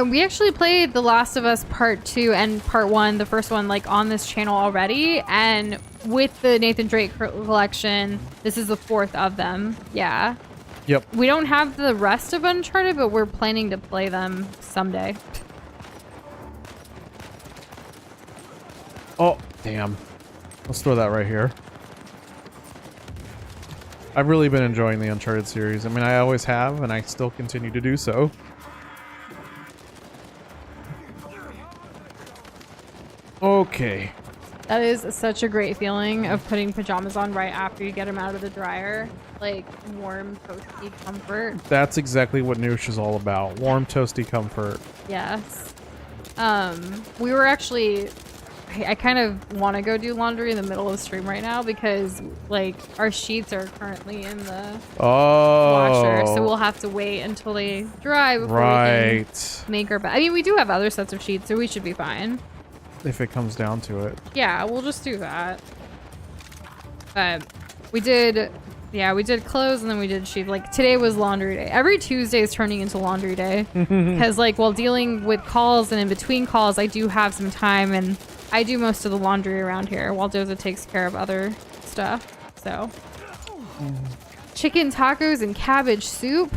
We actually played The Last of Us Part 2 and Part 1, the first one, like on this channel already. And with the Nathan Drake collection, this is the fourth of them. Yeah. Yep. We don't have the rest of Uncharted, but we're planning to play them someday. Oh, damn. Let's throw that right here. I've really been enjoying the Uncharted series. I mean, I always have, and I still continue to do so. Okay. That is such a great feeling of putting pajamas on right after you get them out of the dryer. Like warm, toasty comfort. That's exactly what Noosh is all about. Warm, toasty comfort. Yes. We were actually... I kind of want to go do laundry in the middle of the stream right now because, like, our sheets are currently in the washer. So we'll have to wait until they dry before we Right. can make our bed. I mean, we do have other sets of sheets, so we should be fine. If it comes down to it. Yeah, we'll just do that. We did clothes and then we did sheets. Like today was laundry day. Every Tuesday is turning into laundry day because like while dealing with calls and in between calls, I do have some time and I do most of the laundry around here while Doza takes care of other stuff. So chicken tacos and cabbage soup.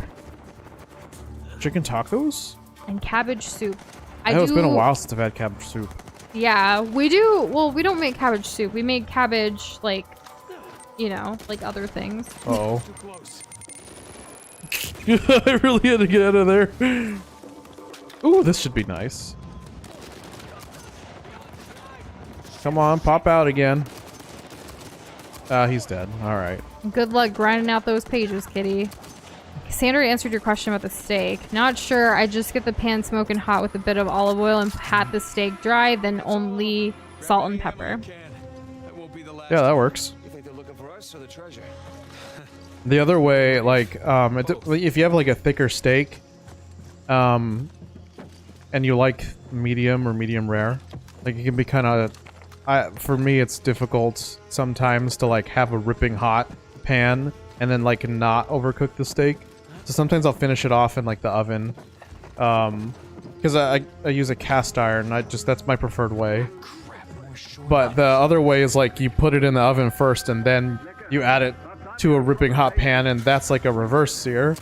Chicken tacos? And cabbage soup. I know it's been a while since I've had cabbage soup. Yeah, we do. Well, we don't make cabbage soup. We make cabbage, like, you know, like other things. Uh-oh. I really had to get out of there. Ooh, this should be nice. Come on, pop out again. He's dead. All right. Good luck grinding out those pages, kitty. Sandra answered your question about the steak. Not sure. I just get the pan smoking hot with a bit of olive oil and pat the steak dry, then only salt and pepper. Yeah, that works. You think they're looking for us or the treasure? The other way, like, if you have like a thicker steak, and you like medium or medium rare, like it can be kind of, for me, it's difficult sometimes to like have a ripping hot pan and then like not overcook the steak. So sometimes I'll finish it off in like the oven, because I use a cast iron. That's my preferred way. But the other way is like you put it in the oven first and then you add it to a ripping hot pan, and that's like a reverse sear.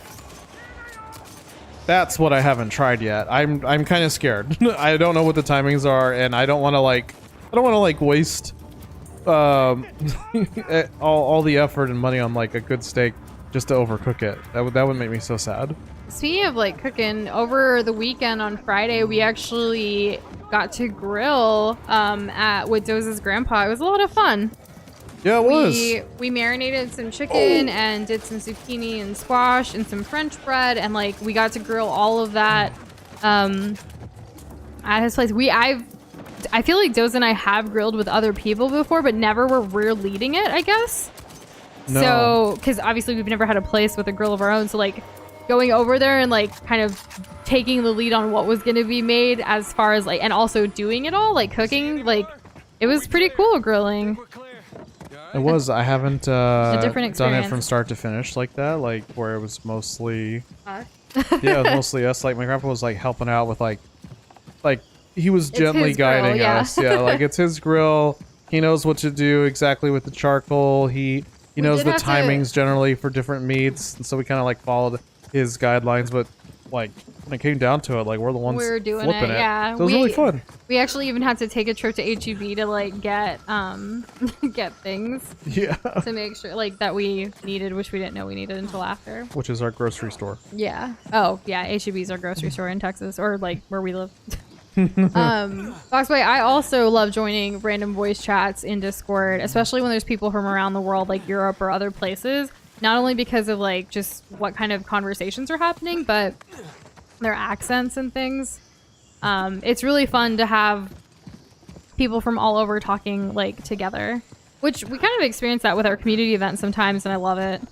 That's what I haven't tried yet. I'm kind of scared. I don't know what the timings are, and I don't want to like waste all the effort and money on like a good steak just to overcook it. That would make me so sad. Speaking of like cooking, over the weekend on Friday, we actually got to grill with Doza's grandpa. It was a lot of fun. Yeah, it was. We marinated some chicken and did some zucchini and squash and some French bread, and like we got to grill all of that at his place. I feel like Doza and I have grilled with other people before, but never were we're leading it, I guess. No. So, because obviously we've never had a place with a grill of our own, so like going over there and like kind of taking the lead on what was going to be made as far as like, and also doing it all, like cooking, like it was pretty cool grilling. It was. I haven't a different done it experience. from start to finish like that, like where it was mostly yeah, it was mostly us. Like my grandpa was like helping out with like he was gently his grill, guiding yeah. us. Yeah, like it's his grill. He knows what to do exactly with the charcoal. He knows the timings generally for different meats, and so we kind of like followed his guidelines. But like when it came down to it, like we're the ones doing flipping it. Yeah, So it was really fun. We actually even had to take a trip to HEB to like get get things Yeah, to make sure like that we needed, which we didn't know we needed until after. which is our grocery store. Yeah. Oh, yeah. HEB is our grocery store in Texas, or like where we live. Foxboy, I also love joining random voice chats in Discord, especially when there's people from around the world, like Europe or other places. Not only because of like just what kind of conversations are happening, but their accents and things. It's really fun to have people from all over talking like together, which we kind of experience that with our community events sometimes, and I love it.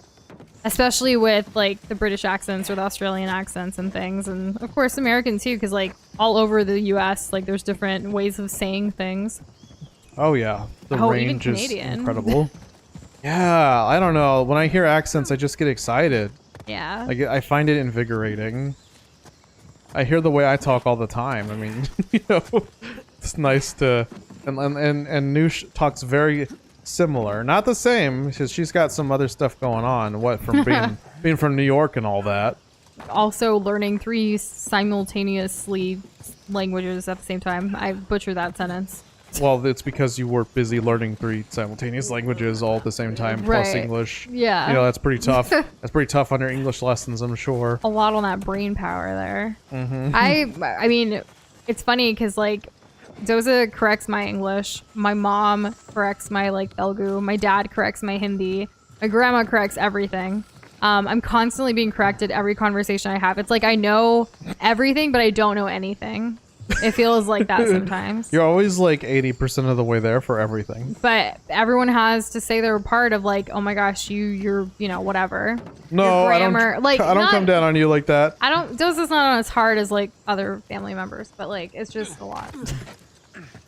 Especially with like the British accents or the Australian accents and things, and of course American too, because like all over the US, like there's different ways of saying things. Oh yeah, the even range is Canadian. incredible. Yeah, I don't know. When I hear accents, I just get excited. Yeah. Like I find it invigorating. I hear the way I talk all the time. I mean, you know, it's nice to, and Noosh talks very similar, not the same, because she's got some other stuff going on. What from being from New York and all that. Also learning 3 simultaneously languages at the same time. I butchered that sentence. Well, it's because you were busy learning 3 simultaneous languages all at the same time, plus Right. English. Yeah. You know, that's pretty tough. That's pretty tough on your English lessons, I'm sure. A lot on that brain power there. I mean, it's funny because like Doza corrects my English, my mom corrects my like Telugu, my dad corrects my Hindi, my grandma corrects everything. I'm constantly being corrected every conversation I have. It's like I know everything, but I don't know anything. It feels like that sometimes. You're always like 80% of the way there for everything. But everyone has to say their part of like, oh my gosh, you're you know, whatever. No, Your grammar, I don't come down on you like that. Doza's not as hard as like other family members, but like it's just a lot.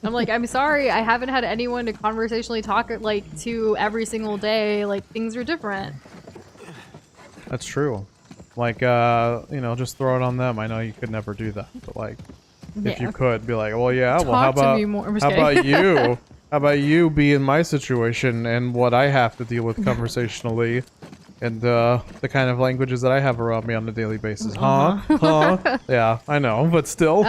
I'm like, I'm sorry, I haven't had anyone to conversationally talk like to every single day. Like things are different. That's true. Like, you know, just throw it on them. I know you could never do that, but like, if you could, be like, well, yeah, well, how Talk to me more. I'm just how kidding. about you? How about you be in my situation and what I have to deal with conversationally, and the kind of languages that I have around me on a daily basis? Huh? Huh? Yeah, I know, but still.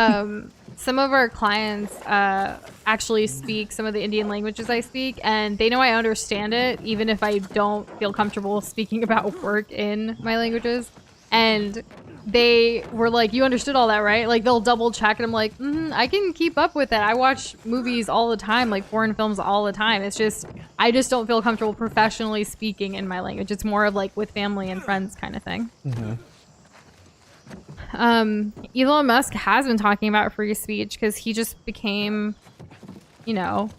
some of our clients actually speak some of the Indian languages I speak, and they know I understand it, even if I don't feel comfortable speaking about work in my languages. And they were like, you understood all that, right? Like, they'll double check, and I'm like, I can keep up with it. I watch movies all the time, like foreign films all the time. It's just, I just don't feel comfortable professionally speaking in my language. It's more of like with family and friends kind of thing. Elon Musk has been talking about free speech because he just became, you know,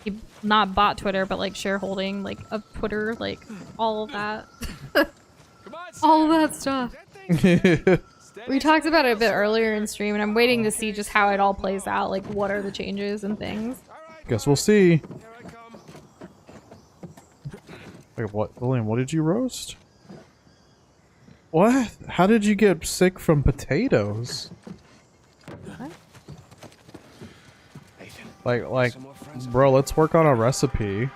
he not bought Twitter, but like shareholding, like of Twitter, like all of that. All of that stuff. We talked about it a bit earlier in stream, and I'm waiting to see just how it all plays out. Like, what are the changes and things? Guess we'll see. Wait, what? William, what did you roast? What? How did you get sick from potatoes? What? Like, bro, let's work on a recipe.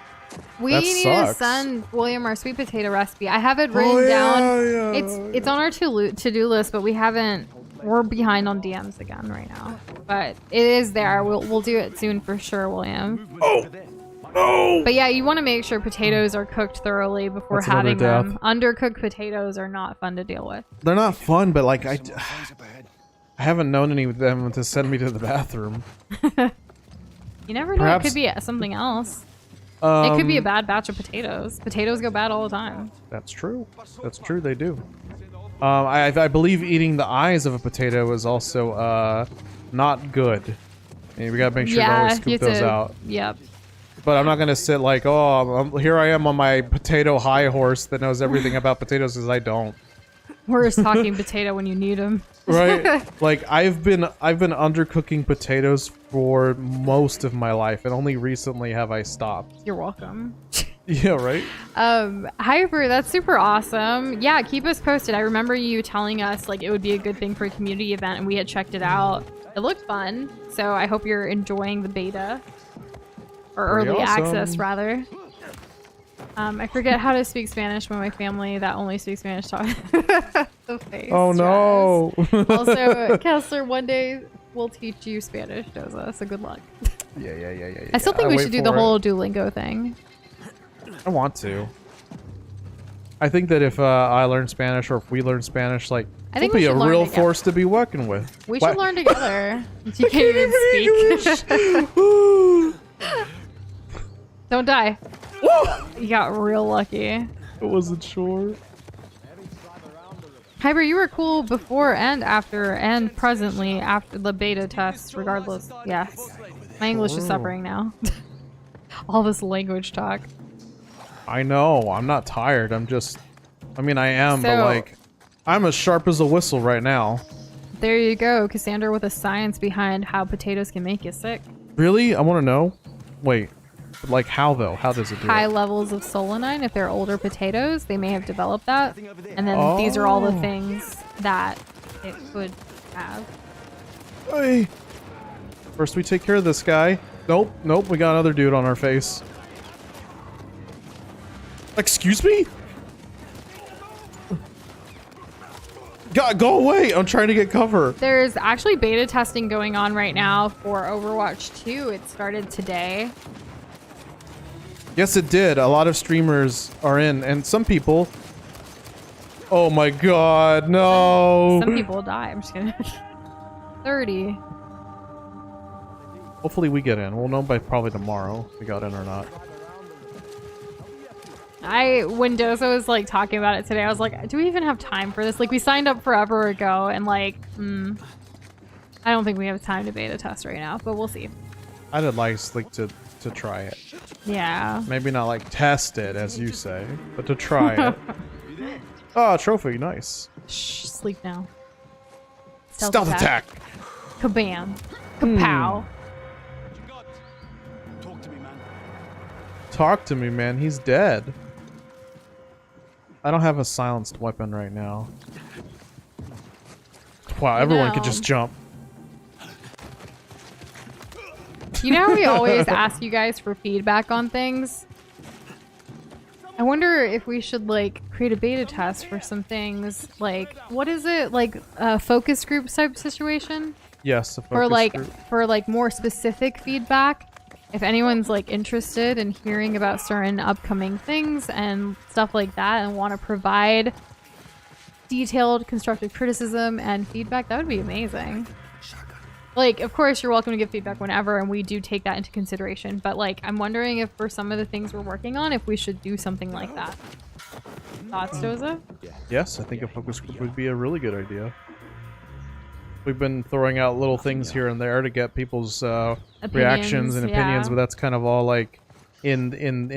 We That need sucks. to send William our sweet potato recipe. I have it written down. Yeah. It's on our to-do list, but we haven't. We're behind on DMs again right now. But it is there. We'll do it soon for sure, William. Oh! No! But yeah, you want to make sure potatoes are cooked thoroughly before That's another having them. death. Undercooked potatoes are not fun to deal with. They're not fun, but like, I haven't known any of them to send me to the bathroom. You never know. Perhaps- It could be something else. It could be a bad batch of potatoes. Potatoes go bad all the time. That's true. That's true, they do. I believe eating the eyes of a potato is also not good. And we gotta make sure to always scoop those out. Yep. But I'm not gonna sit like, oh, here I am on my potato high horse that knows everything about potatoes, because I don't. We're just talking potato when you need them. Right? Like, I've been undercooking potatoes for most of my life, and only recently have I stopped. You're welcome. Yeah, right? Hyper, that's super awesome. Yeah, keep us posted. I remember you telling us like it would be a good thing for a community event, and we had checked it out. It looked fun, so I hope you're enjoying the beta. Or Pretty early awesome. access, rather. I forget how to speak Spanish when my family that only speaks Spanish talk. The face. Oh no! Also, Kessler, one day we'll teach you Spanish, Doza, so good luck. Yeah. I still think we wait should do the for it. whole Duolingo thing. I want to. I think that if I learn Spanish, or if we learn Spanish, like, I think it'll we be a should learn real together. force to be working with. We Why- should learn together. You can't even speak. Don't die. You got real lucky. I wasn't sure. Hyper, you were cool before and after and presently after the beta test, regardless. Yes. My English is suffering now. All this language talk. I know. I'm not tired. I'm just. I mean, I am, but So- like, I'm as sharp as a whistle right now. There you go, Cassandra, with the science behind how potatoes can make you sick. Really? I want to know. Wait. Like, how though? How does it do High it? levels of solanine, if they're older potatoes, they may have developed that. And then these are all the Oh. things that it could have. Hey. First, we take care of this guy. Nope. We got another dude on our face. Excuse me? God, go away! I'm trying to get cover. There's actually beta testing going on right now for Overwatch 2. It started today. Yes, it did. A lot of streamers are in, and some people. Oh my god, no! Some people die. I'm just kidding. 30. Hopefully we get in. We'll know by probably tomorrow if we got in or not. When Dozo was like talking about it today, I was like, do we even have time for this? Like, we signed up forever ago, and like, I don't think we have time to beta test right now, but we'll see. I'd like to try it. Yeah. Maybe not like test it, as you say, but to try it. Oh, trophy, nice. Shh, sleep now. Stealth attack. Kabam. Kapow. Talk to me, man. He's dead. I don't have a silenced weapon right now. Wow, everyone could No. just jump. You know how we always ask you guys for feedback on things? I wonder if we should like create a beta test for some things. Like, what is it? Like a focus group type situation? Yes, a for focus like group. more specific feedback. If anyone's like interested in hearing about certain upcoming things and stuff like that and want to provide detailed constructive criticism and feedback, that would be amazing. Like, of course, you're welcome to give feedback whenever, and we do take that into consideration. But, like, I'm wondering if for some of the things we're working on, if we should do something like that. Thoughts, Joseph? Yes, I think a focus group would be a really good idea. We've been throwing out little things here and there to get people's reactions and opinions, yeah. but that's kind of all like in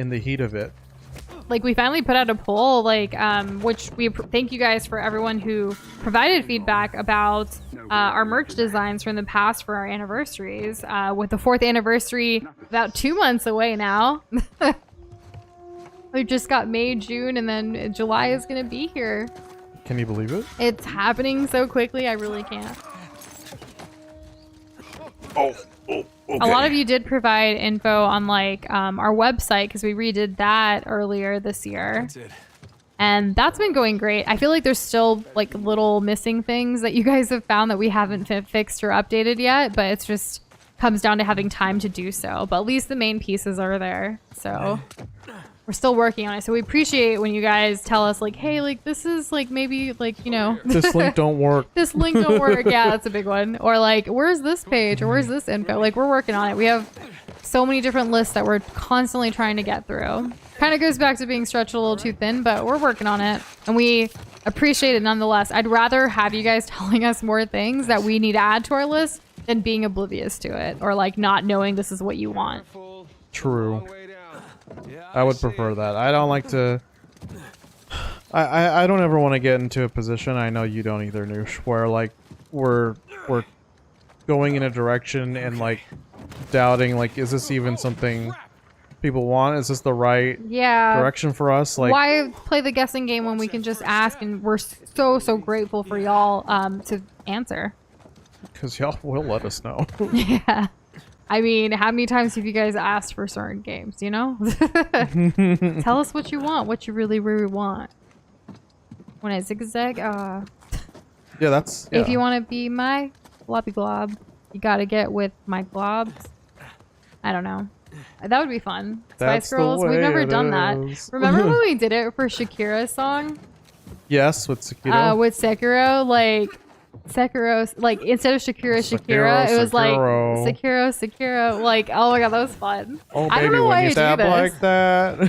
the heat of it. Like, we finally put out a poll, like, which we thank you guys for everyone who provided feedback about our merch designs from the past for our anniversaries. With the 4th anniversary about 2 months away now. We just got May, June, and then July is going to be here. Can you believe it? It's happening so quickly, I really can't. Oh, okay. A lot of you did provide info on like our website because we redid that earlier this year. That's it. And that's been going great. I feel like there's still like little missing things that you guys have found that we haven't fixed or updated yet, but it's just comes down to having time to do so. But at least the main pieces are there. So we're still working on it. So we appreciate when you guys tell us like, hey, like this is like maybe like, you know, This link don't work. this link don't work. Yeah, that's a big one. Or like, where's this page or where's this info? Like we're working on it. We have so many different lists that we're constantly trying to get through. Kind of goes back to being stretched a little too thin, but we're working on it and we appreciate it nonetheless. I'd rather have you guys telling us more things that we need to add to our list than being oblivious to it or like not knowing this is what you want. True. I would prefer that. I don't like to... I don't ever want to get into a position, I know you don't either, Noosh, where like we're going in a direction and like doubting like, is this even something people want? Is this the right direction for us? Like, why play the guessing game when we can just ask and we're so grateful for y'all to answer. because y'all will let us know. Yeah. I mean, how many times have you guys asked for certain games, you know? Tell us what you want, what you really want. When I zigzag, Yeah, that's... Yeah. if you want to be my globby glob, you gotta get with my globs. I don't know. That would be fun. That's Spice the Girls, we've way never it done that. is. Remember when we did it for Shakira's song? Yes, with Sekiro. With Sekiro, like... Sekiro, like instead of Shakira, it was like Sekiro. Like, oh my god, that was fun. Oh, I don't baby, know why when you I stab do this. like that.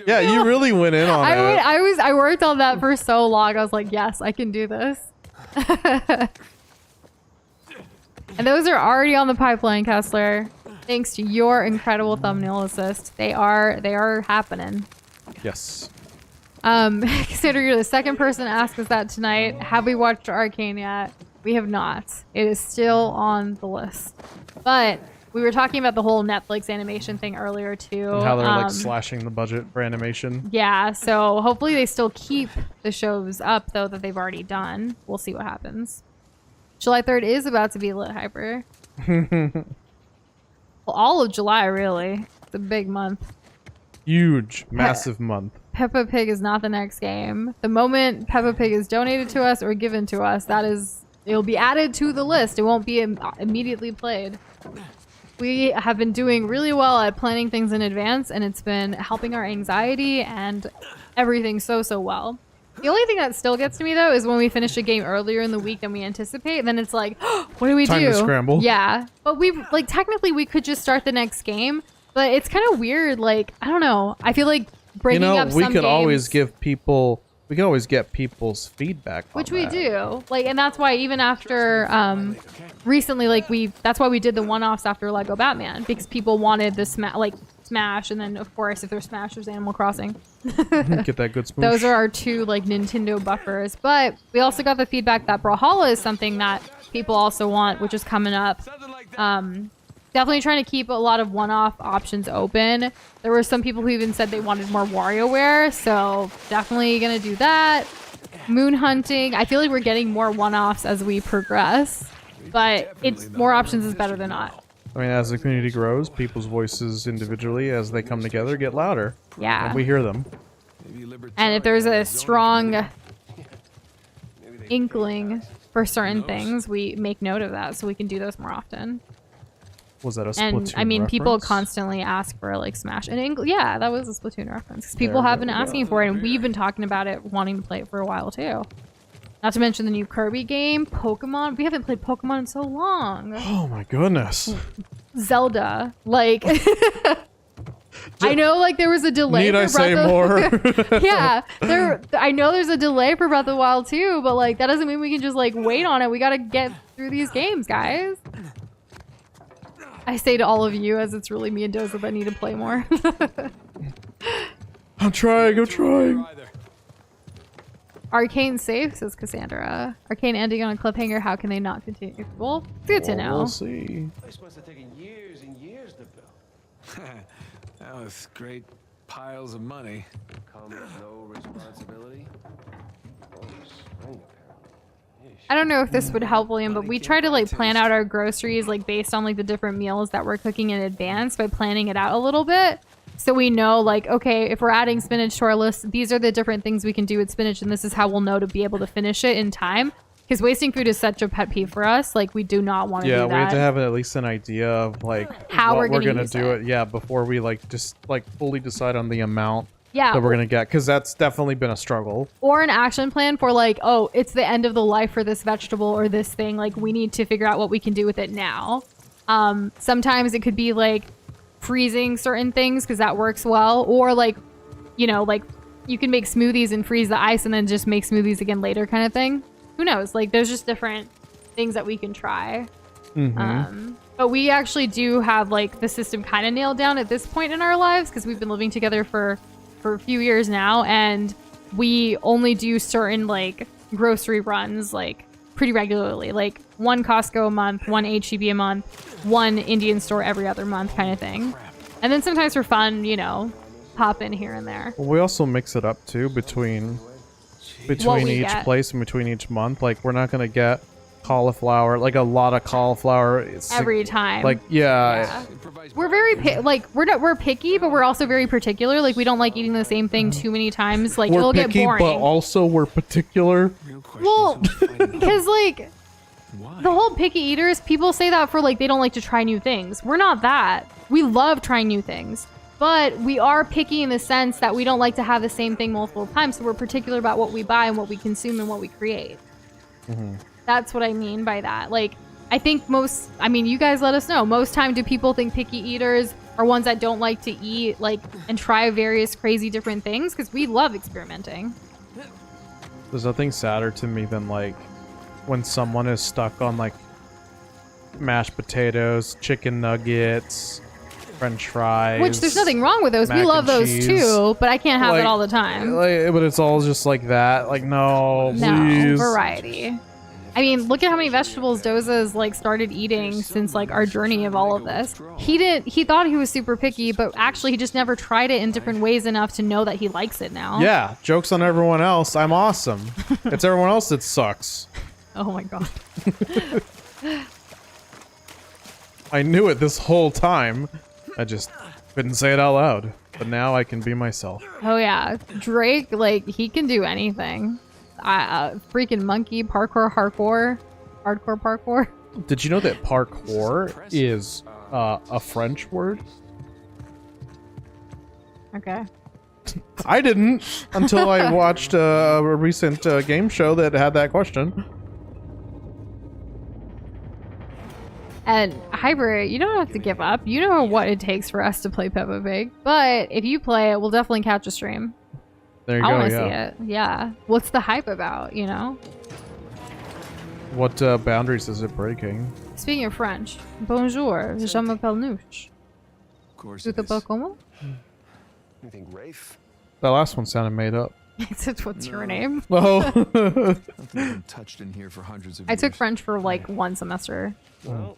Yeah, you really went in on it. I worked on that for so long. I was like, yes, I can do this. And those are already on the pipeline, Kessler. Thanks to your incredible thumbnail assist. They are happening. Yes. Consider you're the second person to ask us that tonight. Have we watched Arcane yet? We have not. It is still on the list. But we were talking about the whole Netflix animation thing earlier too. And how they're like slashing the budget for animation. Yeah, so hopefully they still keep the shows up though that they've already done. We'll see what happens. July 3rd is about to be lit hyper. Well, all of July really. It's a big month. Huge, massive month. Peppa Pig is not the next game. The moment Peppa Pig is donated to us or given to us, it'll be added to the list. It won't be immediately played. We have been doing really well at planning things in advance, and it's been helping our anxiety and everything so well. The only thing that still gets to me though is when we finish a game earlier in the week than we anticipate, and then it's like, what do we do? Time to scramble. Yeah, but technically we could just start the next game, but it's kind of weird. Like, I don't know. I feel like breaking up some we could always games, give people, we can always get people's feedback on which we that. do. Like, and that's why even after recently, like that's why we did the one-offs after Lego Batman, because people wanted the Smash, and then of course if there's Smash, there's Animal Crossing. Get that good smoosh. Those are our two like Nintendo buffers. But we also got the feedback that Brawlhalla is something that people also want, which is coming up. Definitely trying to keep a lot of one-off options open. There were some people who even said they wanted more WarioWare, so definitely gonna do that. Moon hunting. I feel like we're getting more one-offs as we progress, but it's more options is better than not. I mean, as the community grows, people's voices individually, as they come together, get louder. Yeah. And we hear them. And if there's a strong inkling for certain things, we make note of that so we can do those more often. Was that a Splatoon And I mean, people reference? constantly ask for like Smash and yeah, that was a Splatoon reference because people There have we been asking for it, and we've been talking about it, wanting to play it for a while too. Not to mention the new Kirby game, Pokemon. We haven't played Pokemon in so long. Oh my goodness. Zelda, like. I know, like there was a delay. Need for I say more? Yeah, I know there's a delay for Breath of the Wild too, but like that doesn't mean we can just like wait on it. We gotta get through these games, guys. I say to all of you, as it's really me and Doza that need to play more. I'm trying. Arcane safe, says Cassandra. Arcane ending on a cliffhanger. How can they not continue? Well, it's good to know. We'll see. This must have taken years and years to build. Now with great piles of money. Come with no responsibility. Oh, spring apparel. I don't know if this would help William, but we try to like plan out our groceries like based on like the different meals that we're cooking in advance by planning it out a little bit. So we know like, okay, if we're adding spinach to our list, these are the different things we can do with spinach, and this is how we'll know to be able to finish it in time. Because wasting food is such a pet peeve for us. Like we do not want to do that. Yeah, we have to have at least an idea of like how what we're gonna do use it. Yeah, before we like just like fully decide on the amount Yeah. that we're gonna get, because that's definitely been a struggle. Or an action plan for like, oh, it's the end of the life for this vegetable or this thing. Like we need to figure out what we can do with it now. Sometimes it could be like freezing certain things because that works well. Or like, you know, like you can make smoothies and freeze the ice and then just make smoothies again later kind of thing. Who knows? Like there's just different things that we can try. But we actually do have like the system kind of nailed down at this point in our lives because we've been living together for a few years now, and we only do certain like grocery runs like pretty regularly, like one Costco a month, one HEB a month, one Indian store every other month kind of thing. And then sometimes for fun, you know, pop in here and there. Well, we also mix it up too between each get. place and between each month. Like we're not gonna get cauliflower, like a lot of cauliflower Every time. Like yeah. We're very we're picky, but we're also very particular. Like we don't like eating the same thing too many times. Like We're it'll picky, get boring. but also we're particular. Real question Well, is who's fighting because like why? the whole picky eaters, people say that for like they don't like to try new things. We're not that. We love trying new things. But we are picky in the sense that we don't like to have the same thing multiple times. So we're particular about what we buy and what we consume and what we create. That's what I mean by that. Like, I think you guys let us know. Most time do people think picky eaters are ones that don't like to eat, like, and try various crazy different things? Because we love experimenting. There's nothing sadder to me than like when someone is stuck on like mashed potatoes, chicken nuggets, French fries. Which there's nothing wrong with those. We mac love and those cheese. too, but I can't have Like- it all the time. But it's all just like that. Like no, No, please. variety. I mean, look at how many vegetables Doza's like started eating since like our journey of all of this. He thought he was super picky, but actually he just never tried it in different ways enough to know that he likes it now. Yeah, joke's on everyone else. I'm awesome. It's everyone else that sucks. Oh my god. I knew it this whole time. I just couldn't say it out loud. But now I can be myself. Oh yeah, Drake, like he can do anything. Freaking monkey hardcore parkour. Did you know that parkour is a French word? Okay. I didn't until I watched a recent game show that had that question. And Hybrid, you don't have to give up. You know what it takes for us to play Peppa Pig. But if you play it, we'll definitely catch a stream. There you I go. want to Yeah. see it. Yeah. What's the hype about, you know? What boundaries is it breaking? Speaking of French, bonjour, je m'appelle Nouche. Of course Tu it t'appelles is. comment? You think Rafe? That last one sounded made up. Except what's your name? Oh. Nothing been touched in here for hundreds of I years. took French for like one semester. Well,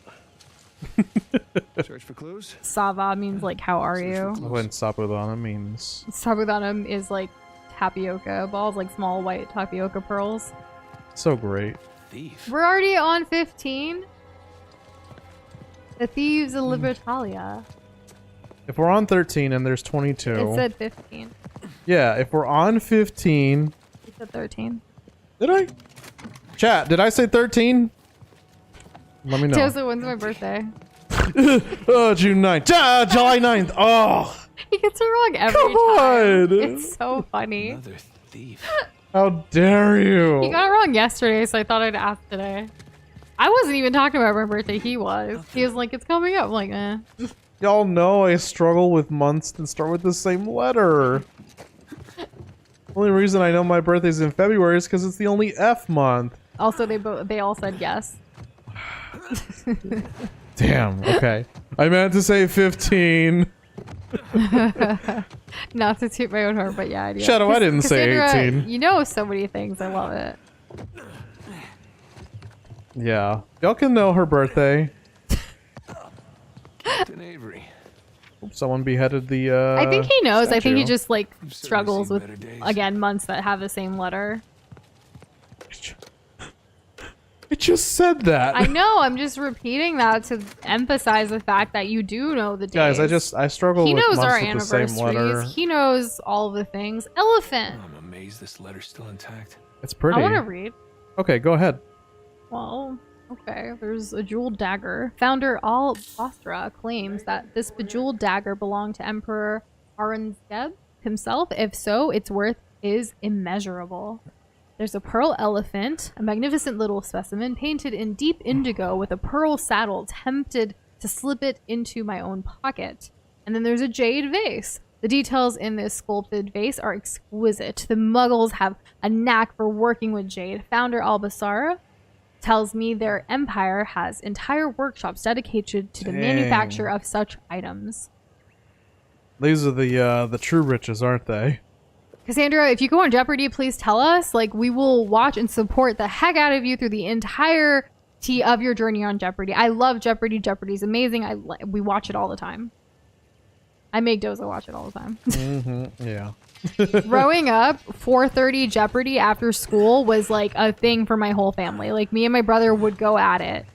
search for clues. Ça va means like how are you? When Sabudana means. Sabudanum is like tapioca balls, like small white tapioca pearls. So great. Thief. We're already on 15. The Thieves of Libertalia. If we're on 13 and there's 22. It said 15. Yeah, if we're on 15. It said 13. Did I? Chat, did I say 13? Let me know. Tosa, when's my birthday? Oh, June 9th. July 9th. Oh, He gets it wrong every come time. on. It's so funny. Another thief. How dare you? He got it wrong yesterday, so I thought I'd ask today. I wasn't even talking about my birthday. He was. He was like, it's coming up. I'm like, eh. Y'all know I struggle with months that start with the same letter. Only reason I know my birthday's in February is because it's the only F month. Also, they all said yes. Damn, okay. I meant to say 15. Not to toot my own horn, but yeah, I do. Shadow, I didn't say Cassandra, 18. You know so many things. I love it. Yeah. Y'all can know her birthday. Captain Avery. Someone beheaded the, I think he knows. I think he statue. just, like, You've certainly struggles seen with, better days. again, months that have the same letter. I just said that. I know. I'm just repeating that to emphasize the fact that you do know the days. Guys, I struggle He with knows months our with the same letter. anniversaries. He knows all of the things. Elephant. I'm amazed this letter's still intact. It's pretty. I want to read. Okay, go ahead. Well, okay. There's a jeweled dagger. Founder Al-Basra claims that this bejeweled dagger belonged to Emperor Aurangzeb himself. If so, its worth is immeasurable. There's a pearl elephant, a magnificent little specimen painted in deep indigo with a pearl saddle, tempted to slip it into my own pocket. And then there's a jade vase. The details in this sculpted vase are exquisite. The Muggles have a knack for working with jade. Founder Al-Basra tells me their empire has entire workshops dedicated to the manufacture of such items. These are the true riches, aren't they? Cassandra, if you go on Jeopardy, please tell us. Like, we will watch and support the heck out of you through the entirety of your journey on Jeopardy. I love Jeopardy. Jeopardy's amazing. We watch it all the time. I make Doza watch it all the time. Yeah. Growing up, 4:30 Jeopardy after school was like a thing for my whole family. Like, me and my brother would go at it.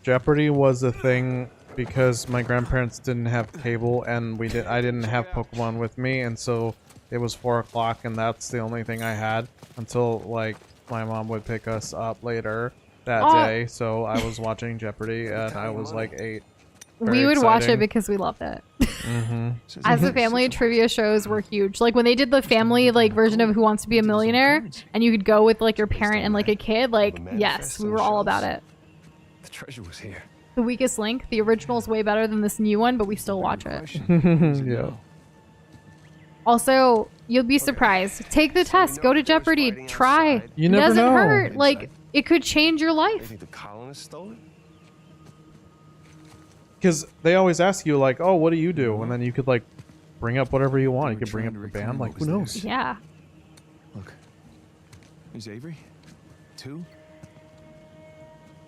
Jeopardy was a thing because my grandparents didn't have cable and I didn't have Pokemon with me, and so it was 4 o'clock and that's the only thing I had until like my mom would pick us up later that day. So I was watching Jeopardy and I was like 8. We would watch it exciting. because we loved it. As a family, trivia shows were huge. Like when they did the family like version of Who Wants to Be a Millionaire, and you could go with like your parent and like a kid. Like, yes, we were all about it. The treasure was here. The Weakest Link, the original is way better than this new one, but we still watch it. Yeah. Also, you'll be surprised. Take the test. Go to Jeopardy. Try. You It never doesn't know. hurt. Like, it could change your You life. think the colonists stole it? Because they always ask you like, oh, what do you do? And then you could like bring up whatever you want. You could bring up the band. Like, who knows? Yeah. Look, there's Avery. 2.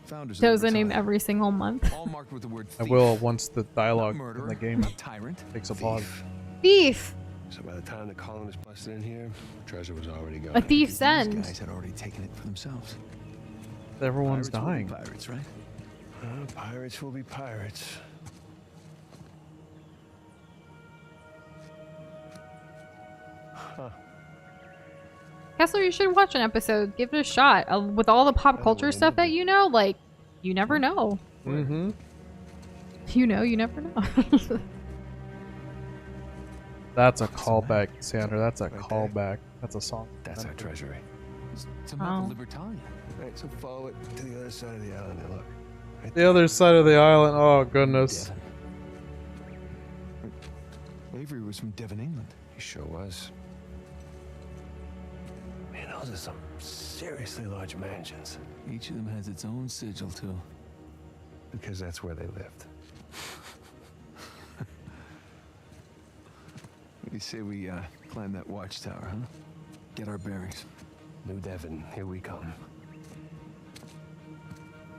Founders. Those are named every single month. All marked with the word I thief. will once the Not dialogue murderer, in the game not tyrant. takes a pause. Thief. So by the time the colonists busted in here, treasure was already gone. A thief's end. Guys had already taken it for themselves. Everyone's Pirates will be dying. Pirates, right? Pirates will be pirates. Kessler, you should watch an episode. Give it a shot. With all the pop culture stuff that you know, like, you never know. Mm-hmm. You know, you never know. That's a callback, Sandra. That's a callback. That's a song. That's our treasury. It's a map Oh. of Libertalia. Right, so follow it to the other side of the island and look. Right The other side of the island. Oh, goodness. Devon. Avery was from Devon, England. He sure was. Man, those are some seriously large mansions. Each of them has its own sigil, too. Because that's where they lived. What do you say we climb that watchtower, huh? Get our bearings. New Devon, here we come.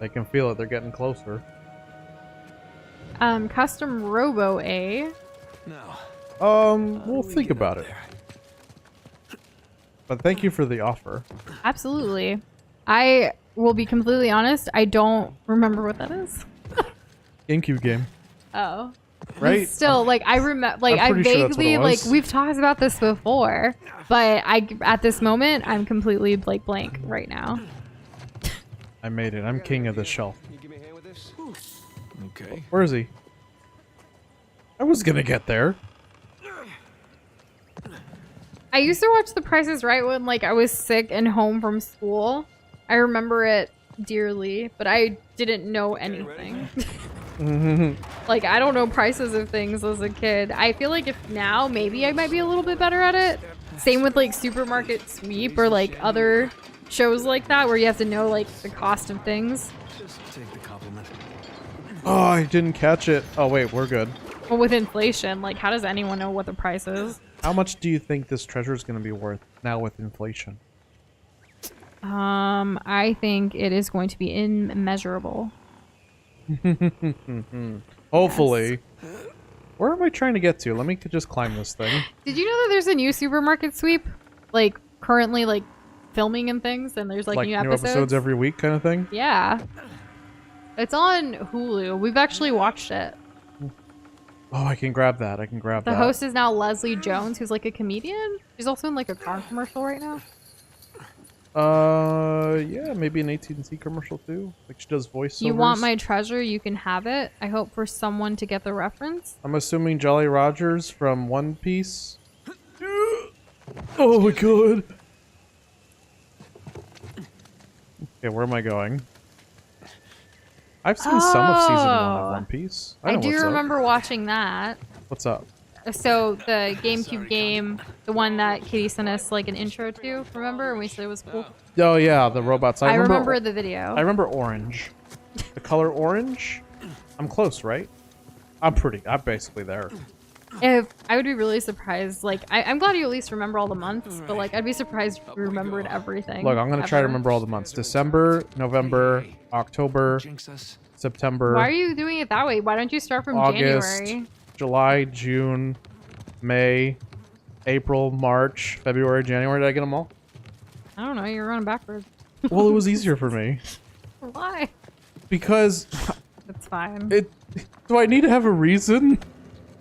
They can feel it. They're getting closer. Custom Robo A. Now, We'll think about it. But thank you for the offer. Absolutely. I will be completely honest. I don't remember what that is. GameCube game, Oh. right? Still, like, I remember, like, I'm I pretty sure that's what vaguely, it like, was. we've talked about this before, but at this moment, I'm completely, like, blank right now. I made it. I'm king of the shelf. Can you give me a hand with this? Okay. Where is he? I was gonna get there. I used to watch The Price is Right when like I was sick and home from school. I remember it dearly, but I didn't know anything. Like, I don't know prices of things as a kid. I feel like if now, maybe I might be a little bit better at it. Same with like Supermarket Sweep or like other shows like that where you have to know like the cost of things. Just take the compliment. Oh, I didn't catch it. Oh wait, we're good. But with inflation, like how does anyone know what the price is? How much do you think this treasure is going to be worth now with inflation? I think it is going to be immeasurable. Hopefully. Where am I trying to get to? Let me just climb this thing. Did you know that there's a new Supermarket Sweep? Like, currently, like, filming and things, and there's, like new episodes? Every week kind of thing? Yeah. It's on Hulu. We've actually watched it. Oh, I can grab that. I can grab that. The host is now Leslie Jones, who's, like, a comedian. She's also in, like, a car commercial right now. Yeah, maybe an AT&T commercial too. Like she does voiceovers. You want my treasure, you can have it. I hope for someone to get the reference. I'm assuming Jolly Rogers from One Piece. Oh my god. Okay, where am I going? I've seen some of season 1 of One Piece. I know do what's up. remember watching that. What's up? So the GameCube game, the one that Kitty sent us like an intro to, remember? And we said it was cool. Oh yeah, the robots. I remember the video. I remember orange. The color orange? I'm close, right? I'm basically there. If I would be really surprised, like I'm glad you at least remember all the months, but like I'd be surprised if you remembered everything. Look, I'm gonna try to ever. remember all the months. December, November, October, Jinx us. September. Why are you doing it that way? Why don't you start from August, January? July, June, May, April, March, February, January. Did I get them all? I don't know. You're running backwards. Well, it was easier for me Why? because That's fine. do I need to have a reason?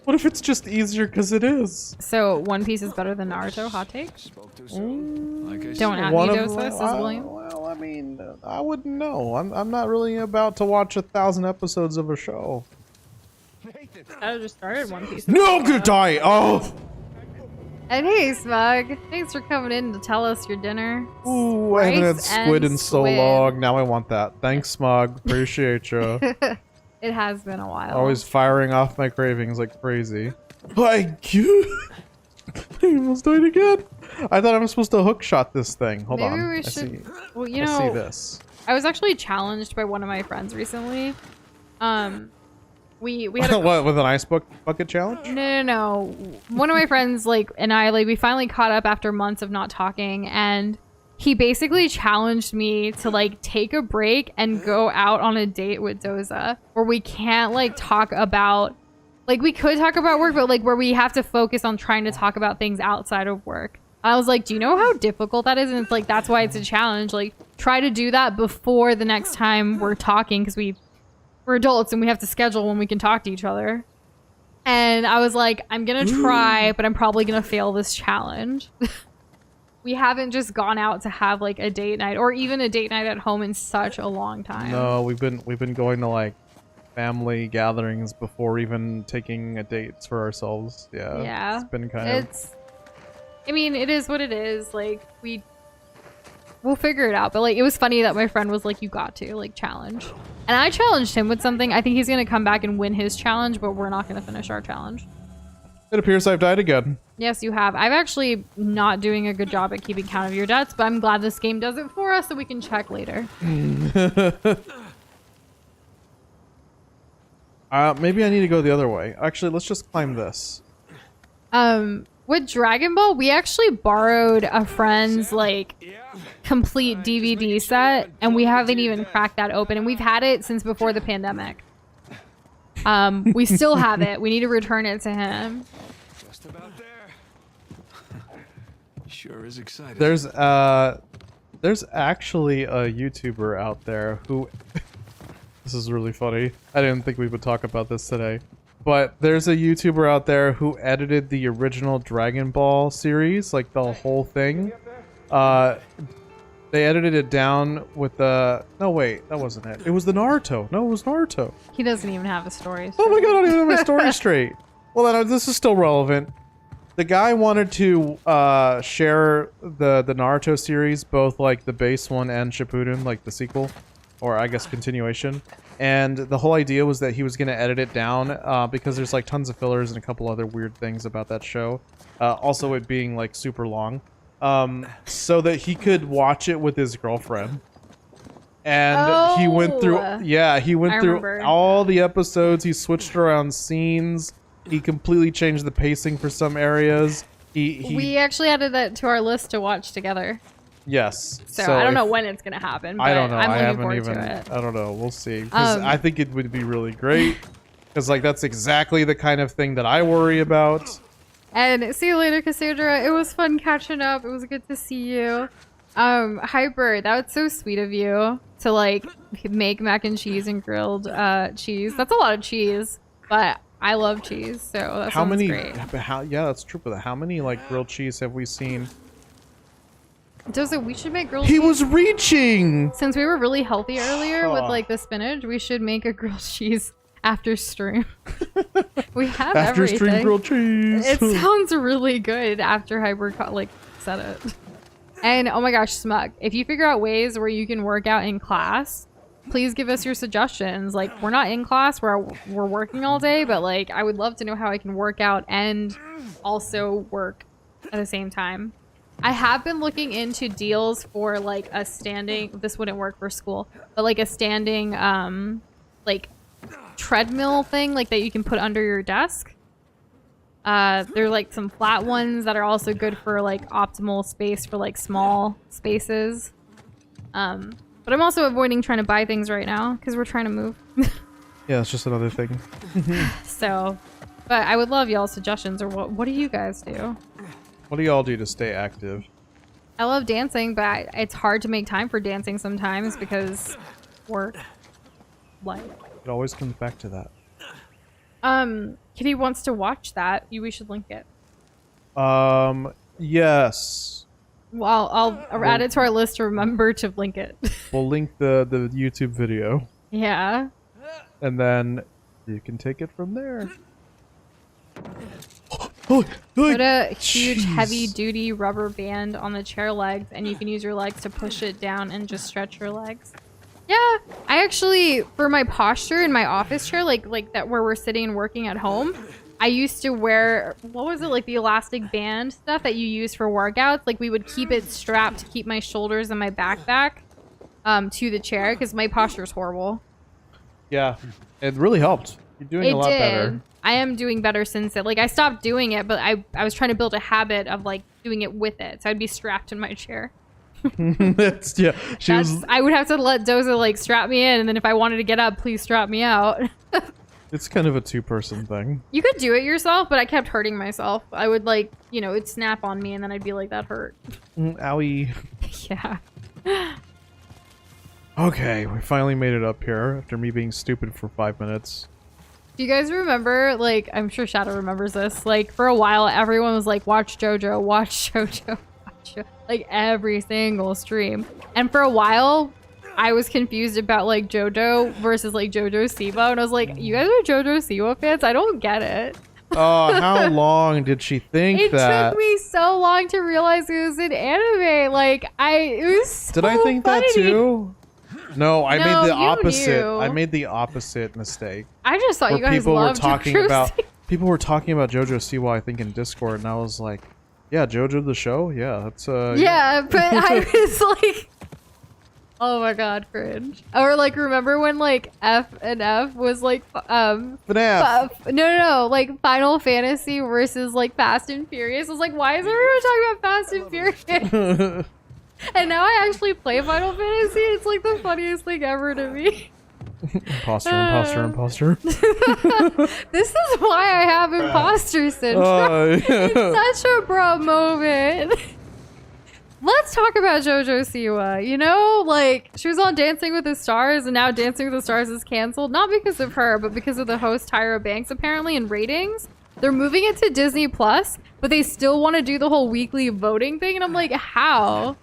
What if it's just easier because it is? So One Piece is better than Naruto. Hot take. Spoke too soon. Like I said. Don't at One me, of Dosas, says William. well, I mean, I wouldn't know. I'm not really about to watch 1,000 episodes of a show. I just started One Piece. No, I'm gonna die. Oh. And hey, Smug. Thanks for coming in to tell us your dinner. Ooh, I haven't had Rice squid and in so squid. long. Now I want that. Thanks, Smug. Appreciate you. It has been a while. Always firing off my cravings like crazy. Thank you. I almost died again. I thought I was supposed to hook shot this thing. Hold Maybe on. we I should. see. Well, you I see know, this. I was actually challenged by one of my friends recently. We had a What, with an ice bucket challenge? no. One of my friends and I we finally caught up after months of not talking, and he basically challenged me to take a break and go out on a date with Doza where we can't talk about we could talk about work, but where we have to focus on trying to talk about things outside of work. I was like, do you know how difficult that is? And it's that's why it's a challenge. Try to do that before the next time we're talking, because we're adults and we have to schedule when we can talk to each other. And I was like, I'm gonna try, but I'm probably gonna fail this challenge. We haven't just gone out to have a date night or even a date night at home in such a long time. No, we've been going to family gatherings before even taking a dates for ourselves. Yeah. Yeah. It's been kind of. I mean, it is what it is. We'll figure it out. But it was funny that my friend was like, you got to challenge. And I challenged him with something. I think he's going to come back and win his challenge, but we're not going to finish our challenge. It appears I've died again. Yes, you have. I'm actually not doing a good job at keeping count of your deaths, but I'm glad this game does it for us so we can check later. Maybe I need to go the other way. Actually, let's just climb this. With Dragon Ball, we actually borrowed a friend's complete DVD set, and we haven't even cracked that open, and we've had it since before the pandemic. We still have it. We need to return it to him. Just about there. Sure is exciting. There's actually a YouTuber out there who this is really funny. I didn't think we would talk about this today. But there's a YouTuber out there who edited the original Dragon Ball series, the whole thing. They edited it down with the... No, wait. That wasn't it. It was the Naruto. No, it was Naruto. He doesn't even have a story. Oh my god, I don't even have my story straight. Well, then, this is still relevant. The guy wanted to share the Naruto series, both like the base one and Shippuden, like the sequel, or I guess continuation. And the whole idea was that he was going to edit it down because there's like tons of fillers and a couple other weird things about that show. Also, it being like super long, so that he could watch it with his girlfriend. And he went through, he went through all the episodes. He switched around scenes. He completely changed the pacing for some areas. We actually added that to our list to watch together. Yes. So I don't know when it's gonna happen. But I don't know. I'm I looking haven't forward even. to it. I don't know. We'll see. Because I think it would be really great. Because like that's exactly the kind of thing that I worry about. And see you later, Cassandra. It was fun catching up. It was good to see you. Hyper, that was so sweet of you to like make mac and cheese and grilled cheese. That's a lot of cheese, but I love cheese, so that sounds great. Yeah, that's true. But how many like grilled cheese have we seen? Doza, we should make grilled cheese. He was reaching! Since we were really healthy earlier with like the spinach, we should make a grilled cheese after stream. We have after everything. stream grilled cheese. It sounds really good after Hyper like said it. And oh my gosh, Smug, if you figure out ways where you can work out in class, please give us your suggestions. Like, we're not in class, we're working all day, but like I would love to know how I can work out and also work at the same time. I have been looking into deals for like a standing, this wouldn't work for school, but like a standing like treadmill thing like that you can put under your desk. They're like some flat ones that are also good for like optimal space for like small spaces. But I'm also avoiding trying to buy things right now because we're trying to move. Yeah, it's just another thing. So, but I would love y'all's suggestions, or what do you guys do? What do y'all do to stay active? I love dancing, but it's hard to make time for dancing sometimes because work. Life. It always comes back to that. Kitty wants to watch that. We should link it. Yes. Well, I'll add it to our list to remember to link it. We'll link the YouTube video. Yeah. And then you can take it from there. Put a huge heavy-duty rubber band on the chair legs, and you can use your legs to push it down and just stretch your legs. Yeah, I actually, for my posture in my office chair, like that where we're sitting and working at home, I used to wear, what was it, like the elastic band stuff that you use for workouts? Like we would keep it strapped to keep my shoulders and my back to the chair because my posture is horrible. Yeah, it really helped. You're doing a lot better. I am doing better since it. Like I stopped doing it, but I was trying to build a habit of like doing it with it. So I'd be strapped in my chair. I would have to let Doza like strap me in, and then if I wanted to get up, please strap me out. It's kind of a two-person thing. You could do it yourself, but I kept hurting myself. I would like, you know, it'd snap on me, and then I'd be like, that hurt. Owie. Yeah. Okay, we finally made it up here after me being stupid for 5 minutes. Do you guys remember, like, I'm sure Shadow remembers this, like, for a while, everyone was like, watch JoJo, watch JoJo, watch JoJo, like, every single stream. And for a while, I was confused about, like, JoJo versus, like, JoJo Siwa, and I was like, you guys are JoJo Siwa fans? I don't get it. Oh, how long did she think that? It took me so long to realize it was an anime. Like, it was so Did I think funny. that too? No, I made the opposite. Knew. I made the opposite mistake. I just thought you guys loved JoJo Siwa. People were talking about JoJo Siwa, I think, in Discord, and I was like, yeah, JoJo the show? Yeah, that's yeah, but I was like, oh my god, cringe. Or like, remember when like F was like FNAF. No, like Final Fantasy versus like Fast and Furious. I was like, why is everyone talking about Fast and Furious? And now I actually play Final Fantasy. It's like the funniest thing ever to me. Imposter. This is why I have imposter syndrome. It's such a bro moment. Let's talk about JoJo Siwa. You know, like, she was on Dancing with the Stars, and now Dancing with the Stars is canceled. Not because of her, but because of the host Tyra Banks, apparently, in ratings. They're moving it to Disney Plus, but they still want to do the whole weekly voting thing, and I'm like, how?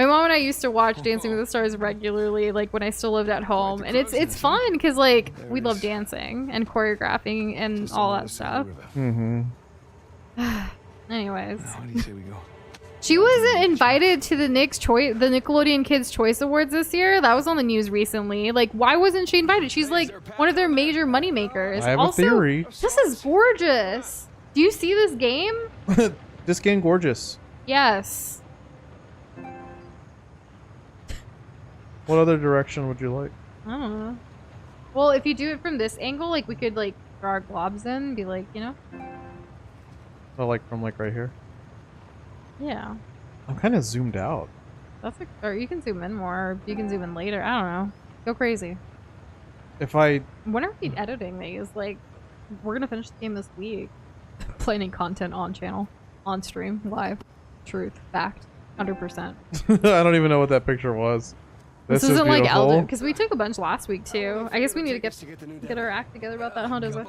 My mom and I used to watch Dancing with the Stars regularly, like when I still lived at home, and it's fun because like we love dancing and choreographing and all that stuff. Mm-hmm. Anyways, How do you say we go? she wasn't invited to the the Nickelodeon Kids Choice Awards this year. That was on the news recently. Like, why wasn't she invited? She's like one of their major moneymakers. I have Also, a theory. this is gorgeous. Do you see this game? This game gorgeous. Yes. What other direction would you like? I don't know. Well, if you do it from this angle, like we could like draw our globs in and be like, you know? Oh, like from like right here? Yeah. I'm kind of zoomed out. That's like, or you can zoom in more, or you can zoom in later. I don't know. Go crazy. If I... When are we editing these? Like, we're gonna finish the game this week. Planning content on channel, on stream, live. Truth, fact, 100%. I don't even know what that picture was. This is isn't like beautiful. Elder, because we took a bunch last week too. I guess we need to get our act together about that, huh, Doza?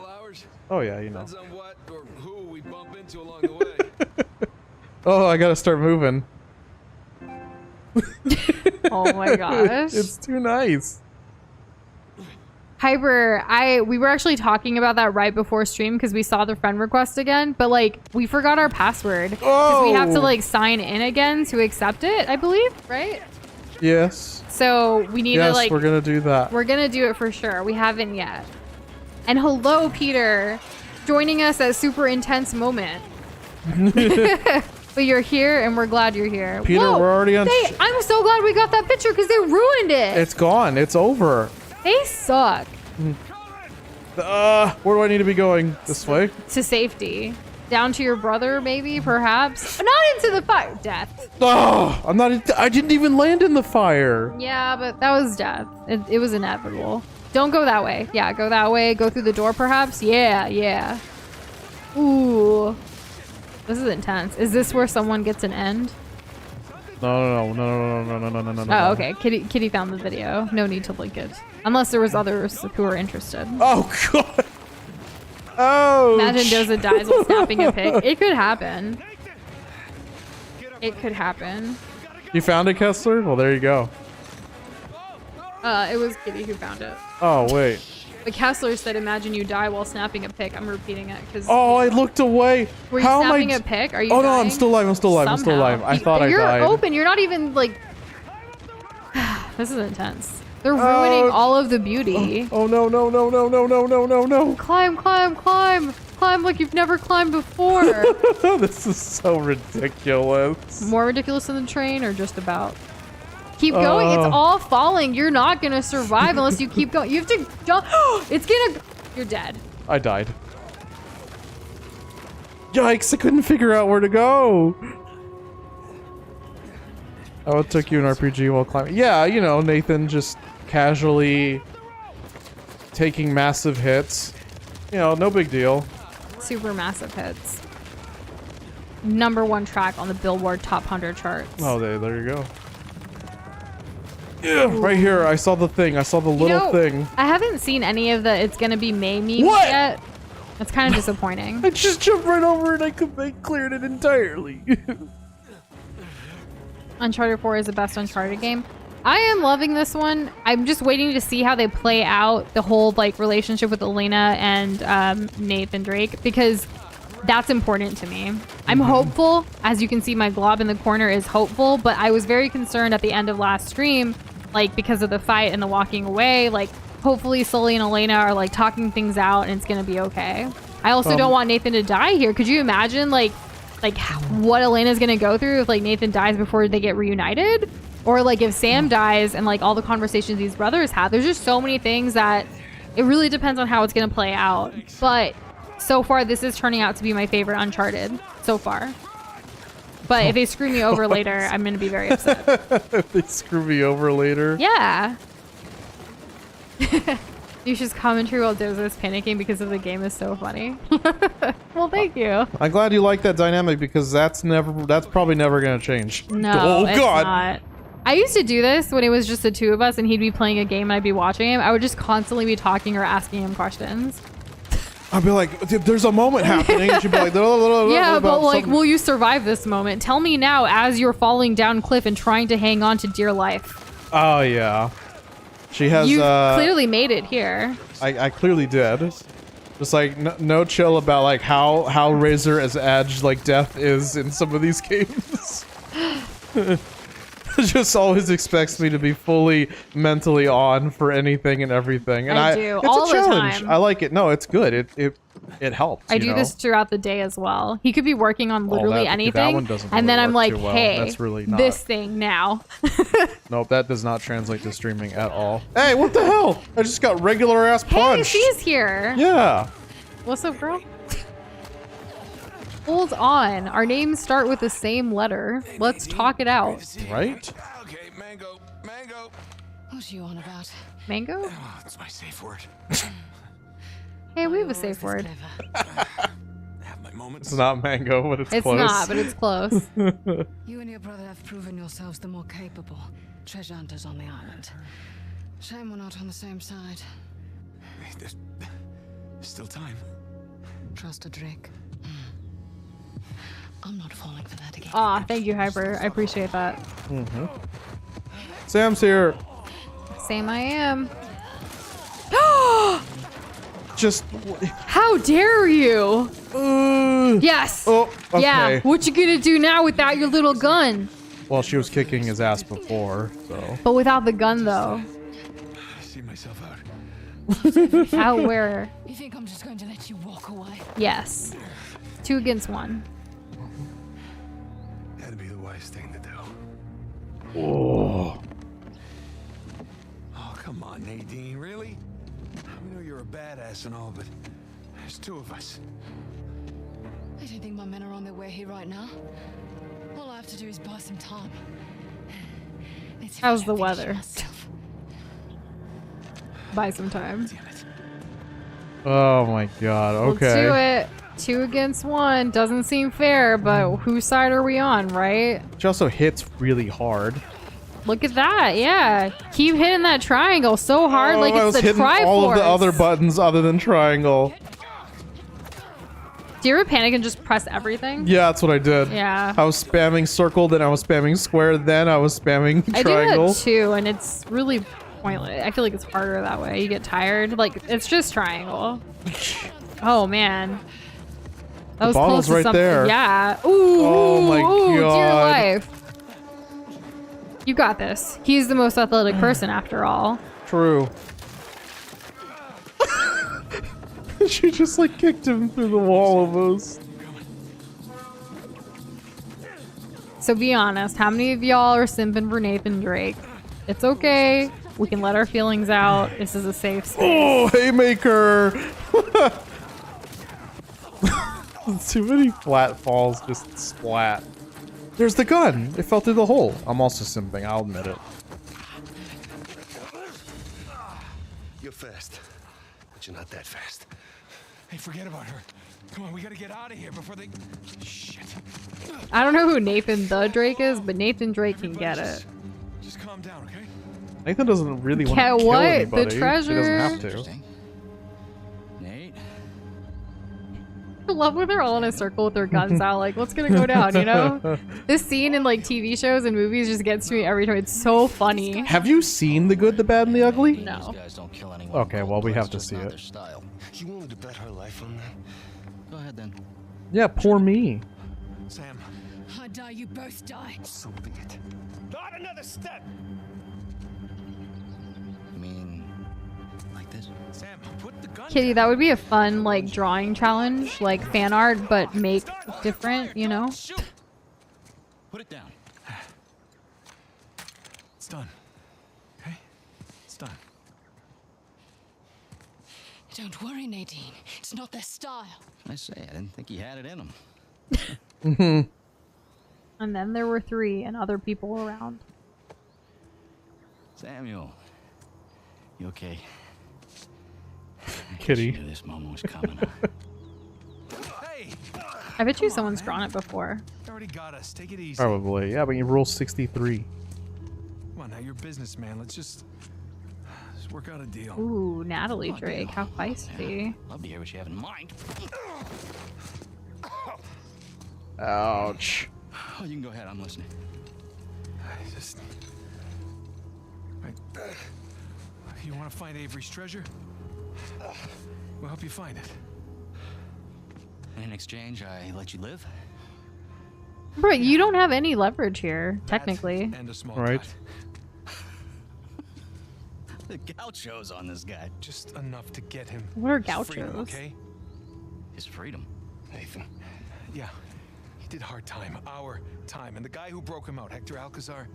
Oh yeah, you know. Depends on what or who we bump into along the way. Oh, I gotta start moving. Oh my gosh. It's too nice. Hyper, we were actually talking about that right before stream because we saw the friend request again, but like we forgot our password because we have to Oh. like sign in again to accept it, I believe, right? Yes. So we need Yes, to like we're gonna do that. we're gonna do it for sure. We haven't yet. And hello, Peter, joining us at super intense moment. But you're here, and we're glad you're here. Peter, Whoa, we're already on. I'm so glad we got that picture because they ruined it. It's gone. It's over. They suck. Where do I need to be going? This way? To safety. Down to your brother, maybe, perhaps. Not into the fire. Death. Oh, I'm not. I didn't even land in the fire. Yeah, but that was death. It was inevitable. Don't go that way. Yeah, go that way. Go through the door, perhaps. Yeah, yeah. Ooh. This is intense. Is this where someone gets an end? No. Oh, okay. Kitty found the video. No need to link it. Unless there was others who are interested. Oh God. Oh. Imagine Doza dies while snapping a pic. It could happen. It could happen. You found it, Kessler? Well, there you go. It was Kitty who found it. Oh wait. But Kessler said, "Imagine you die while snapping a pic." I'm repeating it because. Oh, I looked away. Were you How snapping am I? a pic? Are you? Oh no, I'm dying? still alive. I'm still alive. I'm still Somehow. alive. I thought I You're died. open. You're not even like. This is intense. They're ruining all of the beauty. Oh no. Climb, climb, climb, climb like you've never climbed before. This is so ridiculous. More ridiculous than the train, or just about? Keep going. It's all falling. You're not gonna survive unless you keep going. You have to jump. It's gonna. You're dead. I died. Yikes! I couldn't figure out where to go. Oh, it took you an RPG while climbing. Yeah, you know, Nathan just casually taking massive hits. You know, no big deal. Super massive hits. #1 track on the Billboard Top 100 charts. Oh, there you go. Yeah, right here. I saw the thing. I saw the little thing. I haven't seen any of the "It's Gonna Be May" memes What? yet. That's kind of disappointing. I just jumped right over it. I cleared it entirely. Uncharted 4 is the best Uncharted game. I am loving this one. I'm just waiting to see how they play out the whole like relationship with Elena and Nathan Drake, because that's important to me. I'm hopeful. As you can see, my glob in the corner is hopeful, but I was very concerned at the end of last stream, like because of the fight and the walking away. Like, hopefully Sully and Elena are like talking things out and it's gonna be okay. I also don't want Nathan to die here. Could you imagine like what Elena's gonna go through if like Nathan dies before they get reunited? Or like if Sam dies and like all the conversations these brothers have. There's just so many things that it really depends on how it's gonna play out. But so far this is turning out to be my favorite Uncharted so far. But if they screw me over later, I'm gonna be very upset. If they screw me over later. Yeah. Yusha's commentary while Doza's panicking because of the game is so funny. Well, thank you. I'm glad you like that dynamic, because that's probably never gonna change. No, Oh it's God. not. I used to do this when it was just the two of us and he'd be playing a game and I'd be watching him. I would just constantly be talking or asking him questions. I'd be like, there's a moment happening. And she'd be like, Yeah, but like, something. will you survive this moment? Tell me now as you're falling down cliff and trying to hang on to dear life. Oh, yeah. She has, You clearly made it here. I clearly did. Just like, no chill about like how razor as edge like death is in some of these games. Just always expects me to be fully mentally on for anything and everything, and I do it's all a the challenge. time. I like it. No, it's good. It helps. I you do know? this throughout the day as well. He could be working on literally that anything, one doesn't and really then I'm work like, too well. hey, That's really not. this thing now. Nope, that does not translate to streaming at all. Hey, what the hell? I just got regular ass Hey, punch. she's here. Yeah. What's up, girl? Hold on. Our names start with the same letter. Let's talk it out. Right? Okay, mango. What are you on about? Mango? Oh, it's my safe word. Hey, we have a safe word. I have my moments. It's not mango, but it's It's close. not, but it's close. You and your brother have proven yourselves the more capable treasure hunters on the island. Shame we're not on the same side. Hey, there's still time. Trust a Drake. I'm not falling for that again. Aw, thank you, Hyper. I appreciate that. Sam's here. Same I am. Just. How dare you? Yes. Oh, okay. Yeah. What you gonna do now without your little gun? Well, she was kicking his ass before, so. But without the gun, though. I see myself out. Out where? You think I'm just going to let you walk away? Yes. 2 against 1. That'd be the wise thing to do. Oh. Oh, come on, Nadine, really? We know you're a badass and all, but there's 2 of us. I don't think my men are on their way here right now. All I have to do is buy some time. Let's see if I How's don't the finish weather? myself. Buy some time. Damn it. Oh my god, okay. Let's do it. 2 against 1. Doesn't seem fair, but whose side are we on, right? She also hits really hard. Look at that. Yeah. Keep hitting that triangle so hard like I it's was the hitting Triforce. all of the other buttons other than triangle. Do you ever panic and just press everything? Yeah, that's what I did. Yeah. I was spamming circle, then I was spamming square, then I was spamming I do triangle. that too, and it's really pointless. I feel like it's harder that way. You get tired. Like, it's just triangle. Oh, man. That was bottle's close to right something. there. Yeah. Ooh. Oh my ooh, Dear God. life. You got this. He's the most athletic person after all. True. She just like kicked him through the wall almost. So be honest, how many of y'all are simping for Nathan Drake? It's okay. We can let our feelings out. This is a safe space. Oh, haymaker! Too many flat falls, just splat. There's the gun. It fell through the hole. I'm also simping, I'll admit it. You're fast, but you're not that fast. Hey, forget about her. Come on, we gotta get out of here before they... Shit. I don't know who Nathan the Drake is, but Nathan Drake can get it. Just calm down, okay? Nathan doesn't really want Get to kill what? The anybody. He treasure? doesn't have to. Nate? I love when they're all in a circle with their guns out, like, what's gonna go down, you know? This scene in, like, TV shows and movies just gets to me every time. It's so funny. Have you seen The Good, the Bad, and the Ugly? No. Guys don't kill anyone. Okay, well, we have to see Not it. their style. You willing to bet her life on that? Go ahead then. Yeah, poor me. Sam. I die, you both die. So be it. Not another step! You mean like this? Sam, put the gun Kitty, down. that would be a fun, like, drawing challenge, like fan art, but make different, you know? Shoot. Put it down. It's done. Okay? It's done. Don't worry, Nadine. It's not their style. I say, I didn't think he had it in him. And then there were 3 and other people around. Samuel, you okay? Kitty. I knew this moment was coming. Hey! I bet you someone's drawn it before. You already got us. Take it easy. Probably. Yeah, but you roll 63. Come on, now you're a businessman. Let's just Let's work out a deal. Ooh, Natalie Drake, how feisty. Love to hear what you have in mind. Ouch. Oh, you can go ahead. I'm listening. You want to find Avery's treasure? We'll help you find it. And in exchange, I let you live. Bro, you don't have any leverage here, technically. And a small Right. cut. The gauchos on this guy. Just enough to get him. What are his freedom, gauchos? okay? His freedom. Nathan. Yeah. He did hard time. Our time. And the guy who broke him out, Hector Alcazar,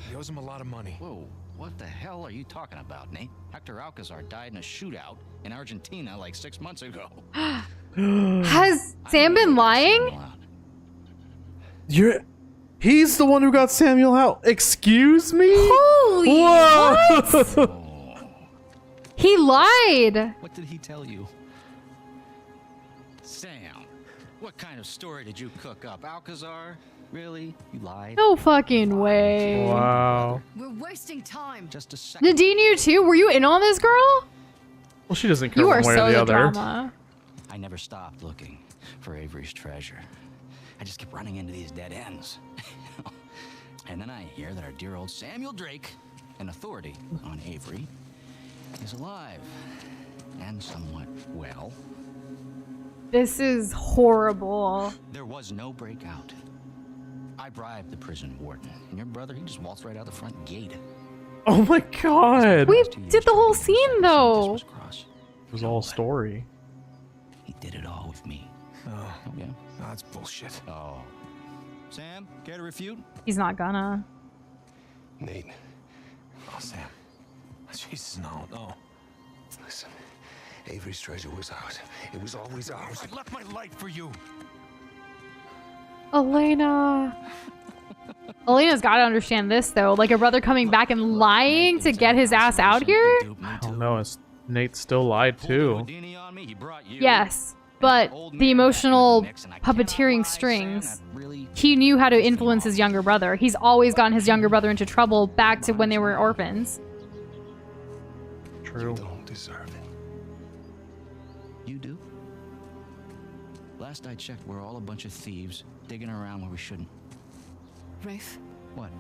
he owes him a lot of money. Whoa, what the hell are you talking about, Nate? Hector Alcazar died in a shootout in Argentina like 6 months ago. Has Sam been lying? He's the one who got Samuel out. Excuse me? Holy what? He lied. What did he tell you? Sam, what kind of story did you cook up? Alcazar? Really? You lied? No fucking way. Wow. We're wasting time. Just a second. Nadine, you too? Were you in on this, girl? Well, she doesn't care You one are way so or the the other. drama. I never stopped looking for Avery's treasure. I just kept running into these dead ends. And then I hear that our dear old Samuel Drake, an authority on Avery, is alive and somewhat well. This is horrible. There was no breakout. I bribed the prison warden, and your brother, he just waltzed right out the front gate. Oh my god. We did the whole scene, though. It was all story. He did it all with me. Oh, Yeah. no, that's bullshit. Oh. Sam, care to refute? He's not gonna. Nate, Oh, Sam. Jesus, no. listen. Avery's treasure was ours. It was always ours. I left my life for you. Elena. Elena's gotta understand this, though. Like, a brother coming back and lying to get his ass out here? I don't know. Nate still lied too. Yes, but the emotional puppeteering strings. He knew how to influence his younger brother. He's always gotten his younger brother into trouble back to when they were orphans. True. You don't deserve it. You do? Last I checked, we're all a bunch of thieves digging around where we shouldn't. Rafe, What?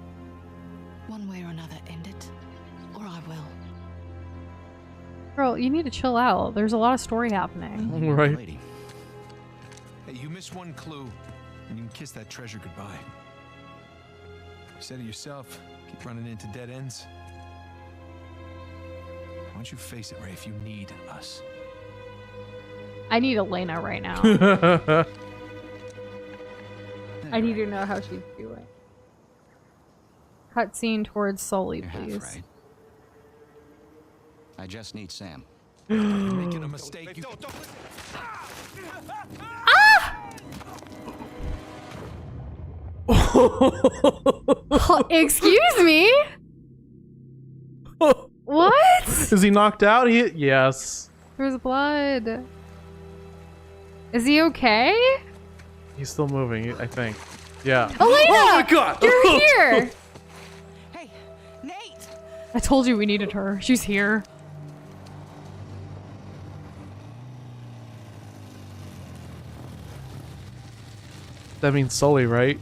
one way or another, end it, or I will. Girl, you need to chill out. There's a lot of story happening. Right. Lady. Hey, you missed one clue, and you can kiss that treasure goodbye. You said it yourself. Keep running into dead ends. Why don't you face it, Rafe? You need us. I need Elena right now. I need to know how she's doing. Cutscene towards Sully, You're half please. right. I just need Sam. You're making a mistake. You... Excuse me? What? Is he knocked out? Yes. There's blood. Is he okay? He's still moving, I think. Yeah. Elena! Oh my god! You're here! Hey, Nate! I told you we needed her. She's here. That means Sully, right?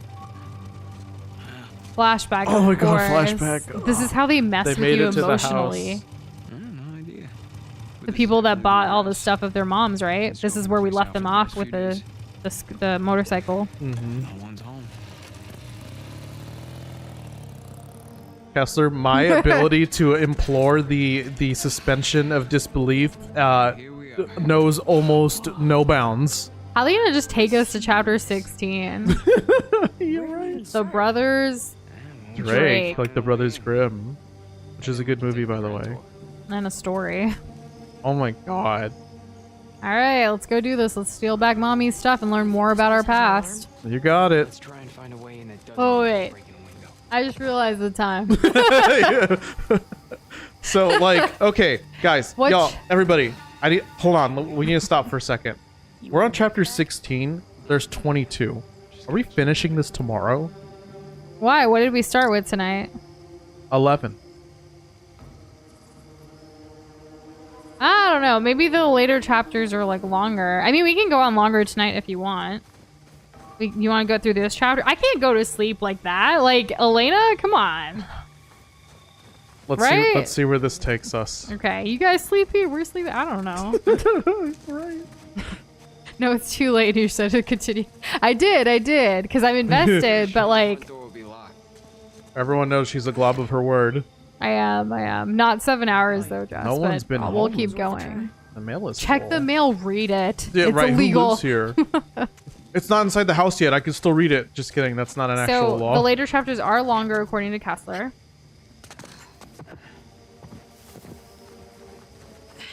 Flashback. Oh my of god, course. flashback. This is how they mess They with made you it to the emotionally. house. No idea. The people that bought all the stuff of their moms, right? This is where we left them off with the motorcycle. Mm-hmm. No one's home. Kessler, my ability to implore the suspension of disbelief knows almost no bounds. How are they gonna just take us to chapter 16? You're right. The brothers Drake, like the Brothers Grimm, which is a good movie, by the way. and a story. Oh my god. All right, let's go do this. Let's steal back mommy's stuff and learn more about our past. You got it. Let's try and find a way in that doesn't Oh wait, break in the window. I just realized the time. So, like, okay, guys, What? y'all, everybody, hold on. We need to stop for a second. We're on chapter 16. There's 22. Are we finishing this tomorrow? Why? What did we start with tonight? 11. I don't know. Maybe the later chapters are like longer. I mean, we can go on longer tonight if you want. You want to go through this chapter? I can't go to sleep like that. Like, Elena, come on. Let's see where this takes us. Okay, you guys sleepy? We're sleepy. I don't know. Right. No, it's too late. You said to continue. I did, because I'm invested. But like, Everyone knows she's a glob of her word. I am. Not 7 hours though, Jess. No one's been We'll home. keep going. The mail is Check full. the mail. Read it. Yeah, it's right. illegal. Who lives here? It's not inside the house yet. I can still read it. Just kidding. That's not an actual law. So the later chapters are longer, according to Kessler.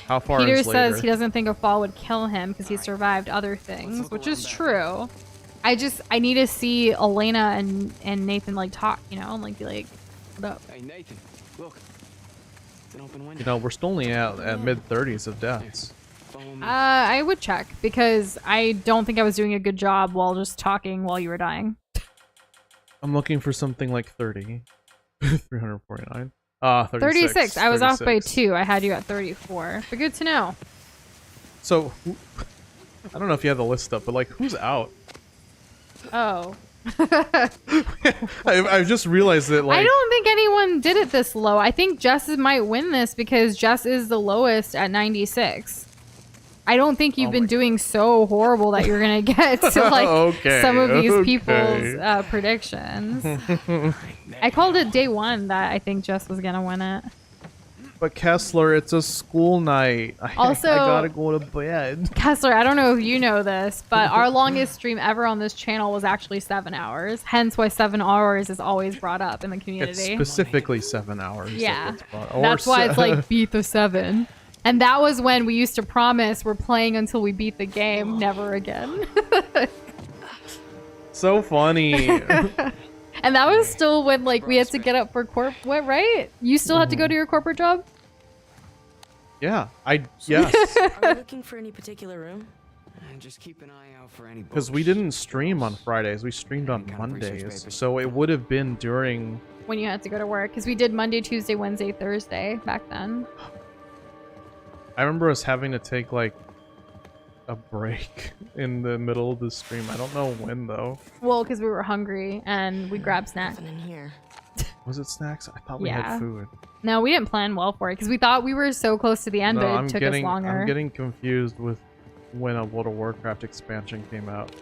How far Peter is later? says he doesn't think a fall would kill him because he survived other things, which is true. I need to see Elena and Nathan like talk, you know, and like be like, what up? Hey, Nathan, look. It's an open window. You know, we're still only at mid-30s of deaths. I would check because I don't think I was doing a good job while just talking while you were dying. I'm looking for something like 30. 349. 36. I was off by 36. 2. I had you at 34. But good to know. So, I don't know if you have the list up, but like, who's out? Oh. I've just realized that like I don't think anyone did it this low. I think Jess might win this because Jess is the lowest at 96. I don't think you've been doing so horrible that you're gonna get to like some of these people's predictions. I called it day 1 that I think Jess was gonna win it. But Kessler, it's a school night. Also, I gotta go to bed. Kessler, I don't know if you know this, but our longest stream ever on this channel was actually 7 hours. Hence why 7 hours is always brought up in the It's community. specifically 7 hours. Yeah, Or that's why it's like beat the 7. And that was when we used to promise we're playing until we beat the game, never again. So funny. And that was still when like we had to get up for what, right? You still had to go to your corporate job? Yeah, yes. Are you looking for any particular room? Just keep an eye out for any Because we didn't stream on Fridays, we streamed on Mondays. So it would have been during... When you had to go to work. Because we did Monday, Tuesday, Wednesday, Thursday back then. I remember us having to take like a break in the middle of the stream. I don't know when though. Well, because we were hungry and we grabbed snacks. Nothing in here. Was it snacks? I thought we Yeah. had food. No, we didn't plan well for it because we thought we were so close to the end, No, but it took us longer. I'm getting confused with when a World of Warcraft expansion came out.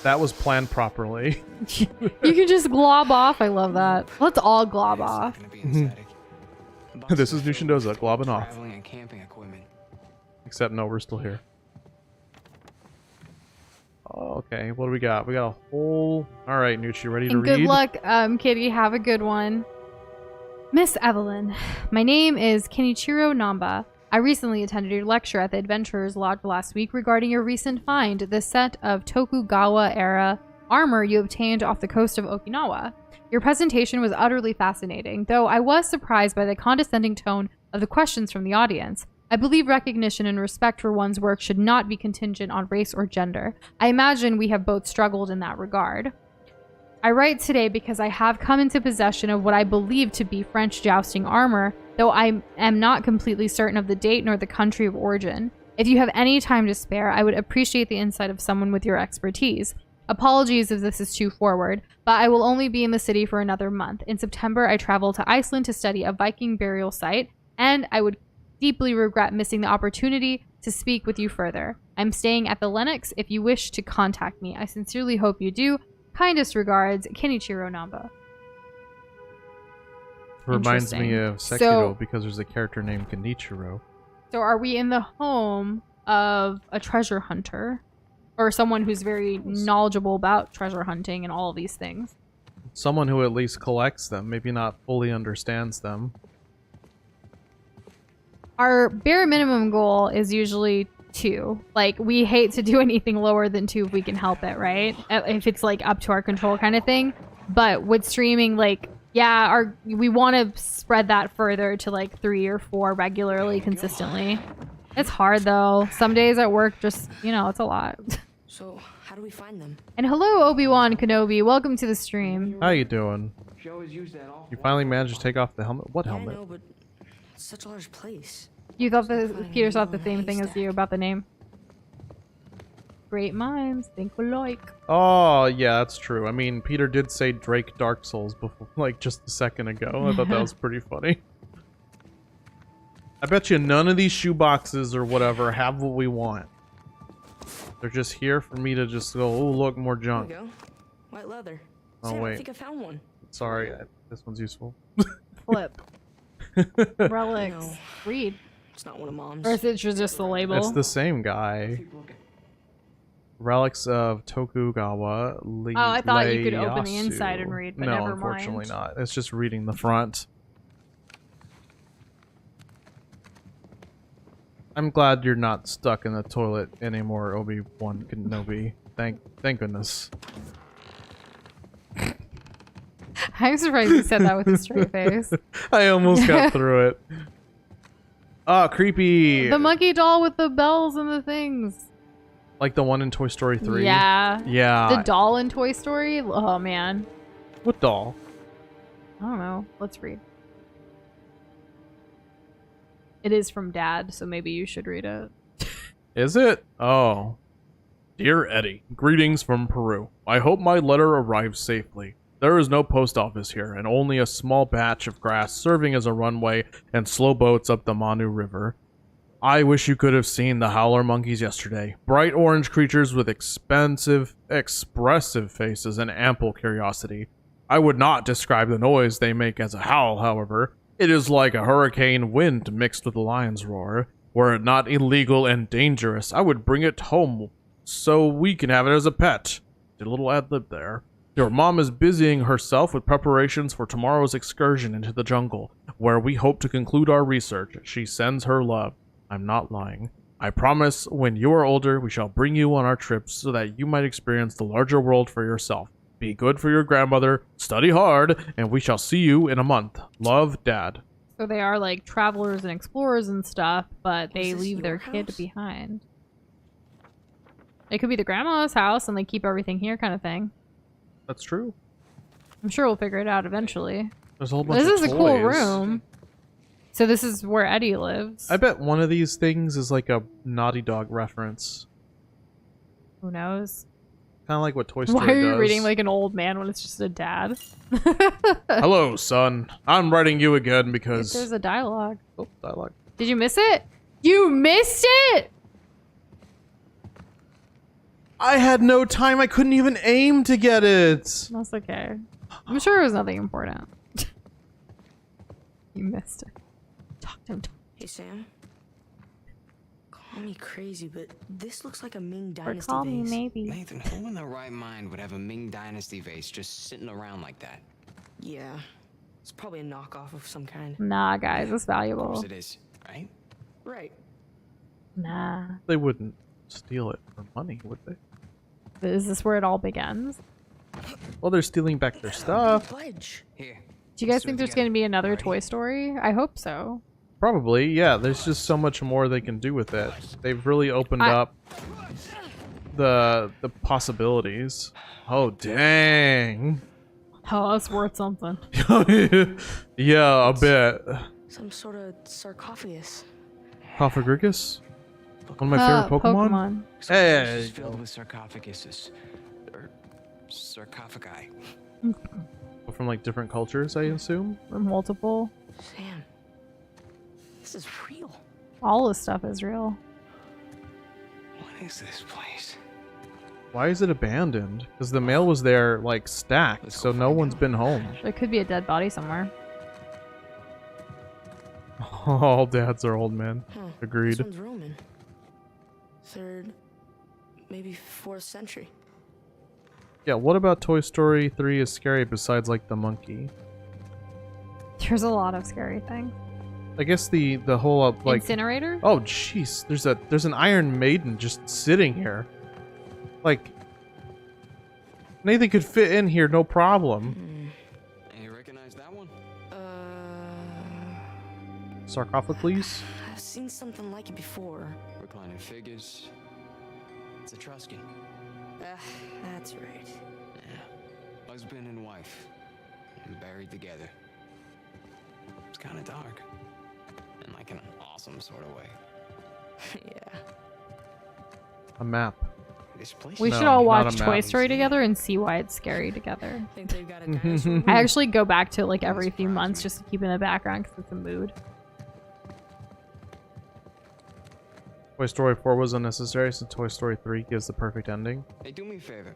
That was planned properly. You can just glob off. I love that. Let's all glob off. This is Nushindoza, globbing off. Traveling and camping equipment. Except no, we're still here. Oh, okay, what do we got? We got a whole... Alright, Nuchi, ready to And read? good luck, Kitty. Have a good one. Miss Evelyn, my name is Kenichiro Namba. I recently attended your lecture at the Adventurers Lodge last week regarding your recent find, the set of Tokugawa-era armor you obtained off the coast of Okinawa. Your presentation was utterly fascinating, though I was surprised by the condescending tone of the questions from the audience. I believe recognition and respect for one's work should not be contingent on race or gender. I imagine we have both struggled in that regard. I write today because I have come into possession of what I believe to be French jousting armor, though I am not completely certain of the date nor the country of origin. If you have any time to spare, I would appreciate the insight of someone with your expertise. Apologies if this is too forward, but I will only be in the city for another month. In September, I travel to Iceland to study a Viking burial site, and I would deeply regret missing the opportunity to speak with you further. I'm staying at the Lennox if you wish to contact me. I sincerely hope you do. Kindest regards, Kenichiro Namba. Reminds me Interesting. of Sekiro So- because there's a character named Kenichiro. So are we in the home of a treasure hunter? Or someone who's very knowledgeable about treasure hunting and all of these things? Someone who at least collects them, maybe not fully understands them. Our bare minimum goal is usually 2. Like, we hate to do anything lower than 2 if we can help it, right? If it's like up to our control kind of thing. But with streaming, like, yeah, we want to spread that further to like 3 or 4 regularly, consistently. It's hard though. Some days at work, just, you know, it's a lot. So, how do we find them? And hello, Obi-Wan Kenobi. Welcome to the stream. How you doing? She always used that awful. You finally managed to take off the helmet? What Yeah, I helmet? know, but it's such a large place. You thought Peter thought the same thing as you about the name. Great minds think alike. Oh, yeah, that's true. I mean, Peter did say Drake Dark Souls before, like, just a second ago. I thought that was pretty funny. I bet you none of these shoeboxes or whatever have what we want. They're just here for me to just go, oh, look, more junk. There we go. White leather. Oh, Sam, wait. I think I found one. Sorry, this one's useful. Flip. Relics. No. Read. It's not one of Mom's. Or is it just the label? It's the same guy. Relics of Tokugawa. Oh, I thought you could open the inside and read, but no, never unfortunately mind. not. It's just reading the front. I'm glad you're not stuck in the toilet anymore, Obi-Wan Kenobi. Thank goodness. I'm surprised you said that with a straight face. I almost got through it. Oh, creepy. The monkey doll with the bells and the things. Like the one in Toy Story 3? Yeah. Yeah. The doll in Toy Story? Oh, man. What doll? I don't know. Let's read. It is from Dad, so maybe you should read it. Is it? Oh. Dear Eddie, greetings from Peru. I hope my letter arrives safely. There is no post office here, and only a small patch of grass serving as a runway and slow boats up the Manu River. I wish you could have seen the howler monkeys yesterday. Bright orange creatures with expressive faces and ample curiosity. I would not describe the noise they make as a howl, however. It is like a hurricane wind mixed with a lion's roar. Were it not illegal and dangerous, I would bring it home so we can have it as a pet. Did a little ad-lib there. Your mom is busying herself with preparations for tomorrow's excursion into the jungle, where we hope to conclude our research. She sends her love. I'm not lying. I promise when you are older, we shall bring you on our trips so that you might experience the larger world for yourself. Be good for your grandmother, study hard, and we shall see you in a month. Love, Dad. So they are like travelers and explorers and stuff, but they leave their kid house? behind. It could be the grandma's house and they keep everything here kind of thing. That's true. I'm sure we'll figure it out eventually. There's a whole bunch This of is a toys. cool room. So this is where Eddie lives. I bet one of these things is like a Naughty Dog reference. Who knows? Kind of like what Toy Story Why are you does. reading like an old man when it's just a dad? Hello, son. I'm writing you again because... There's a dialogue. Oh, dialogue. Did you miss it? You missed it? I had no time. I couldn't even aim to get it. That's okay. I'm sure it was nothing important. You missed it. Talk to him. Hey, Sam. Call me crazy, but this looks like a Ming Or Dynasty call me vase. maybe. Nathan, who in their right mind would have a Ming Dynasty vase just sitting around like that? Yeah. It's probably a knockoff of some kind. Nah, guys, it's Of valuable. course it is, right? Right. Nah. They wouldn't steal it for money, would they? Is this where it all begins? Well, they're stealing back their stuff. Pledge. Here. Do you guys let's do think it there's together. going to be another Ready? Toy Story? I hope so. Probably, yeah. There's just so much more they can do with it. They've really opened up the possibilities. Oh, dang. Oh, that's worth something. Yeah, a bit. Some sort of sarcophagus. Prophagus? One of my favorite Pokemon? Hey. It's filled with sarcophaguses. Or sarcophagi. From like different cultures, I assume? Multiple. Sam. This is real. All this stuff is real. What is this place? Why is it abandoned? Because the mail was there, like, stacked, Let's so go no find one's out. been home. There could be a dead body somewhere. All dads are old men. Huh. Agreed. This one's Roman. 3rd, maybe 4th century. Yeah, what about Toy Story 3 is scary besides, like, the monkey? There's a lot of scary things. I guess the whole, like... Incinerator? Oh, jeez. There's an Iron Maiden just sitting here. Like... Nathan could fit in here, no problem. Hey, you recognize that one? Sarcophagles? I've seen something like it before. Reclining figures. It's Etruscan. That's right. Yeah. Husband and wife. And buried together. It's kind of dark. And like an awesome some sort of way. Yeah. A map. This place We No, should all not watch a Toy map. Story together and see why it's scary together. Think they've got a dinosaur? I actually go back to it like every few months just to keep in the background because it's a mood. Toy Story 4 was unnecessary, so Toy Story 3 gives the perfect ending. Hey, do me a favor.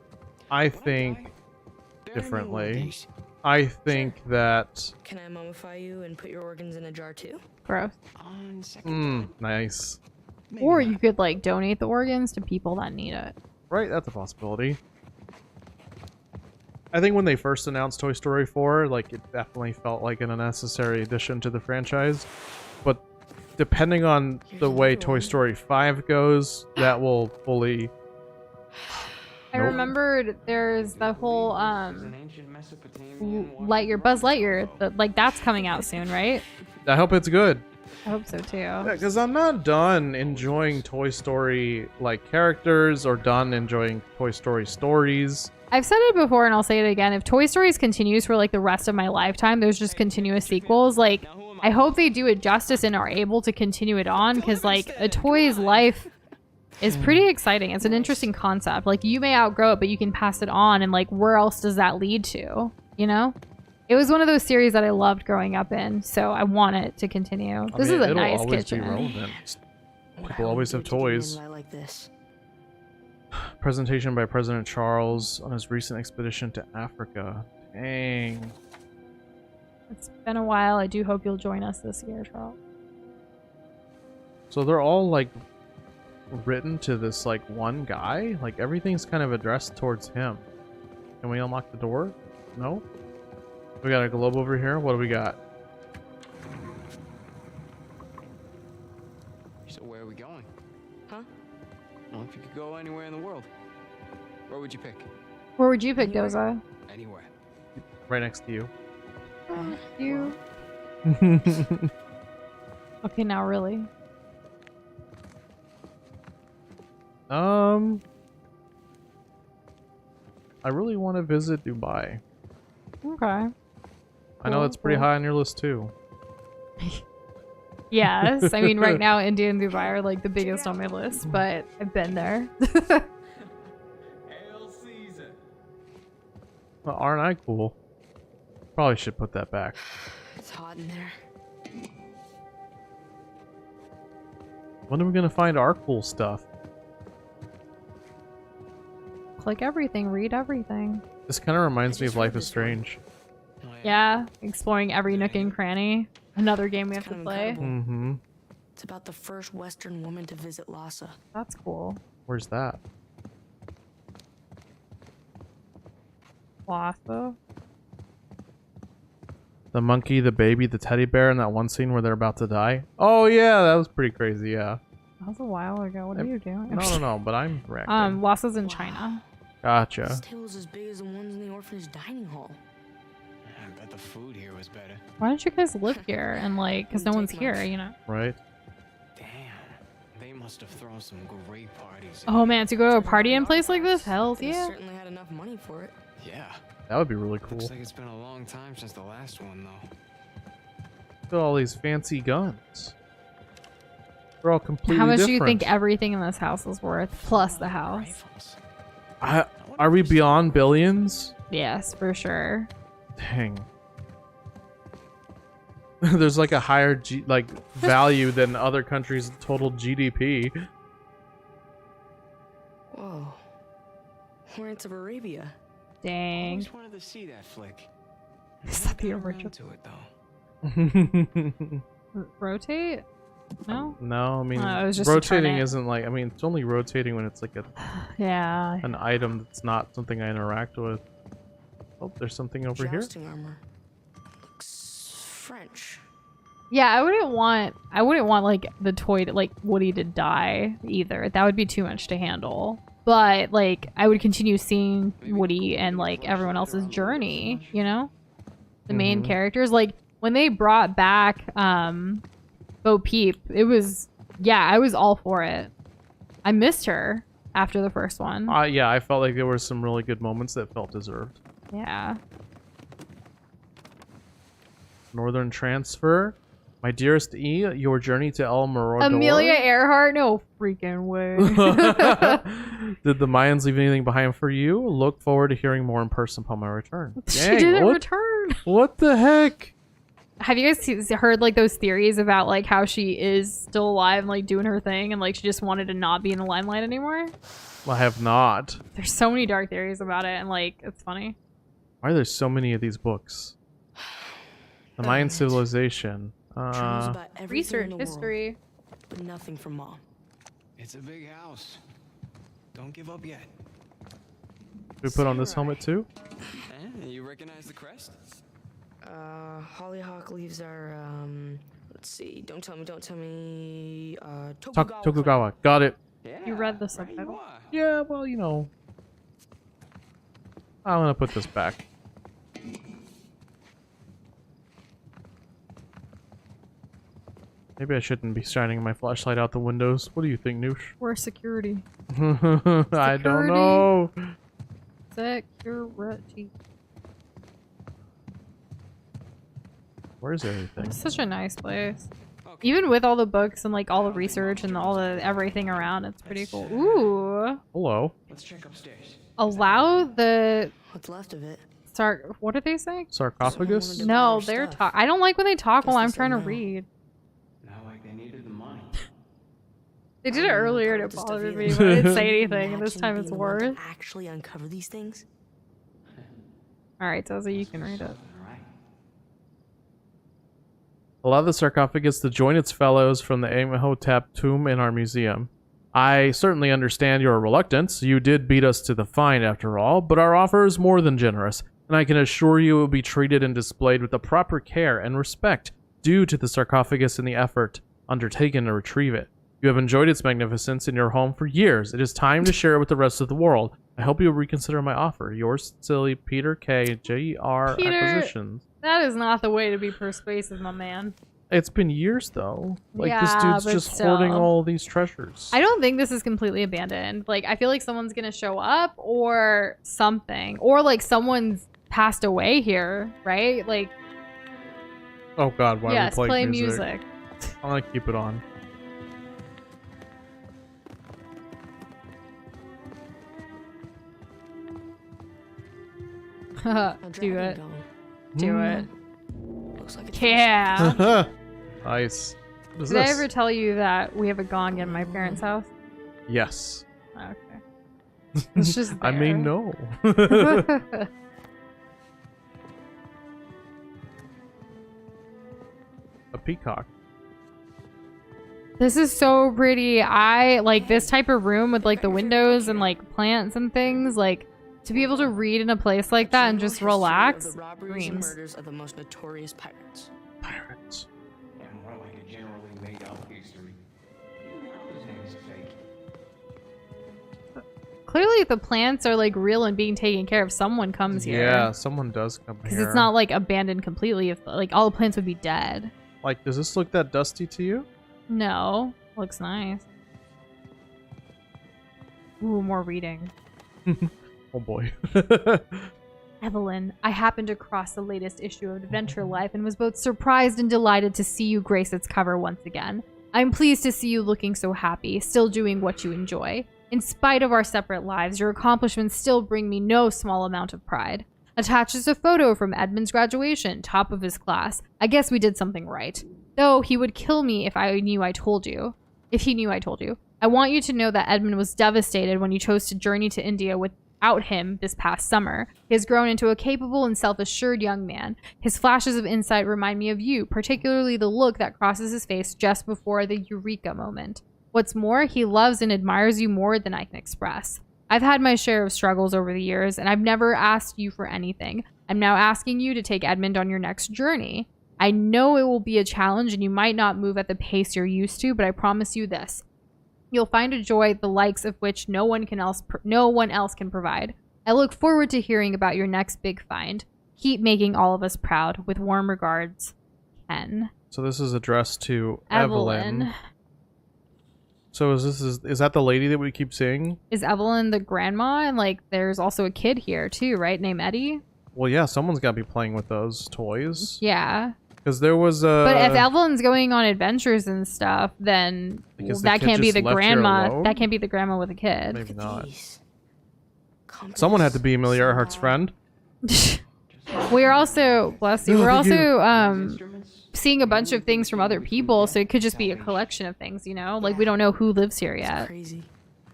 I When I think die, bury me in one of differently. these. I think that... Can I mummify you and put your organs in a jar too? Gross. On second thought, Nice. maybe Or not. you could like donate the organs to people that need it. Right, that's a possibility. I think when they first announced Toy Story 4, like, it definitely felt like an unnecessary addition to the franchise. But depending on the way Toy Story 5 goes, that will fully... I Nope. remembered there's the whole An ancient Mesopotamian Lightyear, Buzz Lightyear, like that's coming out soon, right? I hope it's good. I hope so too. Yeah, because I'm not done enjoying Toy Story, like, characters, or done enjoying Toy Story stories. I've said it before and I'll say it again. If Toy Stories continues for like the rest of my lifetime, there's just continuous sequels. Like, I hope they do it justice and are able to continue it on because like a toy's life is pretty exciting. It's an interesting concept. Like, you may outgrow it, but you can pass it on, and like where else does that lead to? You know? It was one of those series that I loved growing up in, so I want it to continue. This is a it'll nice always kitchen. be relevant. Wow, People always have good to be in toys. light like this. Presentation by President Charles on his recent expedition to Africa. Dang. It's been a while. I do hope you'll join us this year, Charles. So they're all, like, written to this, like, one guy? Like, everything's kind of addressed towards him. Can we unlock the door? No? We got a globe over here. What do we got? So where are we going? Huh? Well, if you could go anywhere in the world, where would you pick? Where would you pick Doza? Anywhere. Right next to you. You. Okay, now really. I really want to visit Dubai. Okay. I know Cool, it's pretty cool. high on your list too. Yes, I mean right now India and Dubai are like the biggest on my list, but I've been there. Well, aren't I cool? Probably should put that back. It's hot in there. When are we gonna find our cool stuff? Click everything, read everything. This kind of reminds me of Life is Strange. Yeah, exploring every nook and cranny. Another game we have to Kind of play. incredible. Mm-hmm. It's about the first Western woman to visit Lhasa. That's cool. Where's that? Lhasa. The monkey, the baby, the teddy bear, in that one scene where they're about to die. Oh yeah, that was pretty crazy. Yeah. That was a while ago. What are you doing? No, but I'm correct. Lhasa's in China. This Gotcha. table's as big as the ones in the orphanage dining hall. I bet the food here was better. Why don't you guys live here and like, because no one's here, you know? Right. Damn. They must have thrown some great parties. Oh man, to go to a party in a place like this? Hells They yeah. certainly had enough money for it. Yeah. That would be really cool. Looks like it's been a long time since the last one, though. Look at all these fancy guns. They're all completely How much different. do you think everything in this house is worth? Plus the house. Rifles. Are we beyond billions? Yes, for sure. Dang. There's like a higher value than other countries' total GDP. Whoa. Lawrence of Arabia. I Dang. always wanted to see that flick. Is that the Never got original? around to it, though. Rotate? No? No, I mean, it was just to turn rotating it. isn't like, I mean, it's only rotating when it's like Yeah. an item that's not something I interact with. Oh, there's something over here. Jousting armor. Looks French. Yeah, I wouldn't want like the toy to, like Woody to die either. That would be too much to handle. But like I would continue seeing Woody and like everyone else's journey, you know? The main characters. Like when they brought back Bo Peep, it was I was all for it. I missed her after the first one. Yeah, I felt like there were some really good moments that felt deserved. Yeah. Northern Transfer. My dearest E, your journey to El Morador. Amelia Earhart? No freaking way. Did the Mayans leave anything behind for you? Look forward to hearing more in person upon my return. She Dang, didn't what? return. What the heck? Have you guys heard like those theories about like how she is still alive and like doing her thing and like she just wanted to not be in the limelight anymore? I have not. There's so many dark theories about it and like it's funny. Why are there so many of these books? The Mayan civilization. Troubles about everything in Research, the world, history. but nothing from Mom. It's a big house. Don't give up yet. We put on this helmet too? You recognize the crest? Hollyhock leaves are, let's see, don't tell me, Tokugawa. Got it. You read the subtitle? Yeah, well, you know. I'm gonna put this back. Maybe I shouldn't be shining my flashlight out the windows. What do you think, Noosh? Where's security? I don't know. Security. Where's everything? It's such a nice place. Even with all the books and like all the research and all the everything around, it's pretty cool. Ooh. Hello. Let's check upstairs. Allow the What's left of it? what are they saying? Sarcophagus? No, they're talk. I don't like when they talk while I'm trying to read. Not like they needed the money. They did it earlier and it bothered me, but I didn't say anything, and this time it's worse. Actually uncover these things? Alright, Dozy, you can read it. Allow the sarcophagus to join its fellows from the Imhotep tomb in our museum. I certainly understand your reluctance. You did beat us to the find after all, but our offer is more than generous, and I can assure you it will be treated and displayed with the proper care and respect due to the sarcophagus and the effort undertaken to retrieve it. You have enjoyed its magnificence in your home for years. It is time to share it with the rest of the world. I hope you will reconsider my offer. Yours, Silly, Peter K. J.R. Acquisitions. That is not the way to be persuasive, my man. It's been years, though. Like, Yeah, this dude's but just still. hoarding all these treasures. I don't think this is completely abandoned. Like, I feel like someone's gonna show up or something. Or, like, someone's passed away here, right? Like, Oh god, why yes, are we play playing music. I'm gonna keep it on. Do it. Do Mm. it. Looks like it's Yeah. Nice. What is Did I this? ever tell you that we have a gong in my parents' house? Yes. Okay. It's just I mean, there. no. A peacock. This is so pretty. I like this type of room with like the windows and like plants and things. Like to be able to read in a place like that and just relax. The robberies and Dreams. murders of the most notorious pirates. Pirates. And more like a generally made up history. You know his name's fake. Clearly the plants are like real and being taken care of. Someone comes here. Yeah, someone does come Because here. it's not like abandoned completely. If like all the plants would be dead. Like, does this look that dusty to you? No. Looks nice. Ooh, more reading. Oh boy. Evelyn, I happened across the latest issue of Adventure Life and was both surprised and delighted to see you grace its cover once again. I'm pleased to see you looking so happy, still doing what you enjoy. In spite of our separate lives, your accomplishments still bring me no small amount of pride. Attached is a photo from Edmund's graduation, top of his class. I guess we did something right. Though he would kill me if I knew I told you. If he knew I told you. I want you to know that Edmund was devastated when you chose to journey to India without him this past summer. He has grown into a capable and self-assured young man. His flashes of insight remind me of you, particularly the look that crosses his face just before the eureka moment. What's more, he loves and admires you more than I can express. I've had my share of struggles over the years, and I've never asked you for anything. I'm now asking you to take Edmund on your next journey. I know it will be a challenge, and you might not move at the pace you're used to, but I promise you this. You'll find a joy the likes of which no one else can provide. I look forward to hearing about your next big find. Keep making all of us proud. With warm regards, Ken. So this is addressed to Evelyn. So is that the lady that we keep seeing? Is Evelyn the grandma? And like there's also a kid here too, right? Named Eddie? Well, yeah, someone's got to be playing with those toys. Yeah. Because there was a. But if Evelyn's going on adventures and stuff, then Because the that kid can't be just the left here grandma. alone? That can't be the grandma with a kid. Maybe not. These. Someone had to Compass, be Amelia Earhart's sonar. friend. We're also, bless you, No, we're thank you. also seeing a bunch of things from other people, so it could just be a collection of things, you know? Like, we don't know who lives here yet. Crazy.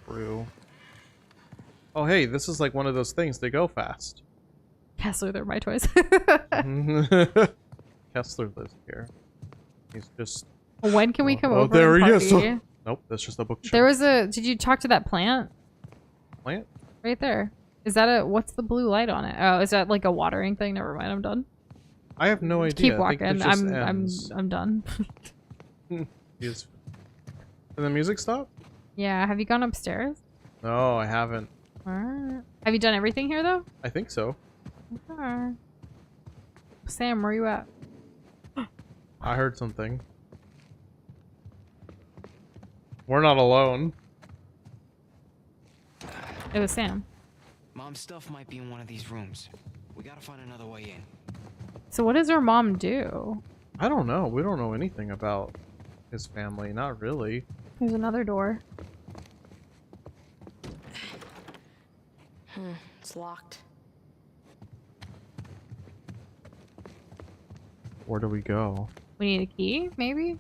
True. Oh, hey, this is like one of those things. They go fast. Kessler, they're my toys. Kessler lives here. He's just. When can we come Oh, over there and he is. party? Nope, that's just a bookshelf. There was a, did you talk to that plant? Plant? Right there. Is that a, what's the blue light on it? Oh, is that like a watering thing? Never mind, I'm done. I have no idea. Keep I think walking. it just I'm ends. done. Did the music stop? Yeah, have you gone upstairs? No, I haven't. Alright. Have you done everything here though? I think so. Okay. Sam, where you at? I heard something. We're not alone. It was Sam. Mom's stuff might be in one of these rooms. We gotta find another way in. So what does her mom do? I don't know. We don't know anything about his family. Not really. There's another door. It's locked. Where do we go? We need a key, maybe?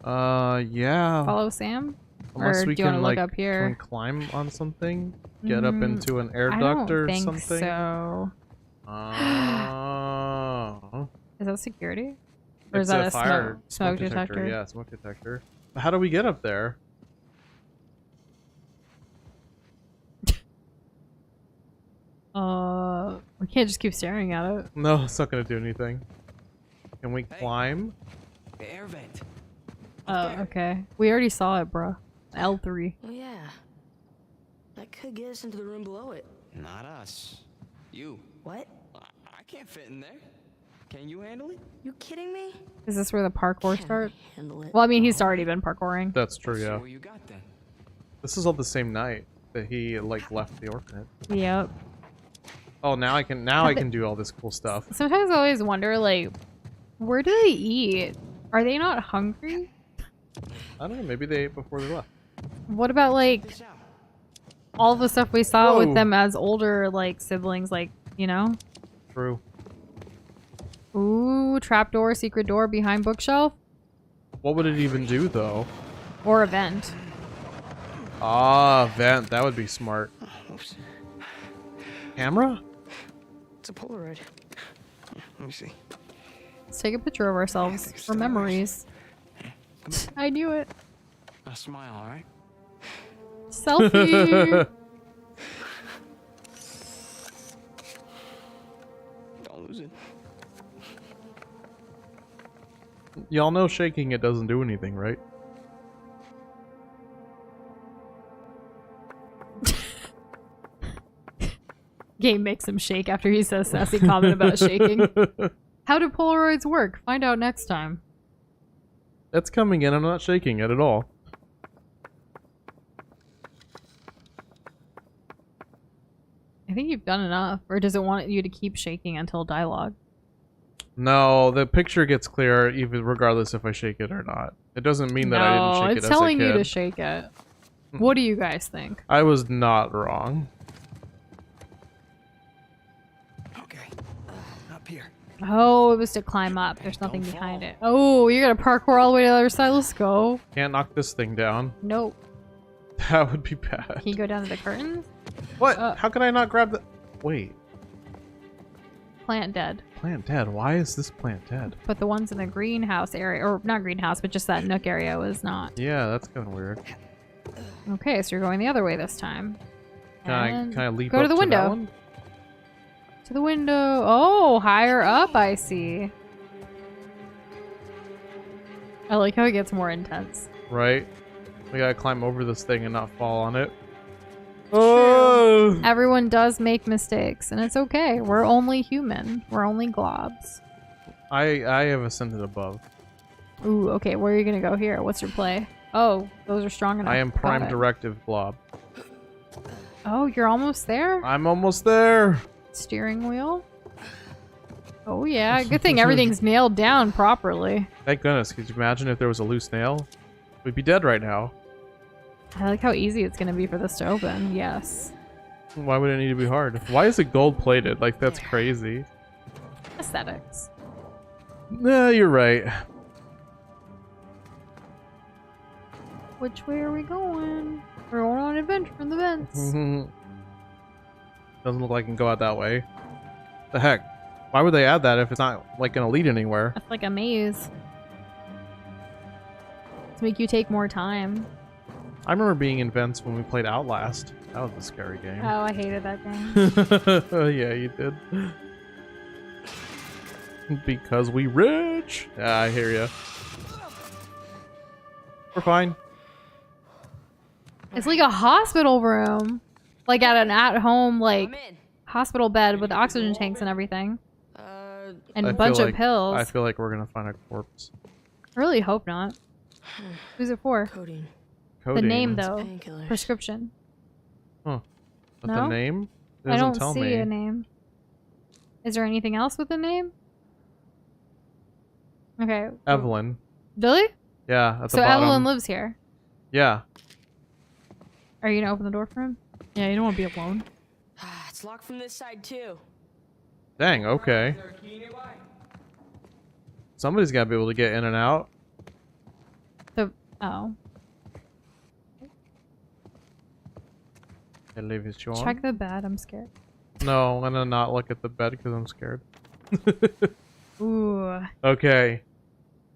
Yeah. Follow Sam? Unless Or we do you wanna can look like up here? can climb on something, get up into an air I duct don't or think something. so. Oh. Is that security? Or is It's that a fire smoke detector? Yeah, smoke detector. But how do we get up there? We can't just keep staring at it. No, it's not gonna do anything. Can we climb? The air vent. Oh, okay. We already saw it, bruh. L3. Oh yeah. That could get us into the room below it. Not us. You. What? I can't fit in there. Can you handle it? You kidding me? Is this where the parkour Can't starts? handle it. Well, I mean, he's already been parkouring. That's true, So yeah. what you got then? This is all the same night that he like left the orphanage. Yep. Oh, now I can do all this cool stuff. Sometimes I always wonder, like, where do they eat? Are they not hungry? I don't know, maybe they ate before they left. What about, like, This out. all the stuff we saw Whoa. with them as older, like, siblings, like, you know? True. Ooh, trapdoor, secret door behind bookshelf. What would it even do though? Or a vent. Ah, vent. That would be smart. Oops. Camera? It's a Polaroid. Let me see. Let's take a picture of ourselves for memories. I knew it. A smile, all right? Selfie. Don't lose it. Y'all know shaking it doesn't do anything, right? Game makes him shake after he says sassy comment about shaking. How do Polaroids work? Find out next time. It's coming in. I'm not shaking it at all. I think you've done enough. Or does it want you to keep shaking until dialogue? No, the picture gets clear even regardless if I shake it or not. It doesn't mean that I didn't shake it it's as a telling kid. you to shake it. What do you guys think? I was not wrong. Okay. Up here. Oh, it was to climb up. There's nothing behind it. Oh, you're gonna parkour all the way to the other side. Let's go. Can't knock this thing down. Nope. That would be bad. Can you go down to the curtains? What? How can I not grab the... Wait. Plant dead. Plant dead? Why is this plant dead? But the ones in the greenhouse area, or not greenhouse, but just that nook area was not. Yeah, that's kind of weird. Okay, so you're going the other way this time. Can I leap go up to the that window. one? To the window. Oh, higher up, I see. I like how it gets more intense. Right? We gotta climb over this thing and not fall on it. Oh! Everyone does make mistakes, and it's okay. We're only human. We're only globs. I have ascended above. Ooh, okay. Where are you gonna go here? What's your play? Oh, those are strong enough. I am Got prime it. directive blob. Oh, you're almost there? I'm almost there! Steering wheel? Oh yeah, good thing everything's nailed down properly. Thank goodness. Could you imagine if there was a loose nail? We'd be dead right now. I like how easy it's gonna be for this to open. Yes. Why would it need to be hard? Why is it gold plated? Like, that's crazy. Aesthetics. Nah, you're right. Which way are we going? We're going on an adventure in the vents. Doesn't look like it can go out that way. The heck? Why would they add that if it's not, like, gonna lead anywhere? That's like a maze. To make you take more time. I remember being in vents when we played Outlast. That was a scary game. Oh, I hated that game. Yeah, you did. Because we rich. Yeah, I hear ya. We're fine. It's like a hospital room. Like at an at-home, like, hospital bed with oxygen tanks and everything. And a bunch of pills. I feel like we're gonna find a corpse. I really hope not. Who's it for? Codeine. The name, though. Painkillers. Prescription. Huh. But No? the name? It I doesn't don't tell see me. a name. Is there anything else with the name? Okay. Evelyn. Really? Yeah, at the So bottom. Evelyn lives here. Yeah. Are you gonna open the door for him? Yeah, you don't want to be alone. It's locked from this side too. Dang, okay. Somebody's gotta be able to get in and out. Oh. And leave his shoe on. Check the bed. I'm scared. No, I'm gonna not look at the bed because I'm scared. Ooh. Okay.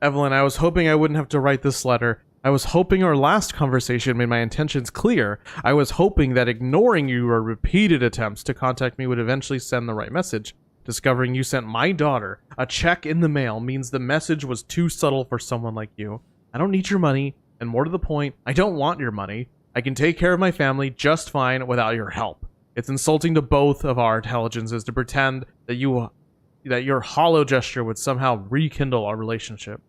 Evelyn, I was hoping I wouldn't have to write this letter. I was hoping our last conversation made my intentions clear. I was hoping that ignoring your repeated attempts to contact me would eventually send the right message. Discovering you sent my daughter a check in the mail means the message was too subtle for someone like you. I don't need your money, and more to the point, I don't want your money. I can take care of my family just fine without your help. It's insulting to both of our intelligences to pretend that your hollow gesture would somehow rekindle our relationship.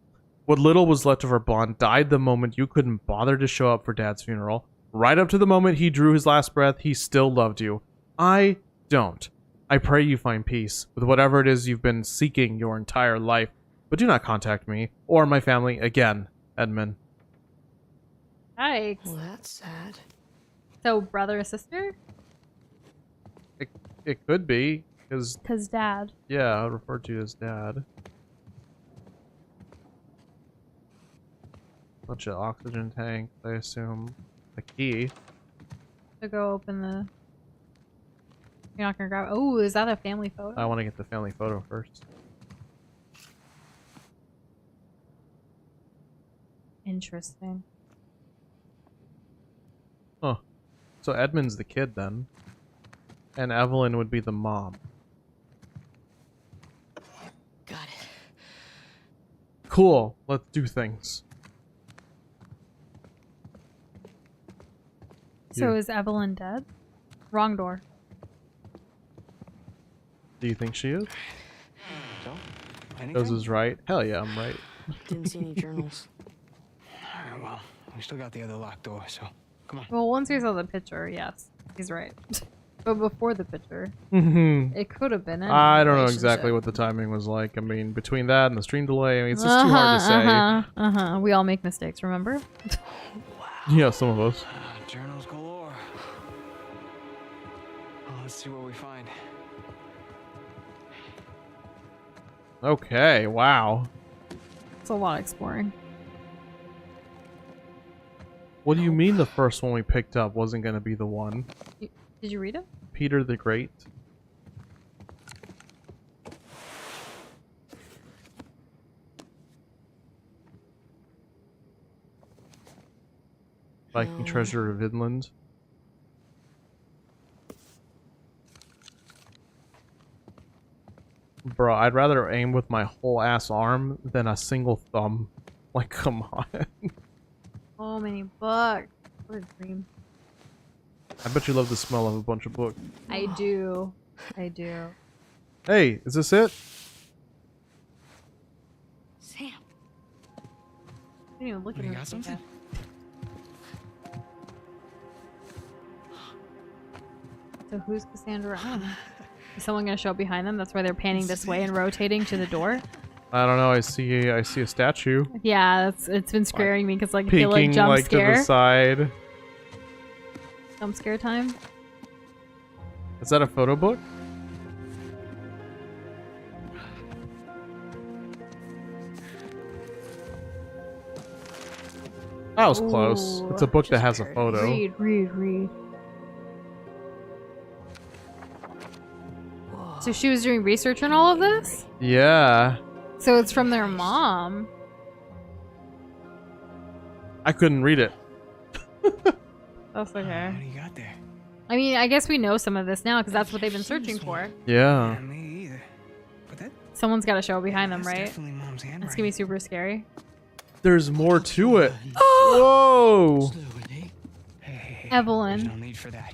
What little was left of our bond died the moment you couldn't bother to show up for Dad's funeral. Right up to the moment he drew his last breath, he still loved you. I don't. I pray you find peace with whatever it is you've been seeking your entire life, but do not contact me or my family again, Edmund. Yikes. Well, that's sad. So brother or sister? It could be, because, Cause dad. yeah, I would refer to you as Dad. Bunch of oxygen tanks, I assume. A key. To go open the... You're not gonna grab... Oh, is that a family photo? I want to get the family photo first. Interesting. Huh. So Edmund's the kid then. And Evelyn would be the mom. Got it. Cool. Let's do things. So Yeah. is Evelyn dead? Wrong door. Do you think she is? So, Those anything? is right. Hell yeah, I'm right. Didn't see any journals. Alright, well, we still got the other locked door, so come on. Well, once we saw the picture, yes. He's right. But before the picture, Mm-hmm. it could have been any I don't know relationship. exactly what the timing was like. I mean, between that and the stream delay, I mean, it's just too hard to say. We all make mistakes, remember? Yeah, some of us. Journals galore. Well, let's see what we find. Okay, wow. It's a lot of exploring. What do you mean the first one we picked up wasn't going to be the one? Did you read it? Peter the Great. Viking Treasure of Vinland. Bro, I'd rather aim with my whole ass arm than a single thumb. Like, come on. So many books. What a dream. I bet you love the smell of a bunch of books. I do. I do. Hey, is this it? Sam. I didn't even look at You him. got something? So who's Cassandra? Is someone gonna show up behind them? That's why they're panning this way and rotating to the door. I don't know. I see a statue Yeah, it's been scaring me because like I feel like peeking jump like to scare. the side. Jump scare time. Is that a photo book? That was close. Ooh, It's a book that just has a photo. Read. So she was doing research on all of this? Yeah. So it's from their mom. I couldn't read it. That's okay. What do you got there? I mean, I guess we know some of this now because that's what they've been searching for. Yeah. Me either. But that, Someone's got to show behind them, that's right? definitely Mom's handwriting. That's gonna be super scary. There's more to it. Whoa! Hey, Evelyn. There's no need for that.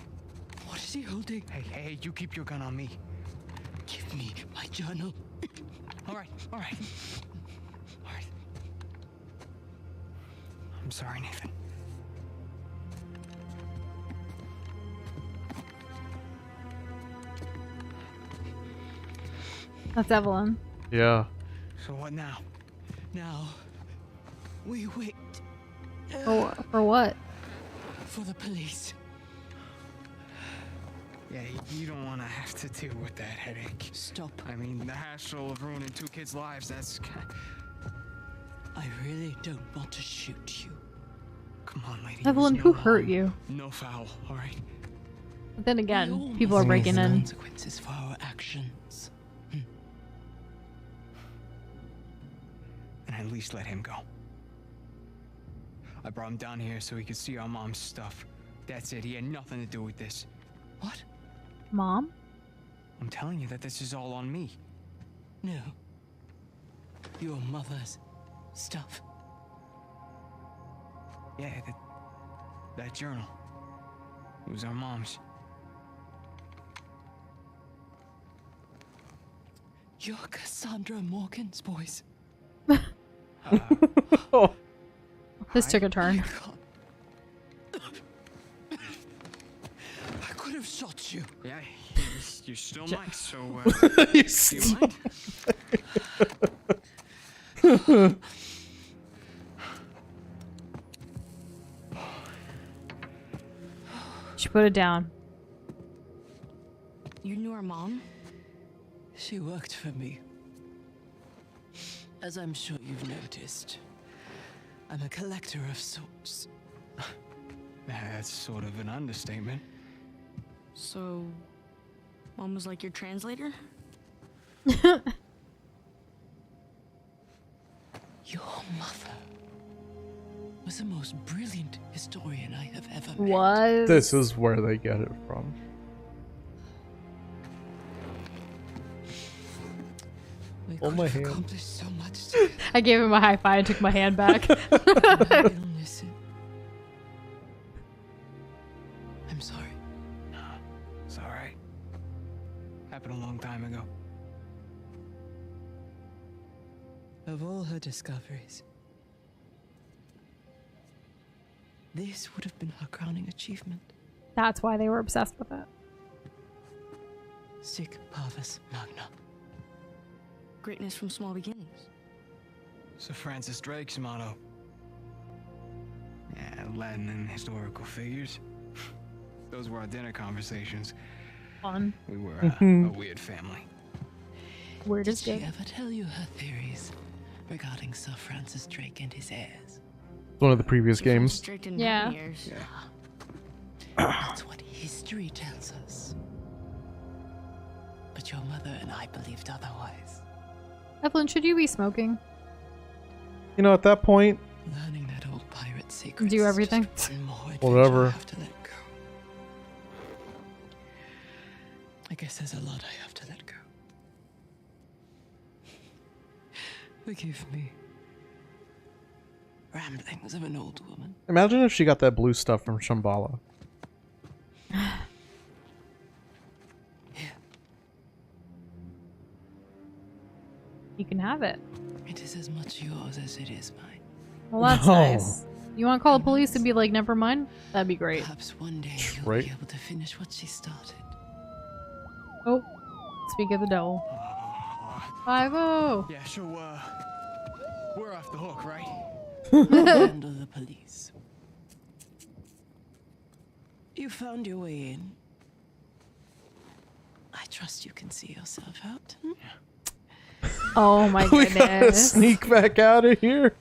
What is he holding? Hey, you keep your gun on me. Give me my journal. All right. I'm sorry, Nathan. That's Evelyn. Yeah. So what now? Now, we wait Oh, for what? for the police. Yeah, you don't want to have to deal with that headache. Stop. I mean, the hassle of ruining 2 kids' lives, that's... I really don't want to shoot you. Come on, lady. Evelyn, There's who no hurt harm, you? No foul, all right? But then We again, all people are must breaking face the in. consequences for our actions. And at least let him go. I brought him down here so he could see our mom's stuff. That's it. He had nothing to do with this. What? Mom? I'm telling you that this is all on me. No. Your mother's stuff. Yeah, that journal. It was our mom's. You're Cassandra Morgan's voice. This took a turn. I could have shot you. Yeah, you're still nice, so, You do you mind? She put it down. You knew our mom? She worked for me. As I'm sure you've noticed, I'm a collector of sorts. That's sort of an understatement. So, Mom was like your translator? Your mother was the most brilliant historian I have ever met. Was This is where they get it from. We Hold could my have hand. accomplished so much together. I gave him a high five and took my hand back. I didn't listen. I'm sorry. No, it's all right. Happened a long time ago. Of all her discoveries, this would have been her crowning achievement. That's why they were obsessed with it. Sic parvis magna. Greatness from small beginnings. Sir Francis Drake's motto. Yeah, Latin and historical figures. Those were our dinner conversations. Fun. We were a weird family. Weird Did as she good. ever tell you her theories regarding Sir Francis Drake and his heirs? One of the previous games. Drake didn't Yeah. have any ears. That's what history tells us. But your mother and I believed otherwise. Evelyn, should you be smoking? You know, at that point, Learning that old pirate secret. Do everything. One more Whatever. adventure I have to let go. I guess there's a lot I have to let go. Forgive me. Ramblings of an old woman. imagine if she got that blue stuff from Shambhala. Here, You can have it. it is as much yours as it is mine. Well, that's No. nice. You want to call the police and be like, never mind? That'd be great. Perhaps one day you'll Right. be able to finish what she started. Oh, speak of the devil. 5-0. Yeah, so, we're off the hook, right? Handle the police. You found your way in. I trust you can see yourself out. Oh my We gotta goodness. sneak back out of here.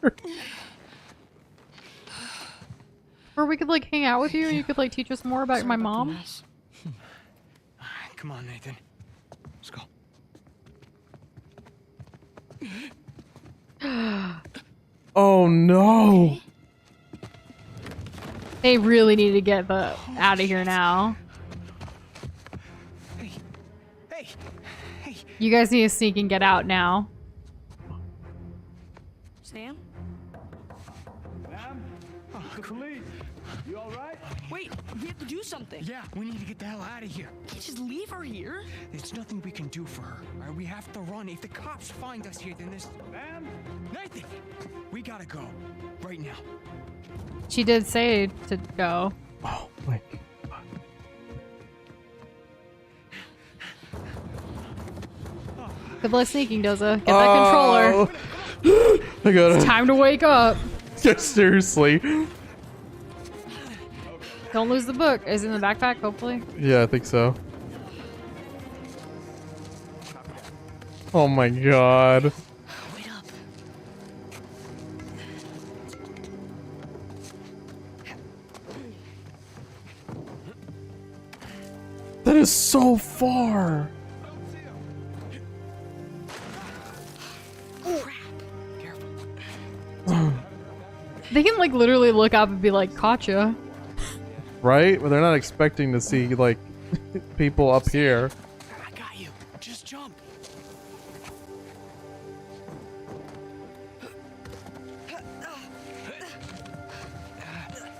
Or we could like hang out with you and you could like teach us more about my mom. Come on, Nathan. Let's go. Oh no. They really need to get the out of here now. Hey. Hey. Hey. You guys need to sneak and get out now. Sam? Ma'am? Oh, the police. You all right? Wait, we have to do something. Yeah, we need to get the hell out of here. Can't just leave her here. There's nothing we can do for her. All right, we have to run. If the cops find us here, then this... Ma'am? Nathan! We gotta go. Right now. She did say to go. Oh my god. Good luck sneaking, Doza. Get that controller. I gotta. It's time to wake up. Seriously. Don't lose the book. Is it in the backpack, hopefully? Yeah, I think so. Oh my god. Wait up. That is so far. They can like literally look up and be like, "Gotcha." Right? But they're not expecting to see like people up here. I got you. Just jump.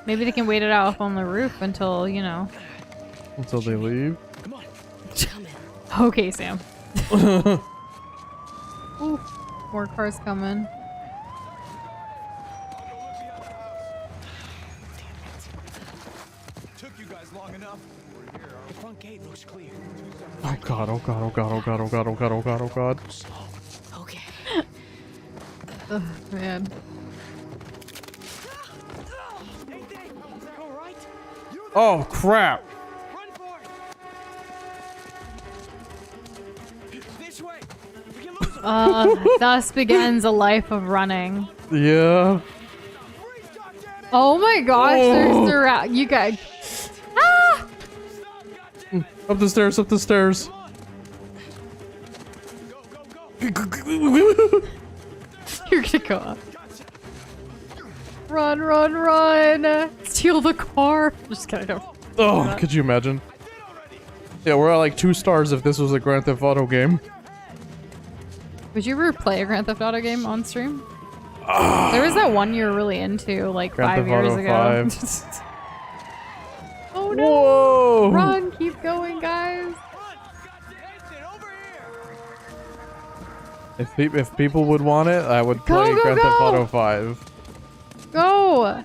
Maybe they can wait it out up on the roof until, you know. Until they leave. Come on. Okay, Sam. Ooh, more cars coming. Took you guys long enough. The front gate looks clear. Oh god, oh god, oh god, oh god, oh god, oh god, oh god, oh god. Okay. Ugh, man. Oh crap. Run for it. This way. We can lose them. Thus begins a life of running. Yeah. Oh my gosh, Oh. there's around. You guys. Ah! Up the stairs, up the stairs. You're gonna go up. Run, run, run! Steal the car. Just kidding. Oh, could you imagine? Yeah, we're at like 2 stars if this was a Grand Theft Auto game. Would you ever play a Grand Theft Auto game on stream? There was that one you were really into, like Grand 5 Theft years Auto ago. 5. Oh no! Whoa! Run! Keep going, guys! If people would want it, I would Go, play go, Grand Theft go! Auto 5. Go!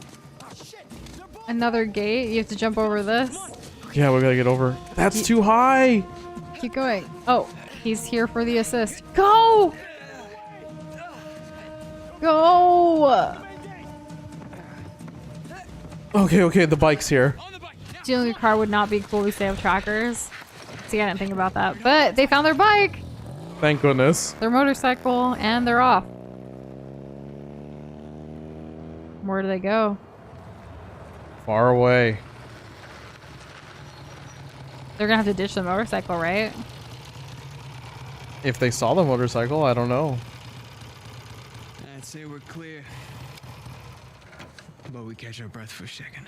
Another gate. You have to jump over this. Yeah, we gotta get over. That's too high! Keep going. Oh, he's here for the assist. Go! Go! Okay, okay, the bike's here. Stealing your car would not be cool. We stay have trackers. See, I didn't think about that. But they found their bike, Thank goodness. their motorcycle, and they're off. Where do they go? Far away. They're gonna have to ditch the motorcycle, right? If they saw the motorcycle, I don't know. I'd say we're clear. But we catch our breath for a second.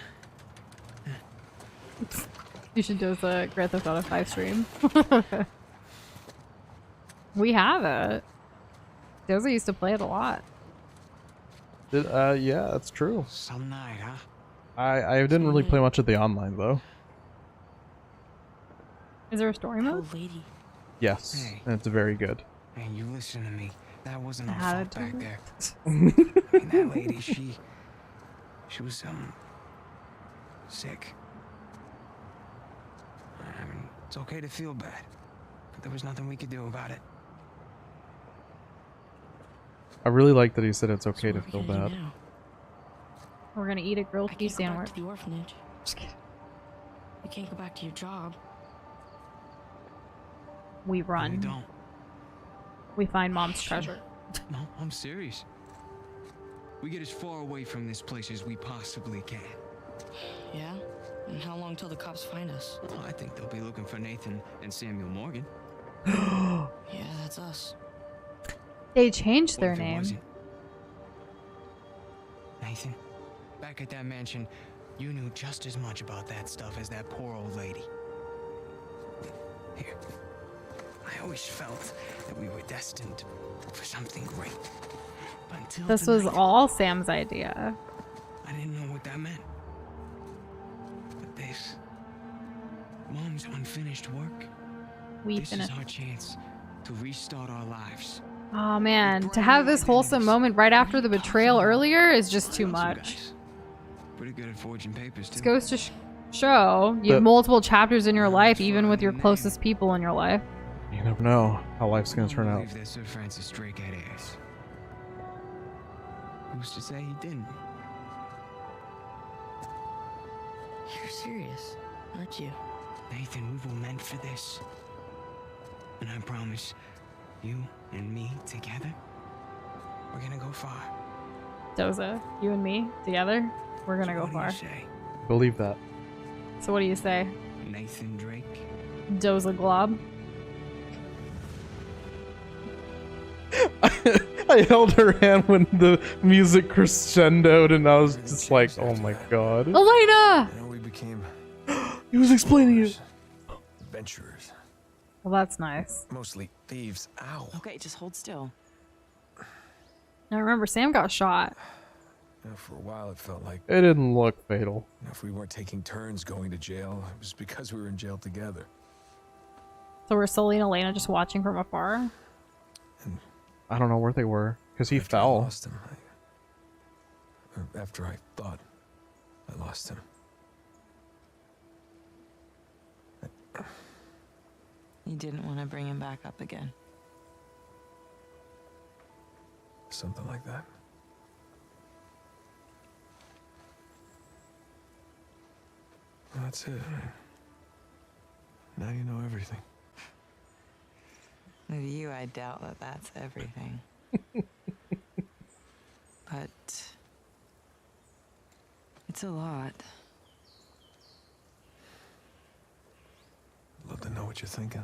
You should do a Grand Theft Auto 5 stream. We have it. Dozy used to play it a lot. Yeah, that's true. Some night, huh? I didn't really play much of the online though. Is there a story mode? Oh, lady. Yes, Hey. and it's very good. Man, you listen to me. That wasn't our How fault to back do there. I mean, that lady, she was, sick. I mean, it's okay to feel bad. but there was nothing we could do about it. I really like that he said it's okay So to what are we feel gonna do bad. now? We're gonna eat a grilled I cheese can't go back sandwich. to the orphanage. You can't go back to your job. We We run. don't. We find mom's treasure. No, I'm serious. We get as far away from this place as we possibly can. Yeah? And how long till the cops find us? Well, I think they'll be looking for Nathan and Samuel Morgan. Yeah, that's us. They changed What their if it name. wasn't? Nathan, back at that mansion, you knew just as much about that stuff as that poor old lady. Here, I always felt that we were destined for something great. But until This was tonight, all Sam's idea. I didn't know what that meant. But this, Mom's unfinished work, We this finished. is our chance to restart our lives. Oh man, to have this wholesome moment right after the betrayal earlier is just too Some much. guys pretty good at forging papers, This too. goes to show you have multiple chapters in your life, even with your closest people in your life. You never know how life's gonna turn out. I believe that Sir Francis Drake had heirs. Who's to say he didn't? You're serious, aren't you? Nathan, we were meant for this. And I promise, you and me together, we're gonna go far. Doza, you and me together, we're gonna go What do far. you say, Believe that. So what do you say, Nathan Drake? Doza Glob? I held her hand when the music crescendoed, and I was just like, "Oh my god!" Elena! You know, we became He was explaining it. adventurers, Well, that's nice. mostly thieves. Ow. Okay, just hold still. Now remember, Sam got shot. You know, for a while, it felt like It didn't look fatal. if we weren't taking turns going to jail, it was because we were in jail together. So we're Sully and Elena just watching from afar. I don't know where they were because he After I fell. lost him, or after I thought I lost him. You didn't want to bring him back up again. Something like that. That's it. Now you know everything. With you, I doubt that that's everything. But it's a lot. Love to know what you're thinking.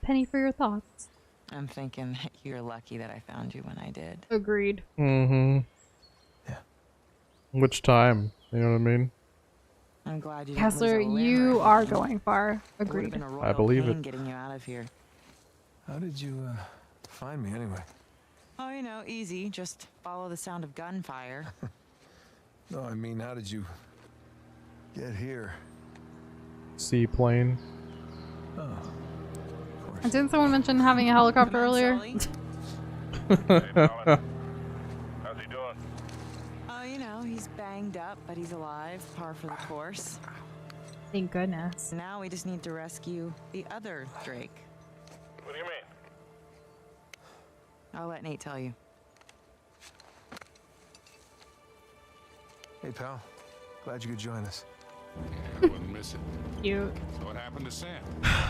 Penny for your thoughts. I'm thinking that you're lucky that I found you when I did. Agreed. Mm-hmm. Yeah. Which time? You know what I mean? I'm glad you didn't Kessler, lose a limb or you anything. are going far. It would've Agreed. been a I royal believe pain it. getting you out of here. How did you find me anyway? Oh, you know, easy. Just follow the sound of gunfire. No, I mean, how did you get here? Seaplane. Oh, of And course. didn't someone mention having a helicopter earlier? How's he doing? Oh, you know, he's banged up, but he's alive. Par for the course. Thank goodness. Now we just need to rescue the other Drake. What do you mean? I'll let Nate tell you. Hey, pal. Glad you could join us. I wouldn't miss it. Cute. So what happened to Sam?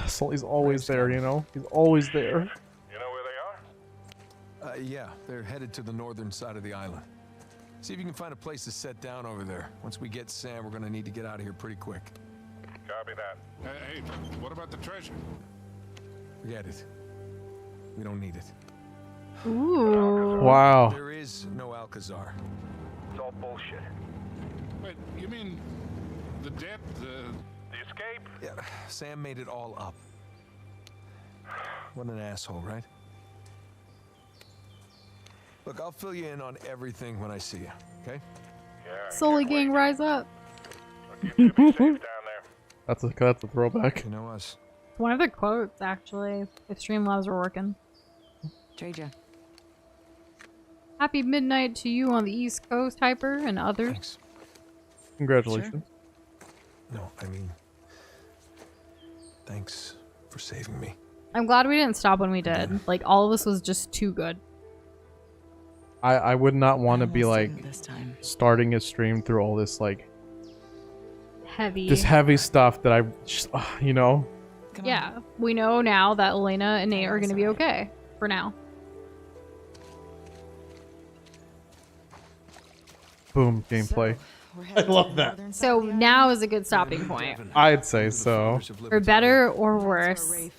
Sully's always there, you know? He's always there. You know where they are? Yeah, they're headed to the northern side of the island. See if you can find a place to set down over there. Once we get Sam, we're gonna need to get out of here pretty quick. Copy that. Hey, what about the treasure? Forget it. We don't need it. Ooh. Wow. There is no Alcazar. It's all bullshit. Wait, you mean the debt, the escape? Yeah, Sam made it all up. What an asshole, right? Look, I'll fill you in on everything when I see you, okay? Yeah. Sully gang, rise up. I'll keep you safe down there. That's a throwback. You know us. One of the quotes, actually, if Streamlabs were working. Treja. Happy midnight to you on the East Coast, Hyper, and others. Thanks. Congratulations. No, I mean, thanks for saving me. I'm glad we didn't stop when we did. Like, all of this was just too good. I would not want to be like starting a stream through all this like heavy stuff that I just, you know. Yeah, we know now that Elena and Nate are going to be okay for now. Boom, gameplay. I love that. So now is a good stopping point. I'd say so. For better or worse,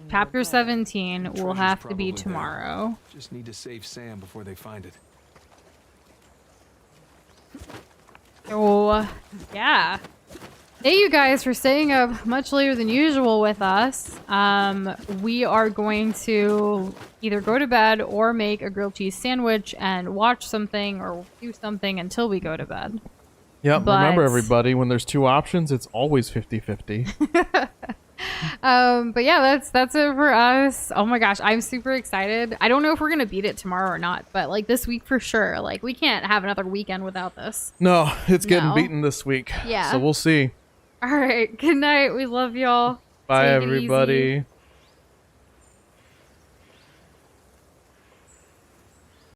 chapter 17 will have to be tomorrow. Just need to save Sam before they find it. So, yeah. Thank you guys for staying up much later than usual with us. We are going to either go to bed or make a grilled cheese sandwich and watch something or do something until we go to bed. Yep, remember everybody, when there's two options, it's always 50-50. But yeah, that's it for us. Oh my gosh, I'm super excited. I don't know if we're gonna beat it tomorrow or not, but like this week for sure. Like we can't have another weekend without this. No, it's getting beaten this week. Yeah. So we'll see. All right, good night. We love y'all. Bye, Take it everybody. easy.